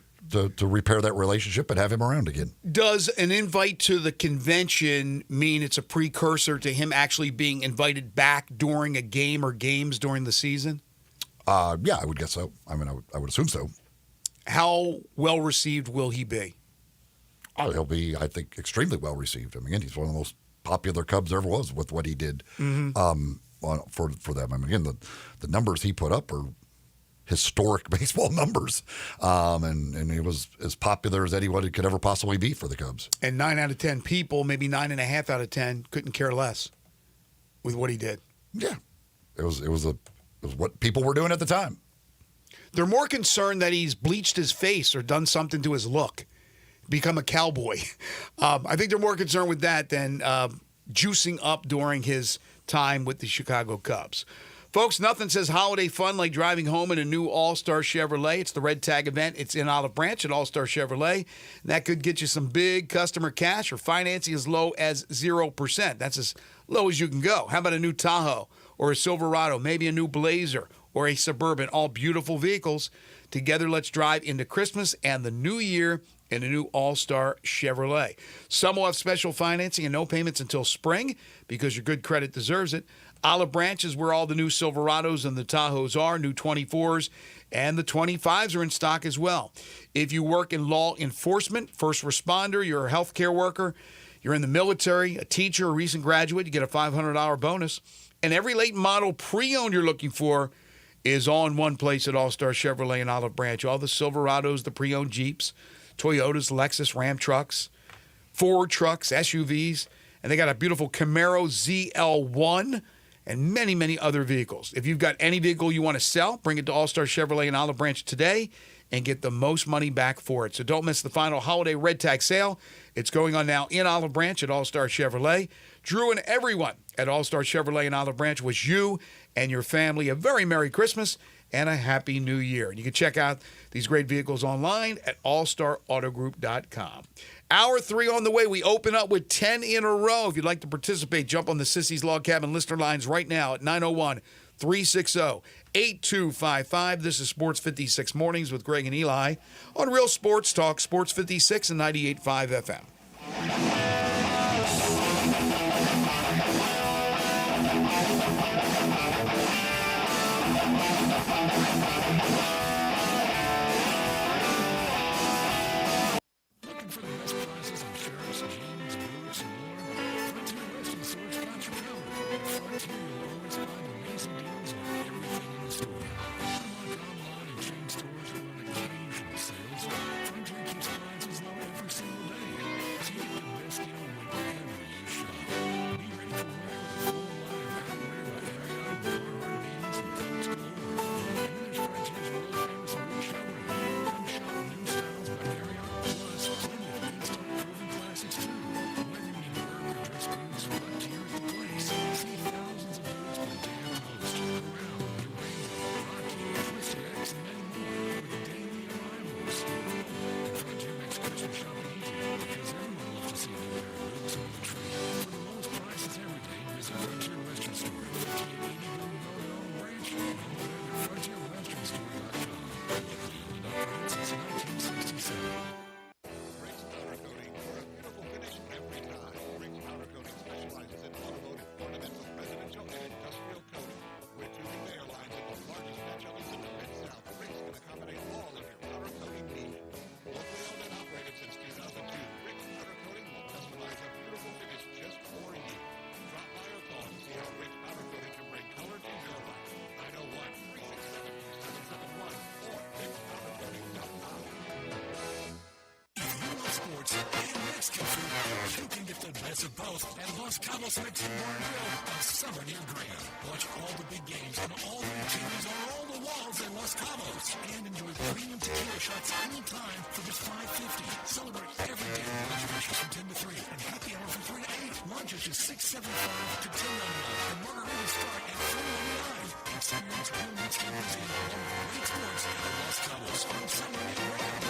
repair that relationship and have him around again. Does an invite to the convention mean it's a precursor to him actually being invited back during a game or games during the season? Yeah, I would guess so. I mean, I would assume so. How well received will he be? Oh, he'll be, I think, extremely well received. I mean, again, he's one of the most popular Cubs there ever was with what he did for them. I mean, again, the numbers he put up are historic baseball numbers, and he was as popular as anyone could ever possibly be for the Cubs. And 9 out of 10 people, maybe 9.5 out of 10, couldn't care less with what he did. Yeah, it was what people were doing at the time. They're more concerned that he's bleached his face or done something to his look, become a cowboy. I think they're more concerned with that than juicing up during his time with the Chicago Cubs. Folks, nothing says holiday fun like driving home in a new All-Star Chevrolet. It's the Red Tag event. It's in Olive Branch at All-Star Chevrolet. And that could get you some big customer cash or financing as low as 0%. That's as low as you can go. How about a new Tahoe or a Silverado, maybe a new Blazer or a Suburban, all beautiful vehicles. Together, let's drive into Christmas and the new year in a new All-Star Chevrolet. Some will have special financing and no payments until spring because your good credit deserves it. Olive Branch is where all the new Silverados and the Tahoes are, new 24s, and the 25s are in stock as well. If you work in law enforcement, first responder, you're a healthcare worker, you're in the military, a teacher, a recent graduate, you get a $500 bonus. And every late model pre-owned you're looking for is all in one place at All-Star Chevrolet in Olive Branch. All the Silverados, the pre-owned Jeeps, Toyotas, Lexus, Ram trucks, Ford trucks, SUVs, and they got a beautiful Camaro ZL1 and many, many other vehicles. If you've got any vehicle you want to sell, bring it to All-Star Chevrolet in Olive Branch today and get the most money back for it. So don't miss the final holiday red tag sale. It's going on now in Olive Branch at All-Star Chevrolet. Drew and everyone at All-Star Chevrolet in Olive Branch wish you and your family a very Merry Christmas and a Happy New Year. And you can check out these great vehicles online at allstarautogroup.com. Hour 3 on the way. We open up with 10 in a row. If you'd like to participate, jump on the Sissy's Log Cabin listener lines right now at 901-360-8255. This is Sports 56 Mornings with Greg and Eli on Real Sports Talk, Sports 56 and 98.5 FM. Looking for the best prices on shirts, jeans, boots, and more? Frontier Western Store's got you covered. Frontier will always find amazing deals on everything in the store. Unlike online and chain stores who run occasional sales, Frontier keeps prices low every single day. So you get the best deal whenever you shop. Be ready for wear with a full line of outerwear by Ariat, Carhartt, Vans, and Coats galore. And there's Frontier's world famous boot showroom. Come shop new styles by Ariat, plus plenty of in-stock proven classics too. Whether you need work or dress boots, Frontier's the place. See thousands of boots by Dan Post, Around, Durango, Rocky, Twisted X, and many more with the daily arrivals. And Frontier makes Christmas shopping easy because everyone loves to see a new pair of boots on the tree. For the lowest prices every day, visit Frontier Western Store, 5880 Golden Road, Ranch, or at FrontierWesternStore.com. Locally owned and operated since 1967. Rick's Powder Coating for a beautiful finish every time. Rick's Powder Coating specializes in automotive, ornamental, residential, and industrial coating. With 2 big airlines and the largest match ovens in the Mid-South, Rick's can accommodate all of your powder coating needs. Locally owned and operated since 2002, Rick's Powder Coating will customize a beautiful finish just for you. Drop by or call to see how Rick's Powder Coating can bring color to your life. 901-367-2771 or rickspowdercoating.com. If you love sports and Mexican food, you can get the best of both at Los Cabos Mexican Bar and Grill on Summer near Graham. Watch all the big games on all the TVs on all the walls at Los Cabos. And enjoy premium tequila shots anytime for just $5.50. Celebrate every day with reservations from 10 to 3 and happy hour from 3 to 8. Lunch is just $6.75 to $10.99 and margaritas start at $4.99. Experience real Mexican cuisine along with great sports at Los Cabos on Summer near Graham.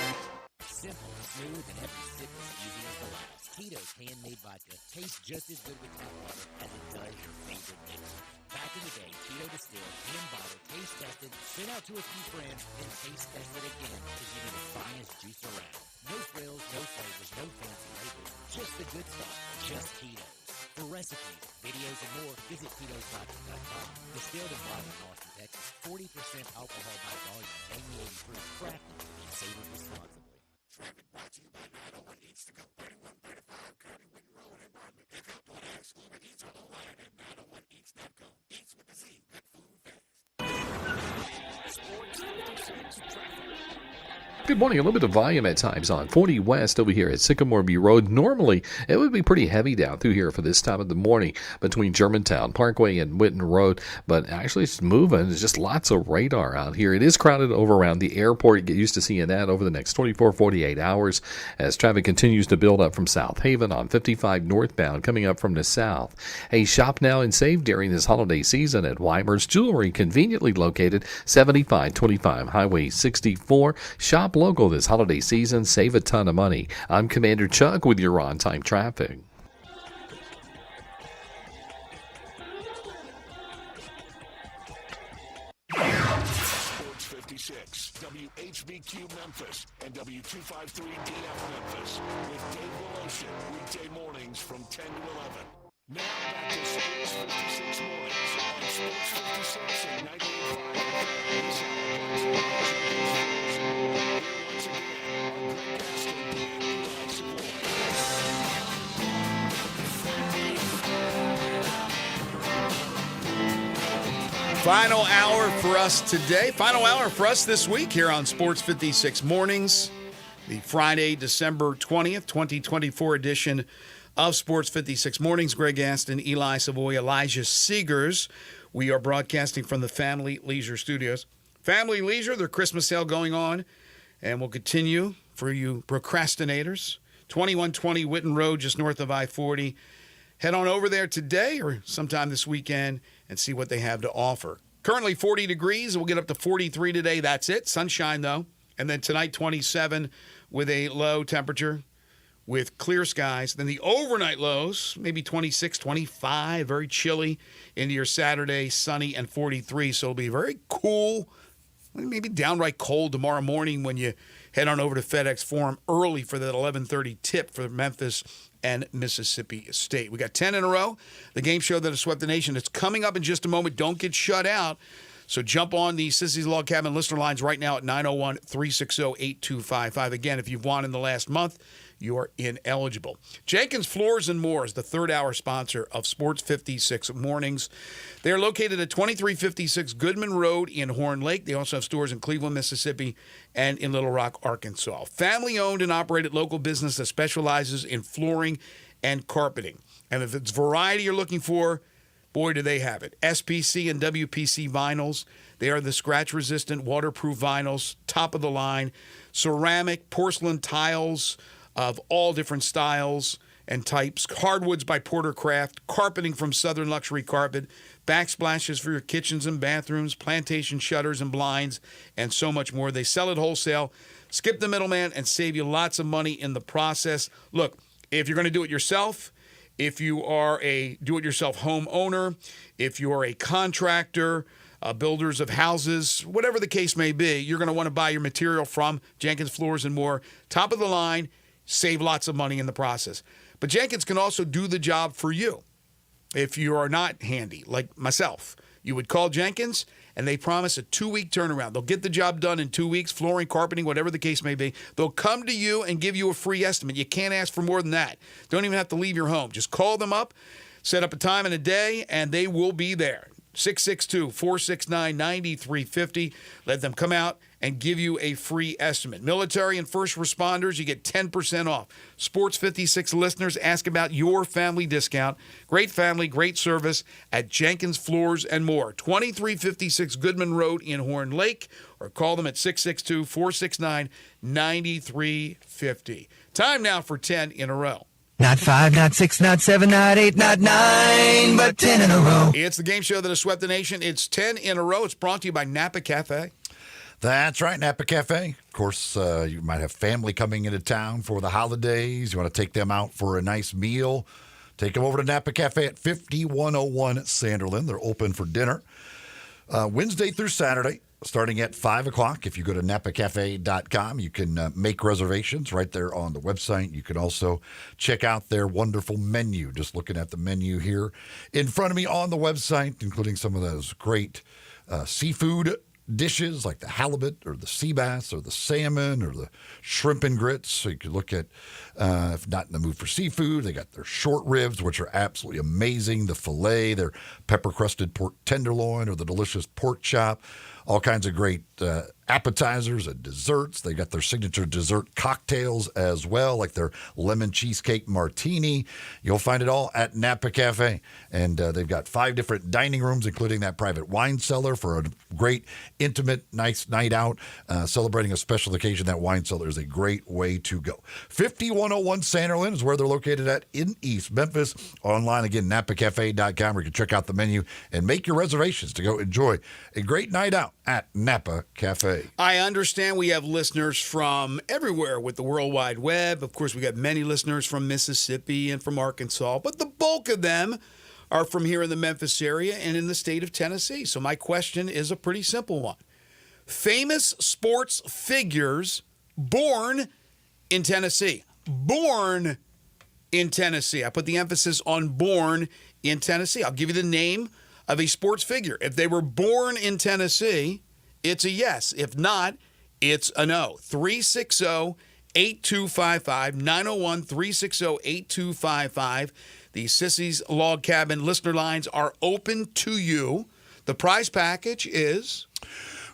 Simple, smooth, and every sip is easy as the last. Tito's handmade vodka tastes just as good with tap water as it does your favorite mixer. Back in the day, Tito distilled, hand bottled, taste tested, sent out to a few friends, and taste tested again to give you the finest juice around. No frills, no flavors, no fancy labels, just the good stuff, just Tito's. For recipes, videos, and more, visit Tito'sVodka.com. Distilled and bottled in Austin, Texas, 40% alcohol by volume, 80 proof, crafted and savored responsibly. Traffic brought to you by 901 Eats to Go, 3135 Kearney Witten Road in Martin. Pick up, DoorDash, Uber Eats online at 901eats.go. Eats with a Z, good food fast. Sports 56 traffic. Good morning. A little bit of volume at times on 40 West over here at Sycamore View Road. Normally, it would be pretty heavy down through here for this time of the morning between Germantown Parkway and Witten Road, but actually it's moving. There's just lots of radar out here. It is crowded over around the airport. Get used to seeing that over the next 24, 48 hours as traffic continues to build up from South Haven on 55 northbound coming up from the south. Hey, shop now and save during this holiday season at Weimer's Jewelry, conveniently located 7525 Highway 64. Shop local this holiday season. Save a ton of money. I'm Commander Chuck with your on-time traffic. Sports 56, WHBQ Memphis, and W253DF Memphis with Dave Willotion, weekday mornings from 10 to 11. Now back to Sports 56 mornings on Sports 56 and 98.5. Final hour for us today. Final hour for us this week here on Sports 56 Mornings, the Friday, December 20th, 2024 edition of Sports 56 Mornings. Greg Gaston, Eli Savoy, Elijah Seegers. We are broadcasting from the Family Leisure Studios. Family Leisure, their Christmas sale going on And we'll continue for you procrastinators. 2120 Witten Road, just north of I-40. Head on over there today or sometime this weekend and see what they have to offer. Currently 40 degrees. We'll get up to 43 today. That's it. Sunshine, though. And then tonight, 27 with a low temperature with clear skies. Then the overnight lows, maybe 26, 25, very chilly into your Saturday, sunny and 43. So it'll be very cool, maybe downright cold tomorrow morning when you head on over to FedEx Forum early for that 11:30 tip for Memphis and Mississippi State. We got 10 in a row. The game show that has swept the nation. It's coming up in just a moment. Don't get shut out. So jump on the Sissy's Log Cabin listener lines right now at 901-360-8255. Again, if you've won in the last month, you're ineligible. Jenkins Floors and More is the third-hour sponsor of Sports 56 Mornings. They are located at 2356 Goodman Road in Horn Lake. They also have stores in Cleveland, Mississippi, and in Little Rock, Arkansas. Family-owned and operated local business that specializes in flooring and carpeting. And if it's variety you're looking for, boy, do they have it. SPC and WPC vinyls. They are the scratch-resistant, waterproof vinyls, top of the line. Ceramic, porcelain tiles of all different styles and types. Hardwoods by Portercraft. Carpeting from Southern Luxury Carpet. Backsplashes for your kitchens and bathrooms. Plantation shutters and blinds. And so much more. They sell it wholesale. Skip the middleman and save you lots of money in the process. Look, if you're going to do it yourself, if you are a do-it-yourself homeowner, if you're a contractor, builders of houses, whatever the case may be, you're going to want to buy your material from Jenkins Floors and More. Top of the line, save lots of money in the process. But Jenkins can also do the job for you. If you are not handy, like myself, you would call Jenkins, and they promise a 2-week turnaround. They'll get the job done in 2 weeks, flooring, carpeting, whatever the case may be. They'll come to you and give you a free estimate. You can't ask for more than that. Don't even have to leave your home. Just call them up, set up a time and a day, and they will be there. 662-469-9350. Let them come out and give you a free estimate. Military and first responders, you get 10% off. Sports 56 listeners, ask about your family discount. Great family, great service at Jenkins Floors and More. 2356 Goodman Road in Horn Lake, or call them at 662-469-9350. Time now for 10 in a row. Not 5, not 6, not 7, not 8, not 9, but 10 in a row. It's the game show that has swept the nation. It's 10 in a row. It's brought to you by Napa Cafe. That's right, Napa Cafe. Of course, you might have family coming into town for the holidays. You want to take them out for a nice meal. Take them over to Napa Cafe at 5101 Sanderlin. They're open for dinner Wednesday through Saturday, starting at 5 o'clock. If you go to napacafe.com, you can make reservations right there on the website. You can also check out their wonderful menu. Just looking at the menu here in front of me on the website, including some of those great seafood dishes like the halibut or the sea bass or the salmon or the shrimp and grits. So you could look at, if not in the mood for seafood, they got their short ribs, which are absolutely amazing, the filet, their pepper-crusted pork tenderloin or the delicious pork chop, all kinds of great appetizers and desserts. They got their signature dessert cocktails as well, like their lemon cheesecake martini. You'll find it all at Napa Cafe. And they've got 5 different dining rooms, including that private wine cellar for a great, intimate, nice night out. Celebrating a special occasion, that wine cellar is a great way to go. 5101 Sanderlin is where they're located at in East Memphis. Online, again, napacafe.com, where you can check out the menu and make your reservations to go enjoy a great night out at Napa Cafe. I understand we have listeners from everywhere with the World Wide Web. Of course, we got many listeners from Mississippi and from Arkansas, but the bulk of them are from here in the Memphis area and in the state of Tennessee. So my question is a pretty simple one. Famous sports figures born in Tennessee. Born in Tennessee. I put the emphasis on born in Tennessee. I'll give you the name of a sports figure. If they were born in Tennessee, it's a yes. If not, it's a no. 360-8255, 901-360-8255. The Sissy's Log Cabin listener lines are open to you. The prize package is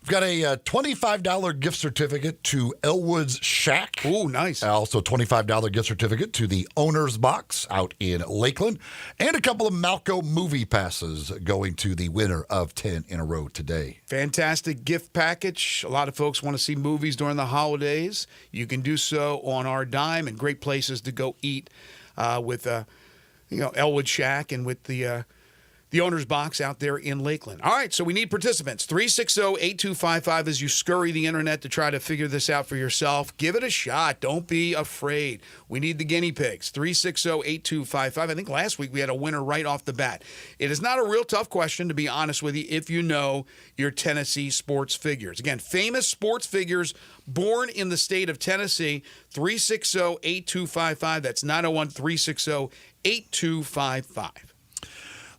We've got a $25 gift certificate to Elwood's Shack. Ooh, nice. Also, $25 gift certificate to the Owner's Box out in Lakeland. And a couple of Malco movie passes going to the winner of 10 in a row today. Fantastic gift package. A lot of folks want to see movies during the holidays. You can do so on our dime, and great places to go eat with Elwood Shack and with the Owner's Box out there in Lakeland. All right, so we need participants. 360-8255 as you scurry the internet to try to figure this out for yourself. Give it a shot. Don't be afraid. We need the guinea pigs. 360-8255. I think last week we had a winner right off the bat. It is not a real tough question, to be honest with you, if you know your Tennessee sports figures. Again, famous sports figures born in the state of Tennessee. 360-8255. That's 901-360-8255.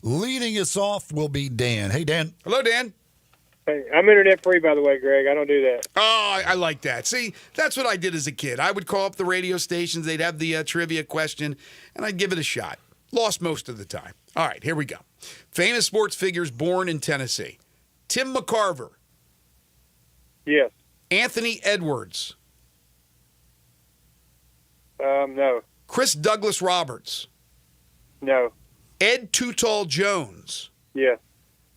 Leading us off will be Dan. Hey, Dan. Hello, Dan. Hey, I'm internet free, by the way, Greg. I don't do that. Oh, I like that. See, that's what I did as a kid. I would call up the radio stations. They'd have the trivia question, and I'd give it a shot. Lost most of the time. All right, here we go. Famous sports figures born in Tennessee. Tim McCarver. Yes. Anthony Edwards. No. Chris Douglas Roberts. No. Ed Too Tall Jones. Yes.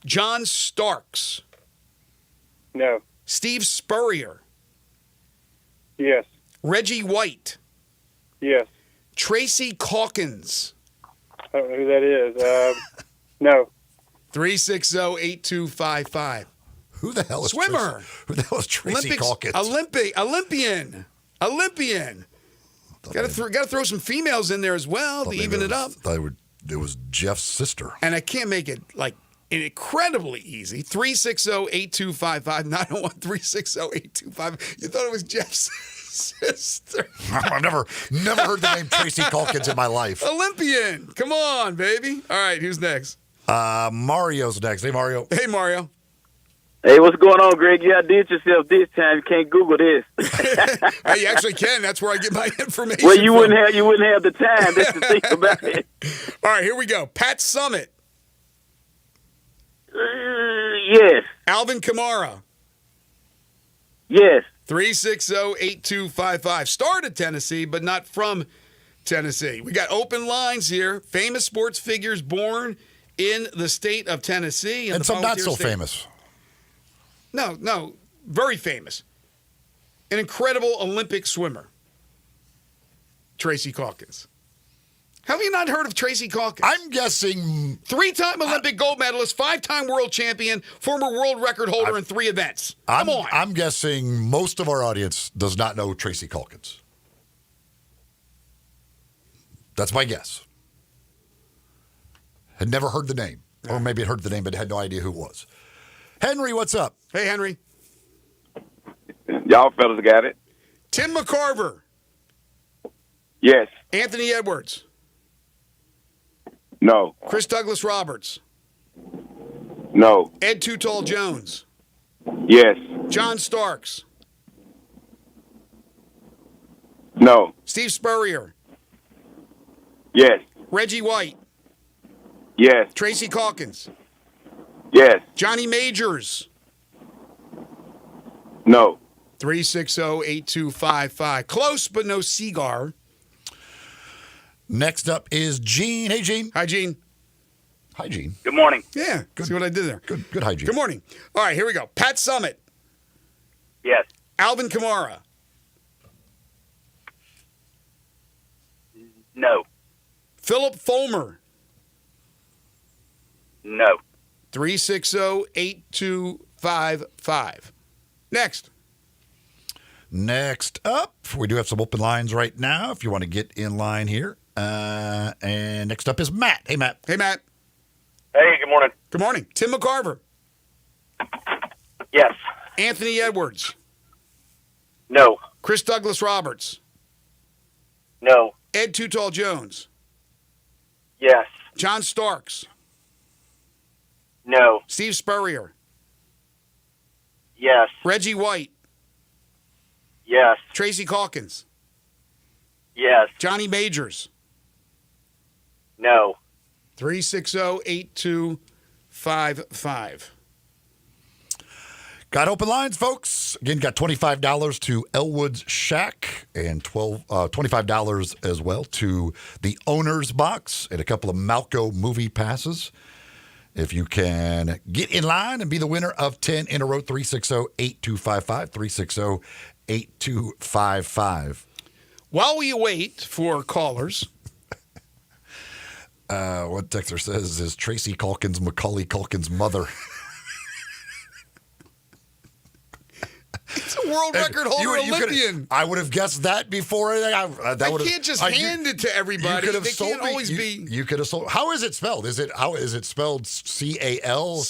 John Starks. No. Steve Spurrier. Yes. Reggie White. Yes. Tracy Calkins. I don't know who that is. No. 360-8255. Who the hell is Swimmer? Who the hell is Tracy Calkins? Olympian. Got to throw some females in there as well to even it up. It was Jeff's sister. And I can't make it incredibly easy. 360-8255, 901-360-8255. You thought it was Jeff's sister. I've never heard the name Tracy Calkins in my life. Olympian. Come on, baby. All right, who's next? Mario's next. Hey, Mario. Hey, Mario. Hey, what's going on, Greg? You outdid yourself this time. You can't Google this. You actually can. That's where I get my information. Well, you wouldn't have the time just to think about it. All right, here we go. Pat Summitt. Yes. Alvin Kamara. Yes. 360-8255. Started Tennessee, but not from Tennessee. We got open lines here. Famous sports figures born in the state of Tennessee. And some not so famous. No, very famous. An incredible Olympic swimmer, Tracy Calkins. Have you not heard of Tracy Calkins? I'm guessing 3-time Olympic gold medalist, 5-time world champion, former world record holder in 3 events. Come on. I'm guessing most of our audience does not know Tracy Calkins. That's my guess. Had never heard the name. Or maybe had heard the name but had no idea who it was. Henry, what's up? Hey, Henry. Y'all fellas got it. Tim McCarver. Yes. Anthony Edwards. No. Chris Douglas Roberts. No. Ed Too Tall Jones. Yes. John Starks. No. Steve Spurrier. Yes. Reggie White. Yes. Tracy Calkins. Yes. Johnny Majors. No. 360-8255. Close, but no cigar. Next up is Gene. Hey, Gene. Hi, Gene. Hi, Gene. Good morning. Yeah. See what I did there. Good hi, Gene. Good morning. All right, here we go. Pat Summitt. Yes. Alvin Kamara. No. Philip Fulmer. No. 360-8255. Next. Next up, we do have some open lines right now if you want to get in line here. And next up is Matt. Hey, Matt. Hey, Matt. Hey, good morning. Good morning. Tim McCarver. Yes. Anthony Edwards. No. Chris Douglas Roberts. No. Ed Too Tall Jones. Yes. John Starks. No. Steve Spurrier. Yes. Reggie White. Yes. Tracy Calkins. Yes. Johnny Majors. No. 360-8255. Got open lines, folks. Again, got $25 to Elwood's Shack and $25 as well to the Owner's Box and a couple of Malco movie passes. If you can get in line and be the winner of 10 in a row, 360-8255, 360-8255. While we wait for callers. What texter says is Tracy Calkins, Macaulay Culkin's mother. It's a world record holder Olympian. I would have guessed that before. I can't just hand it to everybody. They can't always be. You could have sold. How is it spelled? Is it spelled CAL?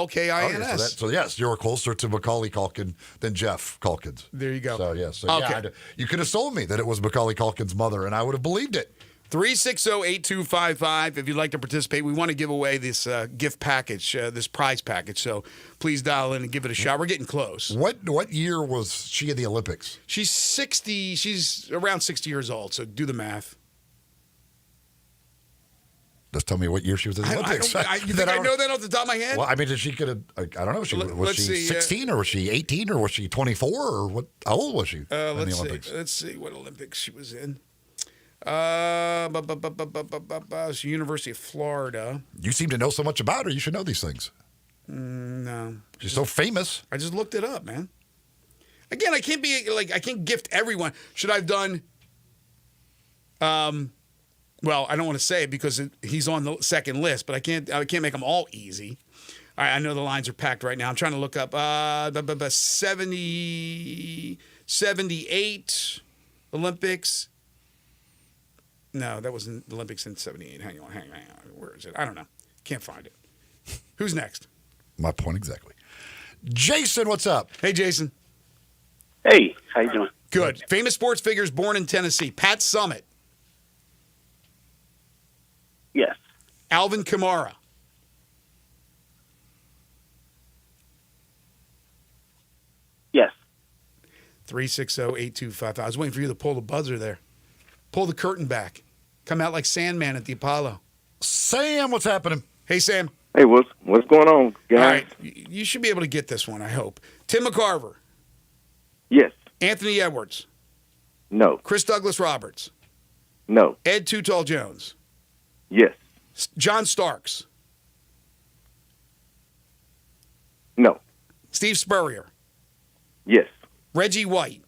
CAULKINS. So yes, you're closer to Macaulay Culkin than Jeff Calkins. There you go. So yes. Okay. You could have sold me that it was Macaulay Culkin's mother, and I would have believed it. 360-8255. If you'd like to participate, we want to give away this gift package, this prize package. So please dial in and give it a shot. We're getting close. What year was she in the Olympics? She's 60. She's around 60 years old. So do the math. Just tell me what year she was in the Olympics. You think I know that off the top of my head? Well, I mean, she could have. I don't know. Was she 16 or was she 18 or was she 24 or what? How old was she in the Olympics? Let's see what Olympics she was in. University of Florida. You seem to know so much about her. You should know these things. No. She's so famous. I just looked it up, man. Again, I can't gift everyone. Should I have done, well, I don't want to say it because he's on the second list, but I can't make them all easy. All right, I know the lines are packed right now. I'm trying to look up 78 Olympics. No, that wasn't the Olympics in 78. Hang on. Where is it? I don't know. Can't find it. Who's next? My point exactly. Jason, what's up? Hey, Jason. Hey, how you doing? Good. Famous sports figures born in Tennessee. Pat Summitt. Yes. Alvin Kamara. Yes. 360-8255. I was waiting for you to pull the buzzer there. Pull the curtain back. Come out like Sandman at the Apollo. Sam, what's happening? Hey, Sam. Hey, what's going on, guys? All right. You should be able to get this one, I hope. Tim McCarver. Yes. Anthony Edwards. No. Chris Douglas Roberts. No. Ed Too Tall Jones. Yes. John Starks. No. Steve Spurrier. Yes. Reggie White.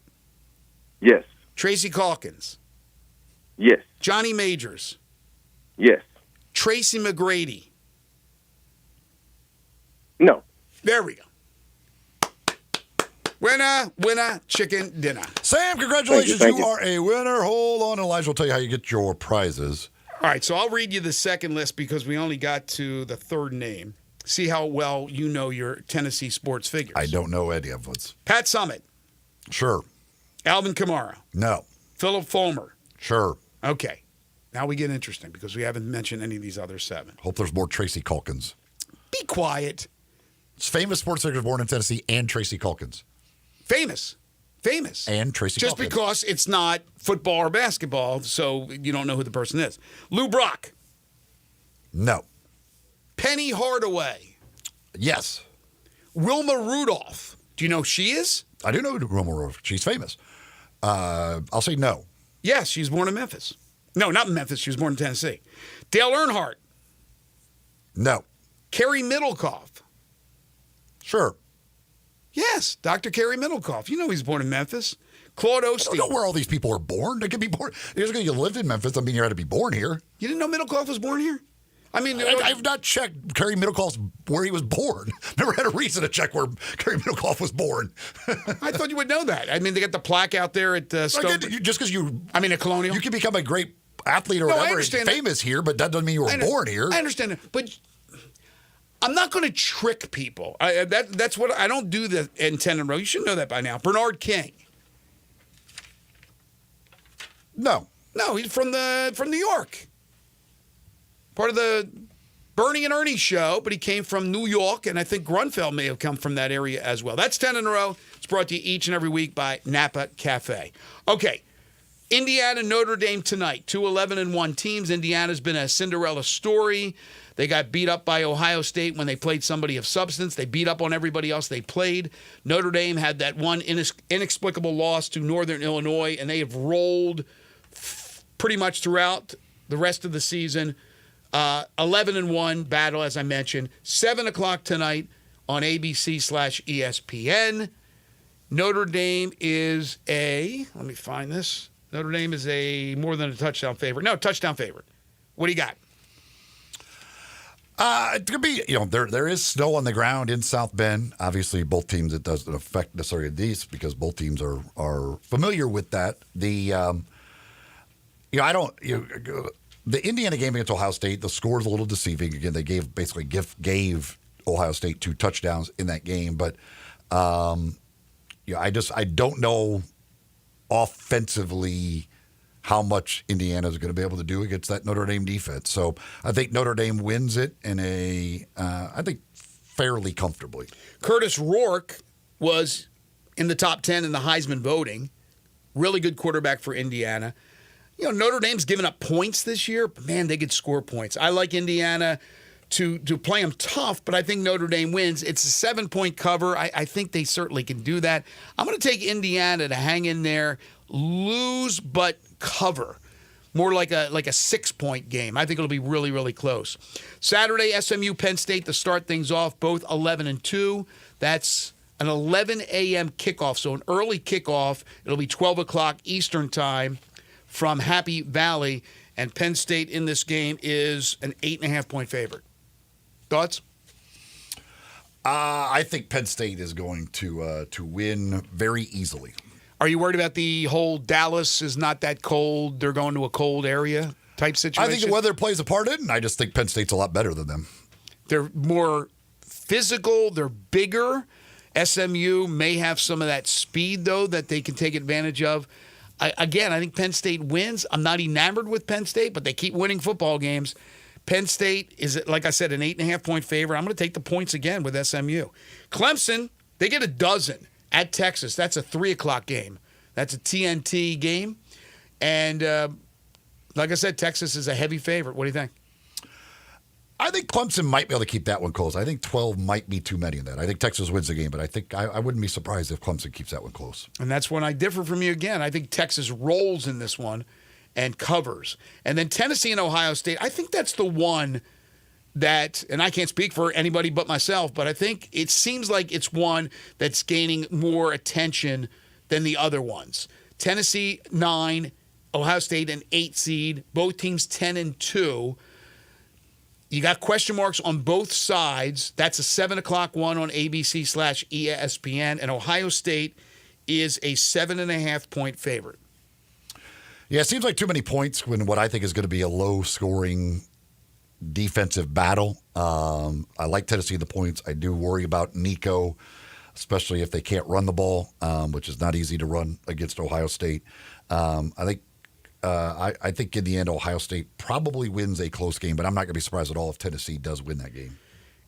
Yes. Tracy Calkins. Yes. Johnny Majors. Yes. Tracy McGrady. No. There we go. Winner, chicken dinner. Sam, congratulations. Thank you. You are a winner. Hold on. Elijah will tell you how you get your prizes. All right, so I'll read you the second list because we only got to the third name. See how well you know your Tennessee sports figures. I don't know any of what's. Pat Summitt. Sure. Alvin Kamara. No. Philip Fulmer. Sure. Okay. Now we get interesting because we haven't mentioned any of these other seven. Hope there's more Tracy Calkins. Be quiet. It's famous sports figures born in Tennessee and Tracy Calkins. Famous. And Tracy Just Calkins. because it's not football or basketball, so you don't know who the person is. Lou Brock. No. Penny Hardaway. Yes. Wilma Rudolph. Do you know who she is? I do know Wilma Rudolph. She's famous. I'll say no. Yes, she was born in Memphis. No, not in Memphis. She was born in Tennessee. Dale Earnhardt. No. Carrie Middlecoff. Sure. Yes, Dr. Carrie Middlecoff. You know he's born in Memphis. Claude Osteen. I don't know where all these people are born. They could be born. Just because you lived in Memphis, I mean, you had to be born here. You didn't know Middlecoff was born here? I mean, I've not checked Carrie Middlecoff's where he was born. Never had a reason to check where Carrie Middlecoff was born. I thought you would know that. I mean, they got the plaque out there at Stone. Just because at Colonial. You can become a great athlete or whatever, and famous here, but that doesn't mean you were born here. I understand it, but I'm not going to trick people. That's what I don't do the in 10 in a row. You should know that by now. Bernard King. No, he's from New York. Part of the Bernie and Ernie show, but he came from New York, and I think Grunfeld may have come from that area as well. That's 10 in a row. It's brought to you each and every week by Napa Cafe. Okay, Indiana, Notre Dame tonight. 2 11-1 teams. Indiana's been a Cinderella story. They got beat up by Ohio State when they played somebody of substance. They beat up on everybody else they played. Notre Dame had that one inexplicable loss to Northern Illinois, and they have rolled pretty much throughout the rest of the season. 11-1 battle, as I mentioned. 7 o'clock tonight on ABC/ESPN. Notre Dame is let me find this. Notre Dame is a more than a touchdown favorite. No, touchdown favorite. What do you got? It could be, there is snow on the ground in South Bend. Obviously, both teams, it doesn't affect necessarily these because both teams are familiar with that. The Indiana game against Ohio State, the score is a little deceiving. Again, they gave Ohio State 2 touchdowns in that game, but I don't know offensively how much Indiana is going to be able to do against that Notre Dame defense. So I think Notre Dame wins it I think fairly comfortably. Curtis Rourke was in the top 10 in the Heisman voting. Really good quarterback for Indiana. Notre Dame's given up points this year, but man, they could score points. I like Indiana to play them tough, but I think Notre Dame wins. It's a 7-point cover. I think they certainly can do that. I'm going to take Indiana to hang in there, lose but cover. More like a 6-point game. I think it'll be really, really close. Saturday, SMU Penn State to start things off, both 11-2. That's an 11 a.m. kickoff, so an early kickoff. It'll be 12 o'clock Eastern time from Happy Valley, and Penn State in this game is an 8.5-point favorite. Thoughts? I think Penn State is going to win very easily. Are you worried about the whole Dallas is not that cold, they're going to a cold area type situation? I think the weather plays a part in it, and I just think Penn State's a lot better than them. They're more physical, they're bigger. SMU may have some of that speed, though, that they can take advantage of. I think Penn State wins. I'm not enamored with Penn State, but they keep winning football games. Penn State is, like I said, an 8.5-point favorite. I'm going to take the points again with SMU. Clemson, they get a dozen at Texas. That's a 3 o'clock game. That's a TNT game. And like I said, Texas is a heavy favorite. What do you think? I think Clemson might be able to keep that one close. I think 12 might be too many in that. I think Texas wins the game, but I think I wouldn't be surprised if Clemson keeps that one close. And that's when I differ from you again. I think Texas rolls in this one and covers. And then Tennessee and Ohio State, I think that's the one that, and I can't speak for anybody but myself, but I think it seems like it's one that's gaining more attention than the other ones. Tennessee, 9, Ohio State, an 8 seed, both teams 10-2. You got question marks on both sides. That's a 7 o'clock one on ABC/ESPN, and Ohio State is a 7.5-point favorite. Yeah, it seems like too many points when what I think is going to be a low-scoring defensive battle. I like Tennessee the points. I do worry about Nico, especially if they can't run the ball, which is not easy to run against Ohio State. I think in the end, Ohio State probably wins a close game, but I'm not going to be surprised at all if Tennessee does win that game.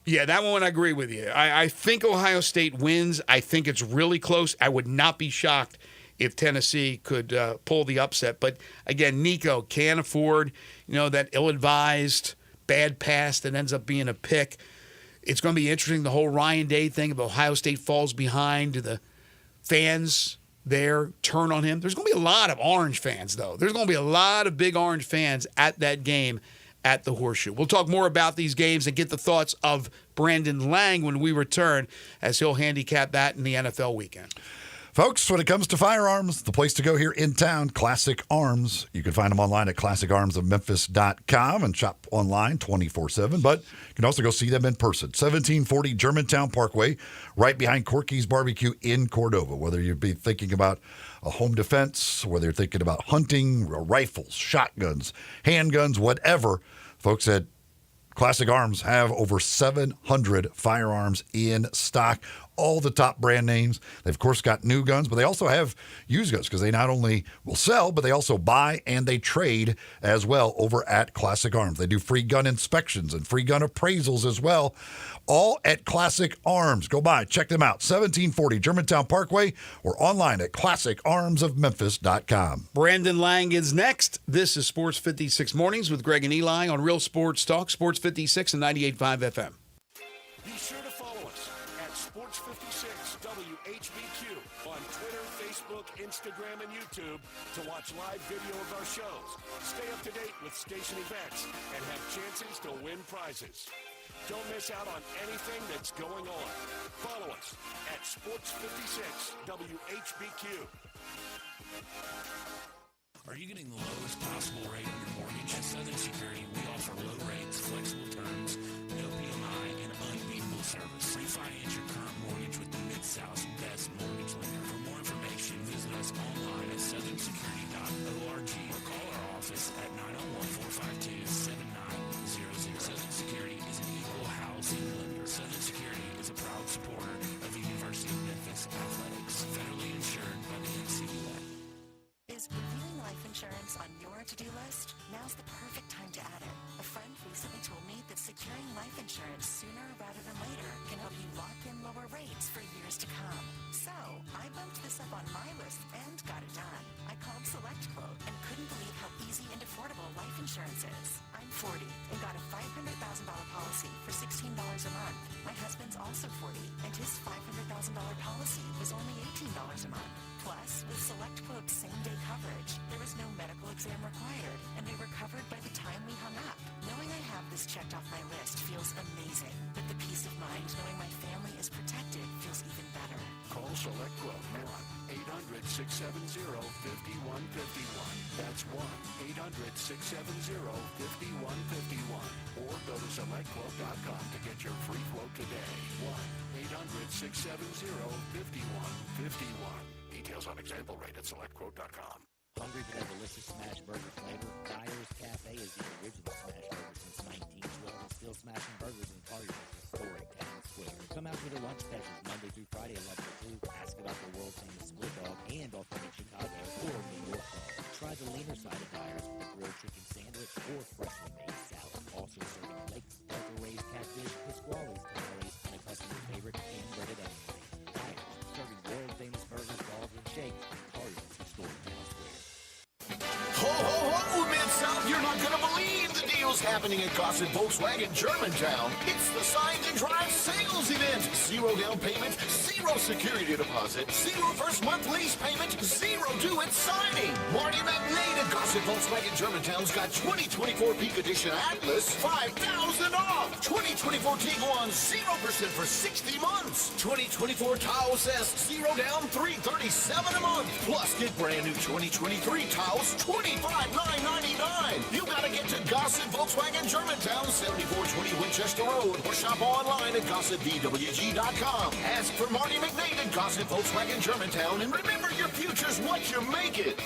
Yeah, that one I agree with you. I think Ohio State wins. I think it's really close. I would not be shocked if Tennessee could pull the upset. But again, Nico can't afford, that ill-advised bad pass that ends up being a pick. It's going to be interesting, the whole Ryan Day thing. If Ohio State falls behind, do the fans there turn on him? There's going to be a lot of Orange fans, though. There's going to be a lot of big Orange fans at that game at the Horseshoe. We'll talk more about these games and get the thoughts of Brandon Lang when we return, as he'll handicap that in the NFL weekend. Folks, when it comes to firearms, the place to go here in town, Classic Arms. You can find them online at classicarmsofmemphis.com and shop online 24/7. But you can also go see them in person. 1740 Germantown Parkway, right behind Corky's Barbecue in Cordova. Whether you'd be thinking about a home defense, whether you're thinking about hunting, rifles, shotguns, handguns, whatever, folks at Classic Arms have over 700 firearms in stock. all the top brand names. They've, of course, got new guns, but they also have used guns because they not only will sell, but they also buy and they trade as well over at Classic Arms. They do free gun inspections and free gun appraisals as well, all at Classic Arms. Go by, check them out, 1740 Germantown Parkway or online at classicarmsofmemphis.com. Brandon Lang is next. This is Sports 56 Mornings with Greg and Eli on Real Sports Talk, Sports 56 and 98.5 FM. Be sure to follow us at Sports 56 WHBQ on Twitter, Facebook, Instagram, and YouTube to watch live video of our shows. Stay up to date with station events and have chances to win prizes. Don't miss out on anything that's going on. Follow us at Sports 56 WHBQ. Are you getting the lowest possible rate on your mortgage? At Southern Security, we offer low rates, flexible terms, no PMI, and unbeatable service. Refinance your current mortgage with the Mid-South's best mortgage lender. For more information, visit us online at southernsecurity.org or call our office at 901-452-7900. Southern Security is an equal housing lender. Southern Security is a proud supporter of the University of Memphis Athletics, federally insured by the NCUA. Is reviewing life insurance on your to-do list? Now's the perfect time to add it. A friend recently told me that securing life insurance sooner rather than later can help you lock in lower rates for years to come. So, I bumped this up on my list and got it done. I called SelectQuote and couldn't believe how easy and affordable life insurance is. I'm 40 and got a $500,000 policy for $16 a month. My husband's also 40 and his $500,000 policy was only $18 a month. Plus, with SelectQuote's same-day coverage, there was no medical exam required, and they were covered by the time we hung up. Knowing I have this checked off my list feels amazing, but the peace of mind knowing my family is protected feels even better. Call SelectQuote now. 800-670-5151. That's 1-800-670-5151. Or go to SelectQuote.com to get your free quote today. 1-800-670-5151. Details on example rate at SelectQuote.com. Hungry for that delicious smash burger flavor? Dyer's Cafe is the original smash burger since 1912 and still smashing burgers in Colliers' historic town square. Come out for the lunch specials Monday through Friday 11 to 2. Ask about the world famous split dog and authentic Chicago or New York dog. Try the leaner side of Dyer's with a grilled chicken sandwich or freshly made salad. Also serving lakes, Delta raised catfish, Pasquale's tamales, and a customer favorite hand-breaded onion rings. Dyer's, serving world famous burgers, balls, and shakes in Colliers' historic town square. Ho, ho, ho, Mid-South, you're not going to believe the deals happening at Gossett Volkswagen Germantown. It's the Sign and Drive sales event. 0 down payment, 0 security deposit, 0 first month lease payment, 0 due at signing. Marty McNade at Gossett Volkswagen Germantown's got 2024 Peak Edition Atlas, $5,000 off. 2024 Tiguan, 0% for 60 months. 2024 Taos S, 0 down, $337 a month. Plus, get brand new 2023 Taos, $25,999. You gotta get to Gossett Volkswagen Germantown, 7420 Winchester Road, or shop online at GossettVWG.com. Ask for Marty McNade at Gossett Volkswagen Germantown, and remember, your future's what you make it.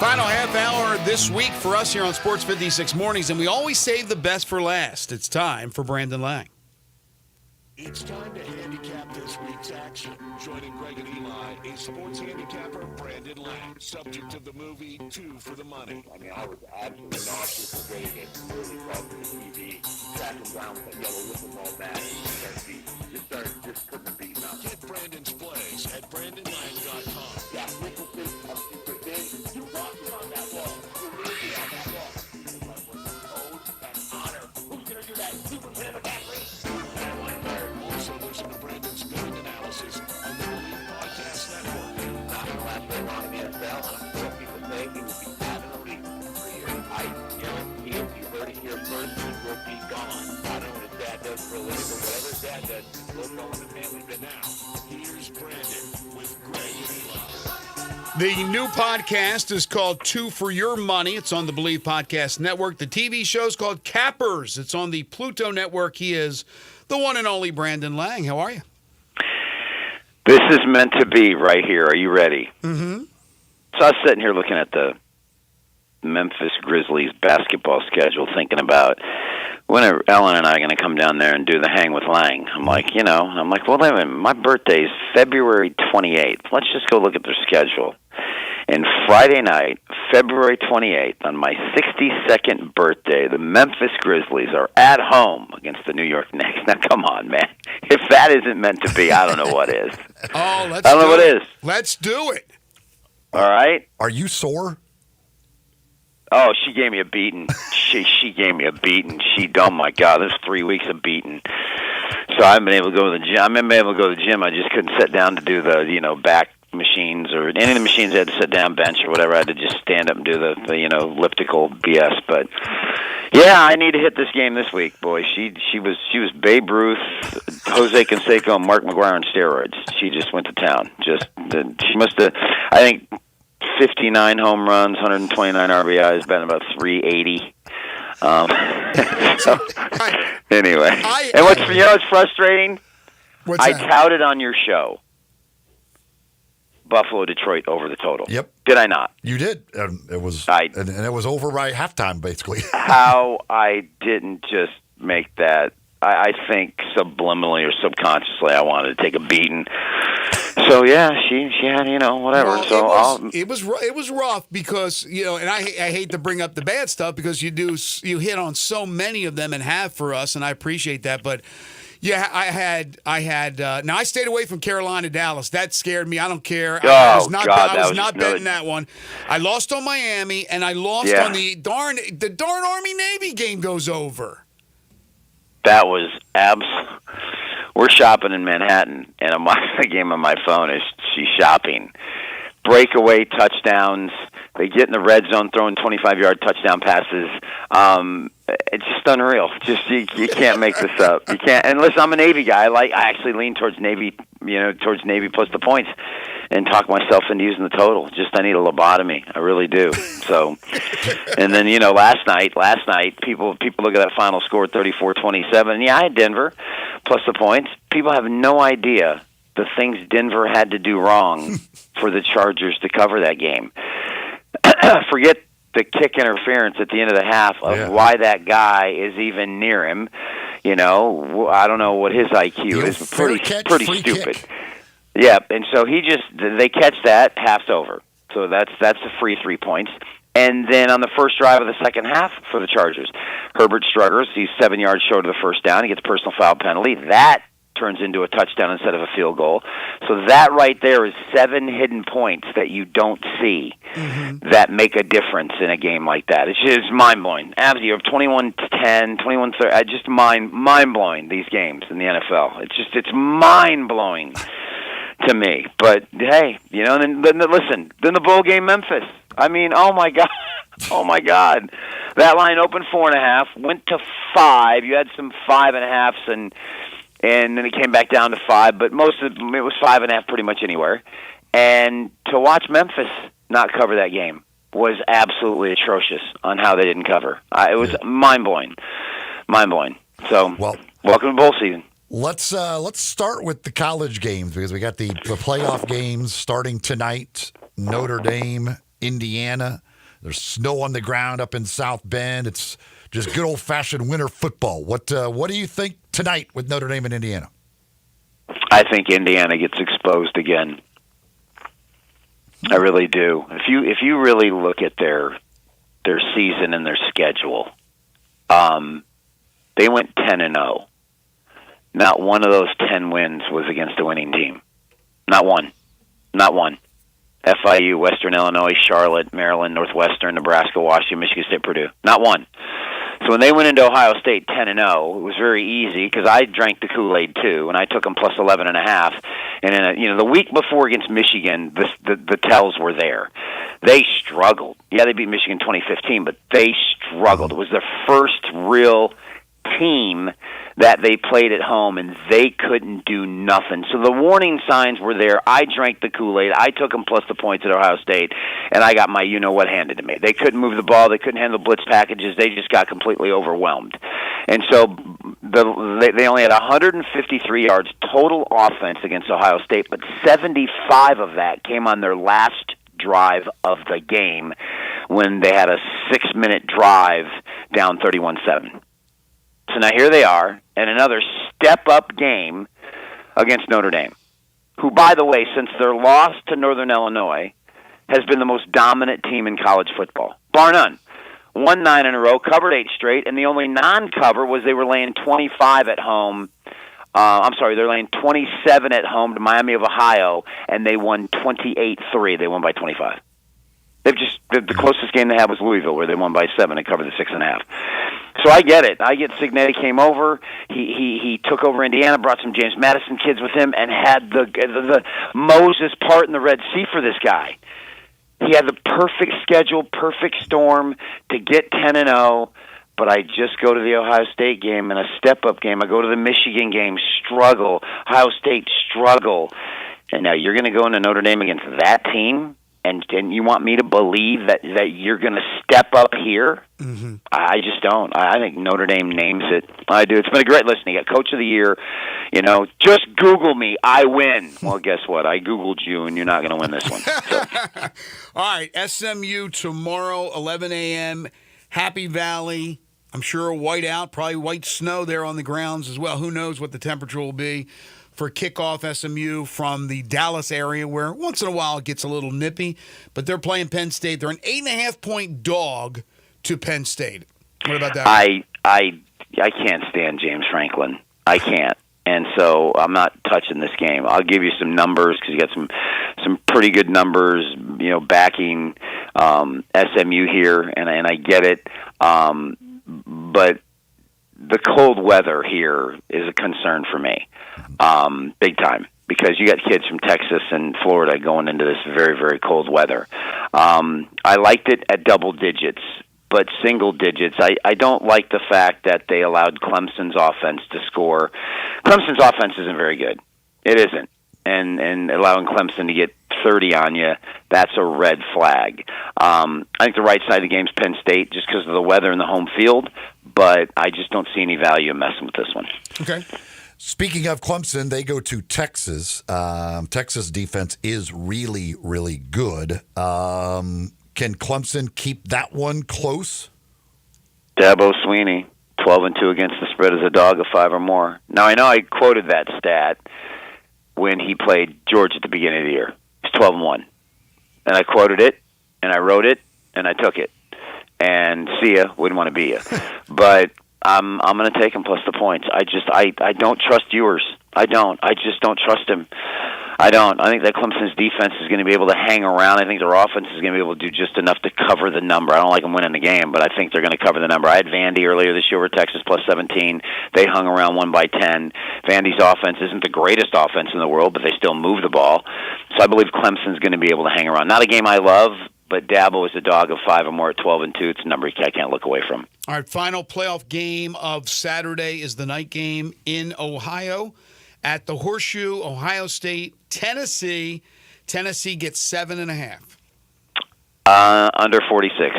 Final half hour this week for us here on Sports 56 Mornings, and we always save the best for last. It's time for Brandon Lang. It's time to handicap this week's action. Joining Greg and Eli, a sports handicapper, Brandon Lang. Subject of the movie, 2 for the Money. I mean, I was absolutely nauseous and ready to get really close to the TV, tracking down with that yellow whistle ball bat, just couldn't beat him. Get Brandon's plays at BrandonLang.com. Yeah, frequency of super big. You walking on that wall. You're really on that wall. Oath and honor. Who's going to do that? Super Panda McCaffrey. Also listen to Brandon's betting analysis on the Believe Podcast Network. Not going to last very long in the NFL. I don't care what people say. He will be out of the league in 3 years. I guarantee it. You heard it here first. He will be gone. I don't know what his dad does for a living, but whatever his dad does, we'll go in the family. But now, here's Brandon with Greg and Eli. The new podcast is called 2 for Your Money. It's on the Believe Podcast Network. The TV show is called Cappers. It's on the Pluto Network. He is the one and only Brandon Lang. How are you? This is meant to be right here. Are you ready? Mm-hmm. So I was sitting here looking at the Memphis Grizzlies basketball schedule, thinking about when are Ellen and I going to come down there and do the hang with Lang. I'm like, well, wait a minute, my birthday's February 28th. Let's just go look at their schedule. And Friday night, February 28th, on my 62nd birthday, the Memphis Grizzlies are at home against the New York Knicks. Now, come on, man. If that isn't meant to be, I don't know what is. Oh, I don't know what is. Let's do it. All right? Are you sore? Oh, she gave me a beating. She gave me a beating. Oh my God, there's 3 weeks of beating. So I haven't been able to go to the gym. I haven't been able to go to the gym. I just couldn't sit down to do the back machines or any of the machines. I had to sit down, bench or whatever. I had to just stand up and do the elliptical BS. But yeah, I need to hit this game this week, boy. She was Babe Ruth, Jose Canseco, and Mark McGuire on steroids. She just went to town. She must have, I think, 59 home runs, 129 RBIs, batting about 380. Anyway, and what's frustrating? I touted on your show Buffalo Detroit over the total. Yep. Did I not? You did. And it was and it was over by halftime, basically. How I didn't just make that. I think subliminally or subconsciously I wanted to take a beating. So yeah, she had whatever. Well, it was rough because and I hate to bring up the bad stuff because you hit on so many of them and have for us, and I appreciate that. But yeah, I had. Now I stayed away from Carolina, Dallas. That scared me. I don't care. I was not betting that one. I lost on Miami, and I lost on the darn Army Navy game goes over. That was We're shopping in Manhattan, and the game on my phone is she's shopping. Breakaway touchdowns. They get in the red zone throwing 25-yard touchdown passes. It's just unreal. You can't make this up. You can't. And listen, I'm a Navy guy. I actually lean towards Navy, towards Navy plus the points, and talk myself into using the total. I need a lobotomy. I really do. So, and then last night, people look at that final score, 34-27. Yeah, I had Denver plus the points. People have no idea the things Denver had to do wrong for the Chargers to cover that game. Forget the kick interference at the end of the half of why that guy is even near him. I don't know what his IQ is. Pretty stupid. Yeah, and so they catch that, half's over. So that's a free 3 points. And then on the first drive of the second half for the Chargers, Herbert struggles. He's 7 yards short of the first down. He gets a personal foul penalty. That turns into a touchdown instead of a field goal. So that right there is 7 hidden points that you don't see that make a difference in a game like that. It's just mind-blowing. Abs, you have 21-10, 21-30. Just mind-blowing, these games in the NFL. It's mind-blowing to me. But, hey, then listen, then the bowl game, Memphis. I mean, oh, my God. Oh, my God. That line opened 4.5, went to 5. You had some 5.5s, and then it came back down to 5, but most of it was 5.5 pretty much anywhere. And to watch Memphis not cover that game was absolutely atrocious on how they didn't cover. It was mind-blowing. So, welcome to bowl season. Let's start with the college games because we got the playoff games starting tonight. Notre Dame, Indiana. There's snow on the ground up in South Bend. It's just good old-fashioned winter football. What do you think tonight with Notre Dame and Indiana? I think Indiana gets exposed again. I really do. If you really look at their season and their schedule, they went 10-0. Not one of those 10 wins was against a winning team. Not one. Not one. FIU, Western Illinois, Charlotte, Maryland, Northwestern, Nebraska, Washington, Michigan State, Purdue. Not one. So when they went into Ohio State 10-0, it was very easy because I drank the Kool-Aid too, and I took them plus 11.5. And in the week before against Michigan, the tells were there. They struggled. Yeah, they beat Michigan 2015, but they struggled. It was their first real team that they played at home, and they couldn't do nothing. So the warning signs were there. I drank the Kool-Aid. I took them plus the points at Ohio State, and I got my you-know-what handed to me. They couldn't move the ball. They couldn't handle blitz packages. They just got completely overwhelmed. And so they only had 153 yards total offense against Ohio State, but 75 of that came on their last drive of the game when they had a 6-minute drive down 31-7. So now here they are in another step-up game against Notre Dame, who, by the way, since their loss to Northern Illinois, has been the most dominant team in college football, bar none. Won 9 in a row, covered 8 straight, and the only non-cover was they were laying 25 at home. They're laying 27 at home to Miami of Ohio, and they won 28-3. They won by 25. They've just the closest game they had was Louisville, where they won by 7 and covered the 6.5. So I get it. I get Cignetti came over. He took over Indiana, brought some James Madison kids with him, and had the Moses part in the Red Sea for this guy. He had the perfect schedule, perfect storm to get 10-0. But I just go to the Ohio State game and a step-up game. I go to the Michigan game, struggle. Ohio State, struggle. And now you're going to go into Notre Dame against that team? And you want me to believe that you're going to step up here? Mm-hmm. I just don't. I think Notre Dame names it. I do. It's been a great listen. You got Coach of the Year. Just Google me. I win. Well, guess what? I Googled you, and you're not going to win this one. So. All right, SMU tomorrow, 11 a.m., Happy Valley. I'm sure a whiteout, probably white snow there on the grounds as well. Who knows what the temperature will be for kickoff. SMU from the Dallas area, where once in a while it gets a little nippy, but they're playing Penn State. They're an 8.5-point dog to Penn State. What about that? I can't stand James Franklin. I can't. And so I'm not touching this game. I'll give you some numbers because you got some pretty good numbers, backing SMU here, and I get it. But the cold weather here is a concern for me, big time, because you got kids from Texas and Florida going into this very, very cold weather. I liked it at double digits, but single digits. I don't like the fact that they allowed Clemson's offense to score. Clemson's offense isn't very good. It isn't. And allowing Clemson to get 30 on you, that's a red flag. I think the right side of the game is Penn State just because of the weather and the home field, but I just don't see any value in messing with this one. Okay. Speaking of Clemson, they go to Texas. Texas defense is really, really good. Can Clemson keep that one close? Dabo Swinney, 12-2 against the spread as a dog of 5 or more. Now, I know I quoted that stat when he played Georgia at the beginning of the year. He's 12-1. And I quoted it, and I wrote it, and I took it. And see ya, wouldn't want to be ya. But I'm going to take him plus the points. I don't trust Ewers. I just don't trust him. I don't. I think that Clemson's defense is going to be able to hang around. I think their offense is going to be able to do just enough to cover the number. I don't like them winning the game, but I think they're going to cover the number. I had Vandy earlier this year over Texas plus 17. They hung around 1 by 10. Vandy's offense isn't the greatest offense in the world, but they still move the ball. So I believe Clemson's going to be able to hang around. Not a game I love, but Dabo is a dog of 5 or more at 12-2. It's a number I can't look away from. All right, final playoff game of Saturday is the night game in Ohio at the Horseshoe. Ohio State, Tennessee. Tennessee gets 7.5. Under 46.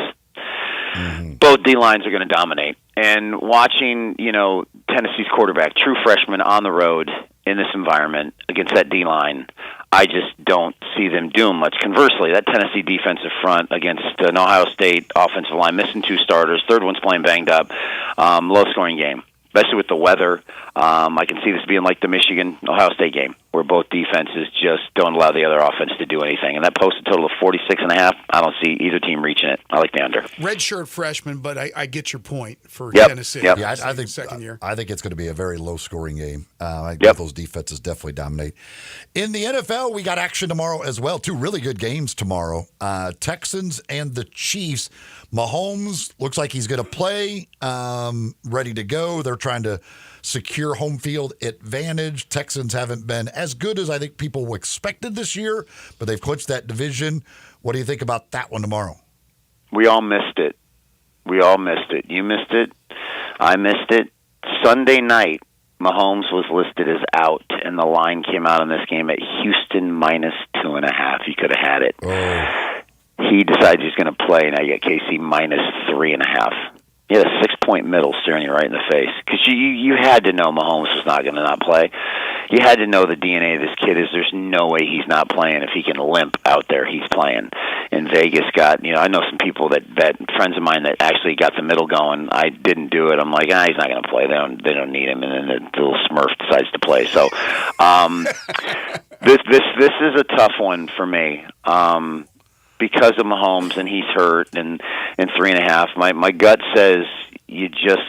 Mm-hmm. Both D-lines are going to dominate. And watching, Tennessee's quarterback, true freshman on the road in this environment against that D-line, I just don't see them doing much. Conversely, that Tennessee defensive front against an Ohio State offensive line, missing 2 starters, third one's playing banged up, low-scoring game, especially with the weather. I can see this being like the Michigan-Ohio State game, where both defenses just don't allow the other offense to do anything. And that posted total of 46.5. I don't see either team reaching it. I like the under. Redshirt freshman, but I get your point for Yep. Tennessee. Yep. Yeah, I think second year. I think it's going to be a very low-scoring game. I think those defenses definitely dominate. In the NFL, we got action tomorrow as well. 2 really good games tomorrow. Texans and the Chiefs. Mahomes looks like he's going to play, ready to go. They're trying to secure home field advantage. Texans haven't been as good as I think people expected this year, but they've clinched that division. What do you think about that one tomorrow? We all missed it. You missed it. I missed it. Sunday night, Mahomes was listed as out, and the line came out in this game at Houston minus 2.5. He could have had it. He decides he's going to play, and I get KC minus 3.5. You had a 6-point middle staring you right in the face, because you had to know Mahomes was not going to not play. You had to know the DNA of this kid is there's no way he's not playing. If he can limp out there, he's playing. And Vegas got, I know some people that friends of mine that actually got the middle going. I didn't do it. I'm like, he's not going to play. They don't need him. And then the little Smurf decides to play. So this is a tough one for me. Because of Mahomes and he's hurt and 3.5. My gut says Kansas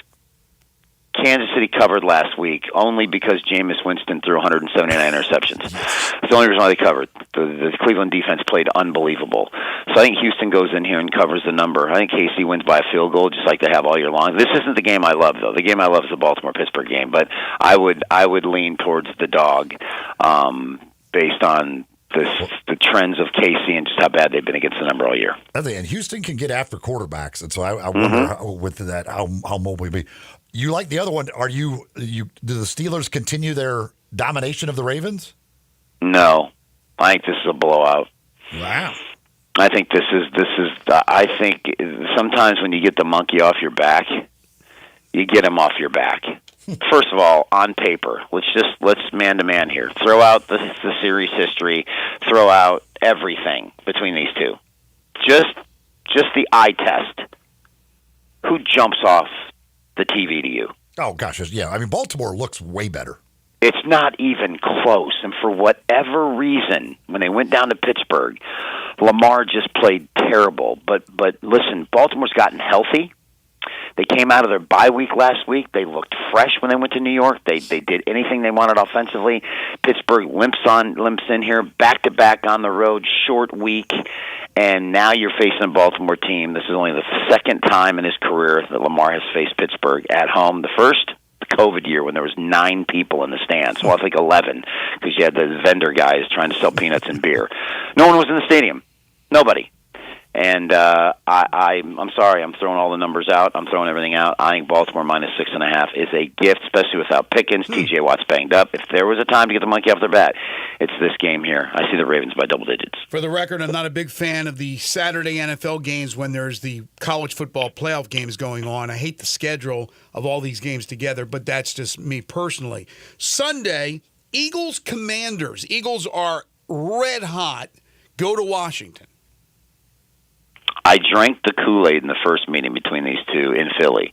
City covered last week only because Jameis Winston threw 179 interceptions. That's the only reason why they covered. The Cleveland defense played unbelievable. So I think Houston goes in here and covers the number. I think KC wins by a field goal, just like they have all year long. This isn't the game I love, though. The game I love is the Baltimore-Pittsburgh game, but I would lean towards the dog based on the trends of KC and just how bad they've been against the number all year. And Houston can get after quarterbacks, and so I wonder how mobile he'll be. You like the other one? Do the Steelers continue their domination of the Ravens? No, I think this is a blowout. Wow. I think this is. I think sometimes when you get the monkey off your back, you get him off your back. First of all, on paper, let's man to man here. Throw out the series history. Throw out everything between these two. Just the eye test. Who jumps off the TV to you? Oh gosh, yeah. I mean, Baltimore looks way better. It's not even close. And for whatever reason, when they went down to Pittsburgh, Lamar just played terrible. But listen, Baltimore's gotten healthy. They came out of their bye week last week. They looked fresh when they went to New York. They did anything they wanted offensively. Pittsburgh limps in here, back-to-back on the road, short week, and now you're facing a Baltimore team. This is only the second time in his career that Lamar has faced Pittsburgh at home. The first, the COVID year, when there was 9 people in the stands. Well, I think 11, because you had the vendor guys trying to sell peanuts and beer. No one was in the stadium. Nobody. And I'm sorry, I'm throwing all the numbers out. I'm throwing everything out. I think Baltimore minus 6.5 is a gift, especially without Pickens. TJ Watt's banged up. If there was a time to get the monkey off their back, it's this game here. I see the Ravens by double digits. For the record, I'm not a big fan of the Saturday NFL games when there's the college football playoff games going on. I hate the schedule of all these games together, but that's just me personally. Sunday, Eagles-Commanders. Eagles are red hot. Go to Washington. I drank the Kool-Aid in the first meeting between these two in Philly.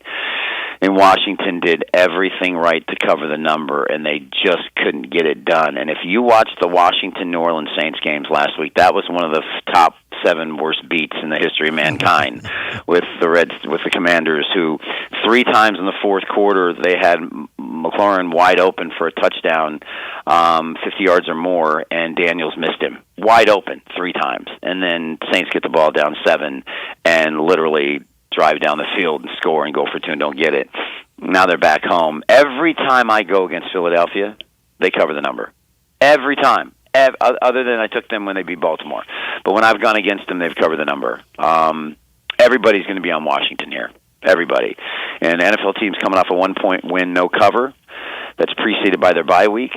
And Washington did everything right to cover the number, and they just couldn't get it done. And if you watched the Washington-New Orleans Saints games last week, that was one of the top 7 worst beats in the history of mankind with the Commanders, who 3 times in the fourth quarter they had McLaurin wide open for a touchdown, 50 yards or more, and Daniels missed him. Wide open 3 times. And then Saints get the ball down 7 and literally drive down the field and score and go for 2 and don't get it. Now they're back home. Every time I go against Philadelphia, they cover the number. Every time. Other than I took them when they beat Baltimore. But when I've gone against them, they've covered the number. Everybody's going to be on Washington here. Everybody. And NFL teams coming off a 1-point win, no cover. That's preceded by their bye week.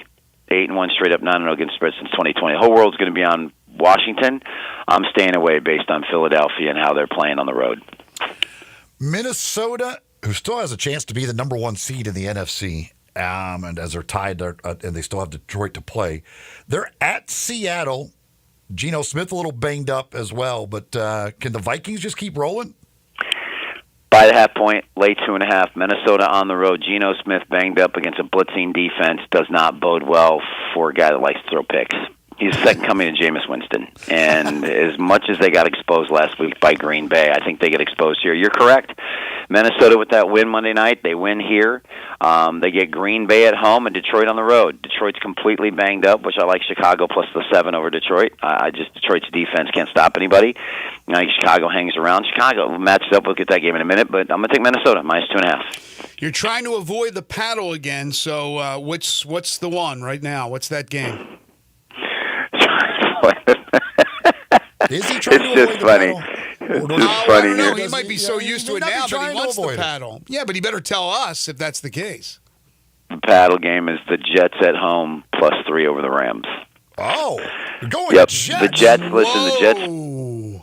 8-1 straight up, 9-0 against spread since 2020. The whole world's going to be on Washington. I'm staying away based on Philadelphia and how they're playing on the road. Minnesota, who still has a chance to be the number 1 seed in the NFC, and as they're tied, and they still have Detroit to play. They're at Seattle. Geno Smith a little banged up as well, but can the Vikings just keep rolling? By the half point, late 2.5. Minnesota on the road. Geno Smith banged up against a blitzing defense does not bode well for a guy that likes to throw picks. He's the second coming to Jameis Winston. And as much as they got exposed last week by Green Bay, I think they get exposed here. You're correct. Minnesota with that win Monday night, they win here. They get Green Bay at home and Detroit on the road. Detroit's completely banged up, which I like Chicago plus the 7 over Detroit. Detroit's defense can't stop anybody. I think Chicago hangs around. Chicago matches up. We'll get that game in a minute, but I'm going to take Minnesota minus 2.5. You're trying to avoid the paddle again, so what's the one right now? What's that game? Is he trying to avoid the paddle? No, he might be so used to it now that he wants the paddle. Yeah, but he better tell us if that's the case. The paddle game is the Jets at home plus 3 over the Rams. Oh, you're going Jets. The Jets, listen, the Jets,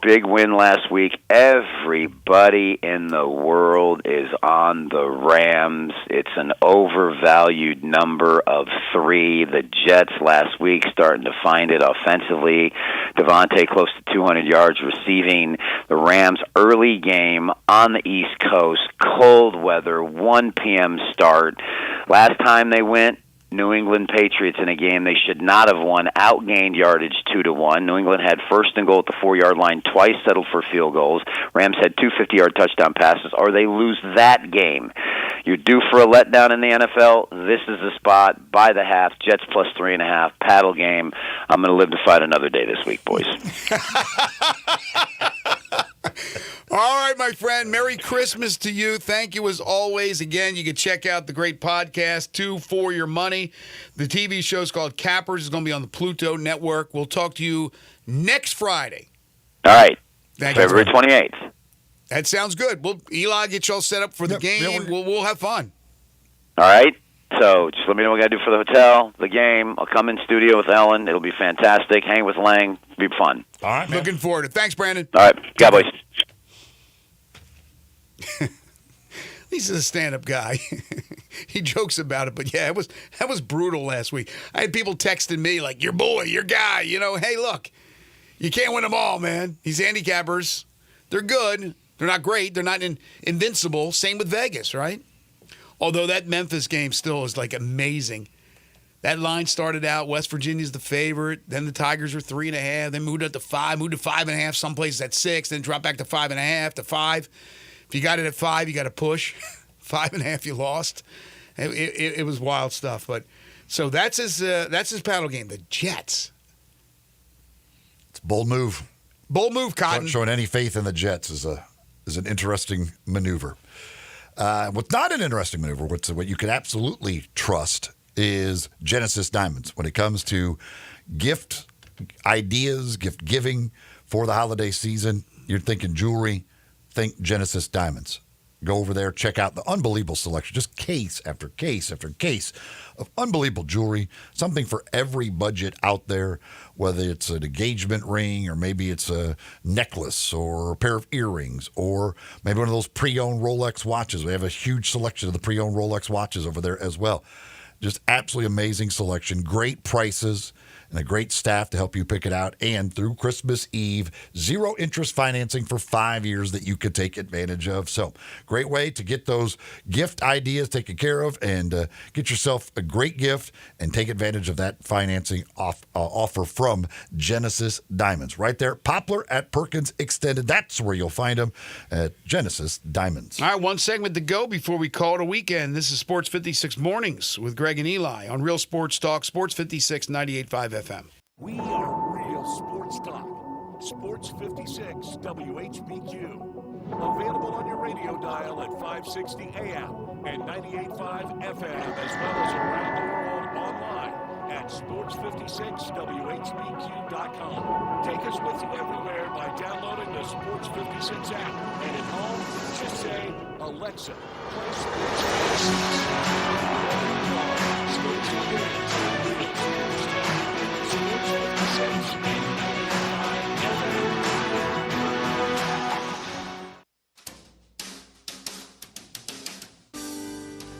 big win last week. Everybody in the world is on the Rams. It's an overvalued number of 3. The Jets last week starting to find it offensively. Devontae close to 200 yards receiving. The Rams early game on the East Coast, cold weather, 1 p.m. start. Last time they went, New England Patriots in a game they should not have won, outgained yardage 2-1. New England had first and goal at the 4-yard line, twice settled for field goals. Rams had 2 50-yard touchdown passes, or they lose that game. You're due for a letdown in the NFL. This is the spot. By the half, Jets plus 3.5, paddle game. I'm going to live to fight another day this week, boys. All right, my friend. Merry Christmas to you. Thank you as always. Again, you can check out the great podcast, 2 for Your Money. The TV show is called Cappers. It's going to be on the Pluto Network. We'll talk to you next Friday. All right. Thank February you. 28th. That sounds good. Well, Eli, get you all set up for the game. We'll have fun. All right. So just let me know what I got to do for the hotel, the game. I'll come in studio with Ellen. It'll be fantastic. Hang with Lang. It'll be fun. All right, man. Looking forward to it. Thanks, Brandon. All right. God bless. He's a stand-up guy. He jokes about it, but yeah, that was brutal last week. I had people texting me like, your boy, your guy. You know, hey, look, you can't win them all, man. These handicappers, they're good. They're not great. They're not invincible. Same with Vegas, right? Although that Memphis game still is like amazing. That line started out, West Virginia's the favorite. Then the Tigers were 3.5. Then moved up to 5, moved to 5.5. Some places at 6. Then dropped back to 5.5 to 5. If you got it at 5, you got to push. 5.5, you lost. It was wild stuff. But so that's his paddle game. The Jets. It's a bold move. Bold move, Cotton. Showing any faith in the Jets is an interesting maneuver. What's not an interesting maneuver, what you can absolutely trust, is Genesis Diamonds. When it comes to gift ideas, gift giving for the holiday season, you're thinking jewelry, think Genesis Diamonds. Go over there, check out the unbelievable selection, just case after case after case of unbelievable jewelry, something for every budget out there, whether it's an engagement ring or maybe it's a necklace or a pair of earrings or maybe one of those pre-owned Rolex watches. We have a huge selection of the pre-owned Rolex watches over there as well. Just absolutely amazing selection, great prices, and a great staff to help you pick it out. And through Christmas Eve, 0 interest financing for 5 years that you could take advantage of. So great way to get those gift ideas taken care of and get yourself a great gift and take advantage of that financing offer from Genesis Diamonds. Right there, Poplar at Perkins Extended. That's where you'll find them at Genesis Diamonds. All right, one segment to go before we call it a weekend. This is Sports 56 Mornings with Greg and Eli on Real Sports Talk, Sports 56, 98.5 FM. We are Real Sports Talk. Sports 56 WHBQ. Available on your radio dial at 560 AM and 98.5 FM, as well as around the world online at sports56whbq.com. Take us with you everywhere by downloading the Sports 56 app. And at home, just say, Alexa, play Sports 56. Sports 56 and 95 FM.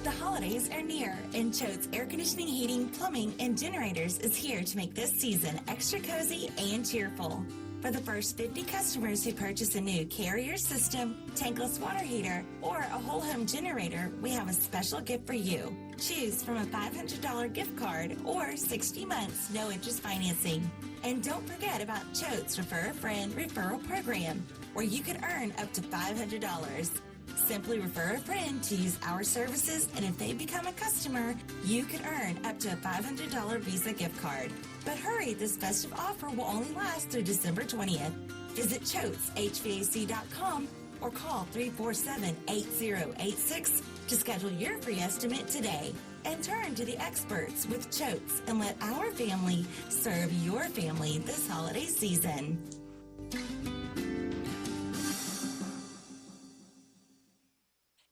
The holidays are near, and Choate's Air Conditioning, Heating, Plumbing, and Generators is here to make this season extra cozy and cheerful. For the first 50 customers who purchase a new Carrier system, tankless water heater, or a whole home generator, we have a special gift for you. Choose from a $500 gift card or 60 months no interest financing. And don't forget about Choate's Refer a Friend referral program, where you could earn up to $500. Simply refer a friend to use our services, and if they become a customer, you could earn up to a $500 Visa gift card. But hurry, this festive offer will only last through December 20th. Visit ChoatesHVAC.com or call 347-8086 to schedule your free estimate today. And turn to the experts with Choates and let our family serve your family this holiday season.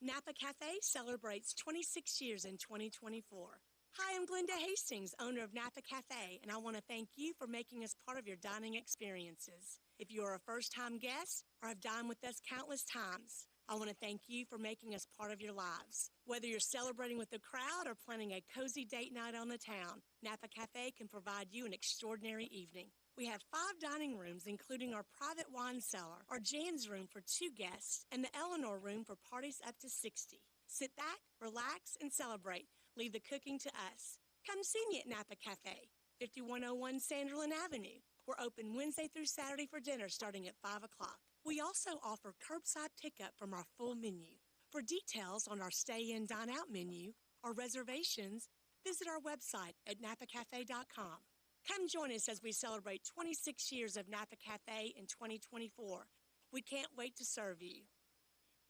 Napa Cafe celebrates 26 years in 2024. Hi, I'm Glenda Hastings, owner of Napa Cafe, and I want to thank you for making us part of your dining experiences. If you are a first-time guest or have dined with us countless times, I want to thank you for making us part of your lives. Whether you're celebrating with a crowd or planning a cozy date night on the town, Napa Cafe can provide you an extraordinary evening. We have 5 dining rooms, including our private wine cellar, our Jan's room for 2 guests, and the Eleanor room for parties up to 60. Sit back, relax, and celebrate. Leave the cooking to us. Come see me at Napa Cafe, 5101 Sanderlin Avenue. We're open Wednesday through Saturday for dinner starting at 5 o'clock. We also offer curbside pickup from our full menu. For details on our stay-in, dine-out menu or reservations, visit our website at napacafe.com. Come join us as we celebrate 26 years of Napa Cafe in 2024. We can't wait to serve you.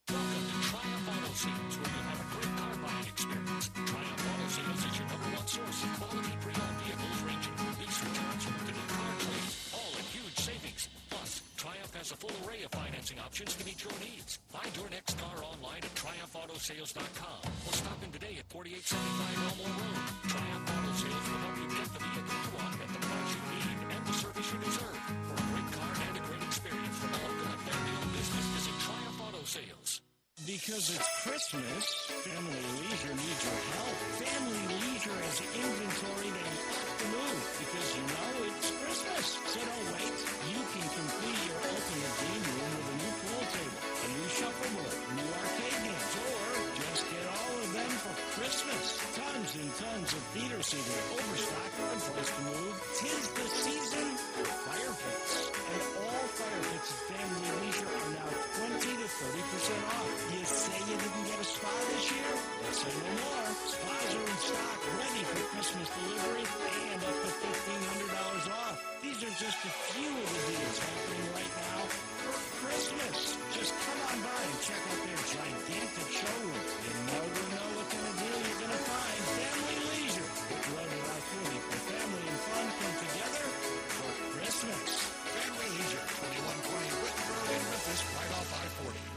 Welcome to Triumph Auto Sales, where you'll have a great car buying experience. Triumph Auto Sales is your #1 source of quality pre-owned vehicles ranging from lease returns to new car trades, all at huge savings. Plus, Triumph has a full array of financing options to meet your needs. Find your next car online at TriumphAutoSales.com or stop in today at 4875 Elmore Road. Triumph Auto Sales will help you get the vehicle you want at the price you need and the service you deserve. For a great car and a great experience from a local and family-owned business, visit Triumph Auto Sales. Because it's Christmas, Family Leisure needs your help. Family Leisure has inventory that you have to move because you know it's Christmas. So don't wait. You can complete your ultimate game room with a new pool table, a new shuffleboard, new arcade games, or just get all of them for Christmas. Tons and tons of theater seating, overstock, or a place to move. 'Tis the season for fire pits. And all fire pits at Family Leisure are now 20 to 30% off. You say you didn't get a spa this year? Let's say no more. Spas are in stock, ready for Christmas delivery, and up to $1,500 off. These are just a few of the deals happening right now for Christmas. Just come on by and check out their gigantic showroom. You never know what kind of deal you're going to find. Family Leisure. Loaded I-40 where family and fun come together for Christmas. Family Leisure, 2120 Whitman Road in Memphis, right off I-40.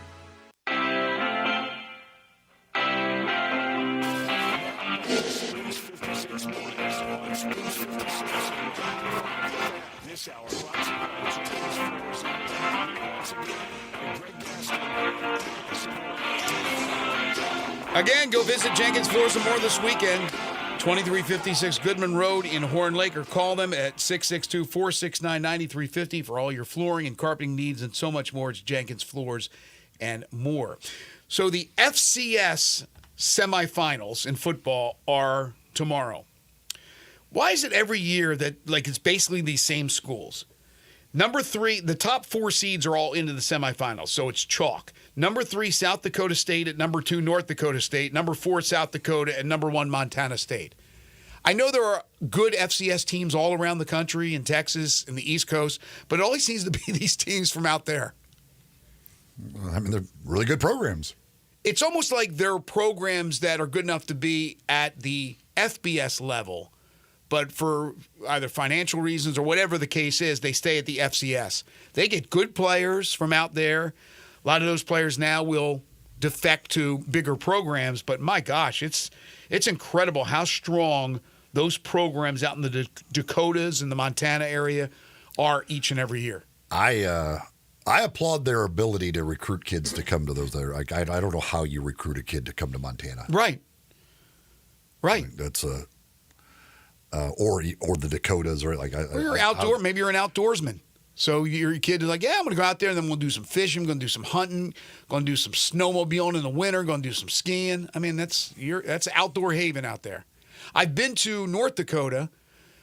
This hour brought to you by Jenkins Floors once again, and Greg Gaston. Again, go visit Jenkins Floors and More this weekend. 2356 Goodman Road in Horn Lake, or call them at 662-469-9350 for all your flooring and carpeting needs and so much more. It's Jenkins Floors and More. So the FCS semifinals in football are tomorrow. Why is it every year that it's basically these same schools? Number 3, the top 4 seeds are all into the semifinals, so it's chalk. Number 3, South Dakota State. At number 2, North Dakota State. Number 4, South Dakota. And number 1, Montana State. I know there are good FCS teams all around the country, in Texas, in the East Coast, but it always seems to be these teams from out there. I mean, they're really good programs. It's almost like they're programs that are good enough to be at the FBS level, but for either financial reasons or whatever the case is, they stay at the FCS. They get good players from out there. A lot of those players now will defect to bigger programs, but my gosh, it's incredible how strong those programs out in the Dakotas and the Montana area are each and every year. I applaud their ability to recruit kids to come to those there. I don't know how you recruit a kid to come to Montana. Right. Right. I mean, that's or the Dakotas or like. Or you're outdoor. Maybe you're an outdoorsman. So your kid is like, yeah, I'm going to go out there and then we'll do some fishing, I'm going to do some hunting, going to do some snowmobiling in the winter, going to do some skiing. I mean, that's outdoor haven out there. I've been to North Dakota.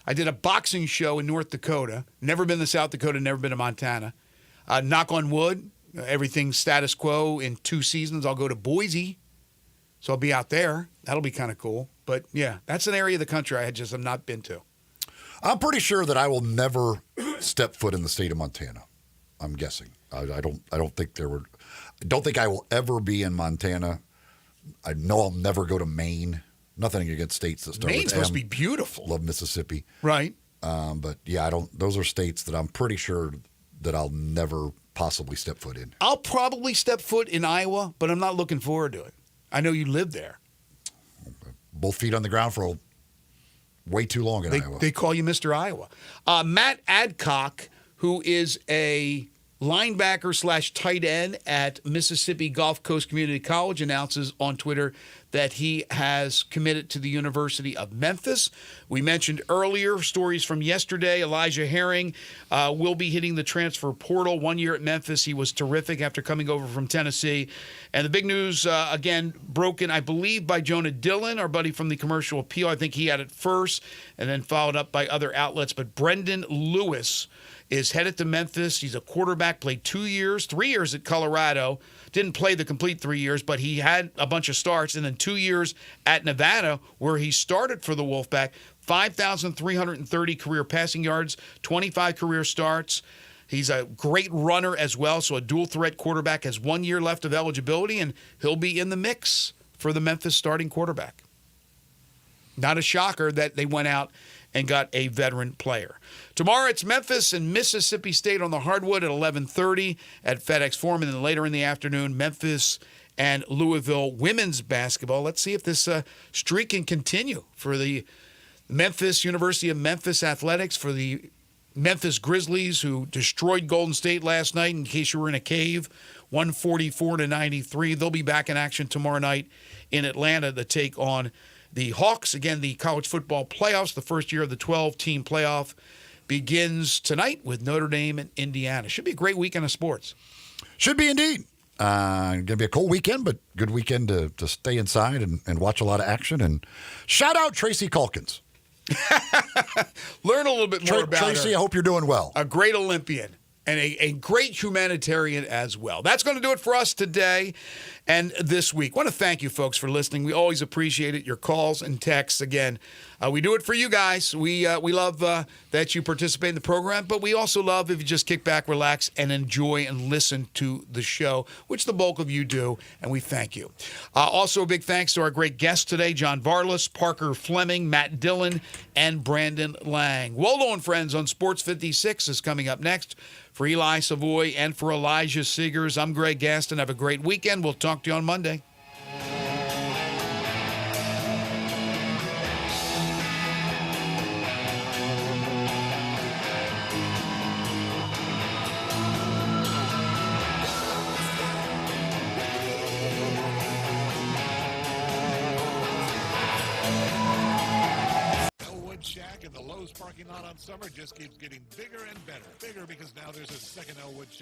I did a boxing show in North Dakota. Never been to South Dakota, never been to Montana. Knock on wood, everything's status quo. In 2 seasons, I'll go to Boise. So I'll be out there. That'll be kind of cool. But, yeah, that's an area of the country I have not been to. I'm pretty sure that I will never step foot in the state of Montana. I'm guessing. I don't think I will ever be in Montana. I know I'll never go to Maine. Nothing against states that start Maine's with M. supposed to be beautiful. Love Mississippi. Right. But yeah, those are states that I'm pretty sure that I'll never possibly step foot in. I'll probably step foot in Iowa, but I'm not looking forward to it. I know you live there. Both feet on the ground for way too long in Iowa. They call you Mr. Iowa. Matt Adcock, who is a linebacker / tight end at Mississippi Gulf Coast Community College, announces on Twitter that he has committed to the University of Memphis. We mentioned earlier stories from yesterday. Elijah Herring will be hitting the transfer portal. 1 year at Memphis. He was terrific after coming over from Tennessee. And the big news, again, broken, I believe, by Jonah Dillon, our buddy from the Commercial Appeal. I think he had it first and then followed up by other outlets. But Brendan Lewis is headed to Memphis. He's a quarterback, played 3 years at Colorado. Didn't play the complete 3 years, but he had a bunch of starts. And then 2 years at Nevada, where he started for the Wolfpack. 5,330 career passing yards, 25 career starts. He's a great runner as well, so a dual-threat quarterback, has 1 year left of eligibility, and he'll be in the mix for the Memphis starting quarterback. Not a shocker that they went out and got a veteran player. Tomorrow it's Memphis and Mississippi State on the hardwood at 11:30 at FedEx Forum, and then later in the afternoon, Memphis and Louisville women's basketball. Let's see if this streak can continue for the University of Memphis Athletics, for the Memphis Grizzlies, who destroyed Golden State last night, in case you were in a cave, 144-93. They'll be back in action tomorrow night in Atlanta to take on the Hawks. Again, the college football playoffs, the first year of the 12-team playoff, begins tonight with Notre Dame and Indiana. Should be a great weekend of sports. Should be indeed. Going to be a cold weekend, but good weekend to stay inside and watch a lot of action. And shout out Tracy Calkins. Learn a little bit more about Tracy, her. I hope you're doing well. A great Olympian and a great humanitarian as well. That's going to do it for us today and this week. I want to thank you folks for listening. We always appreciate it, your calls and texts. Again, we do it for you guys. We love that you participate in the program, but we also love if you just kick back, relax, and enjoy and listen to the show, which the bulk of you do, and we thank you. Also, a big thanks to our great guests today, John Varlas, Parker Fleming, Matt Dillon, and Brandon Lang. Waldo and Friends on Sports 56 is coming up next. For Eli Savoy and for Elijah Seegers, I'm Greg Gaston. Have a great weekend. We'll talk to you on Monday. Elwood Shack and the Lowe's parking lot on summer just keeps getting bigger and better. Bigger because now there's a second Elwood Shack.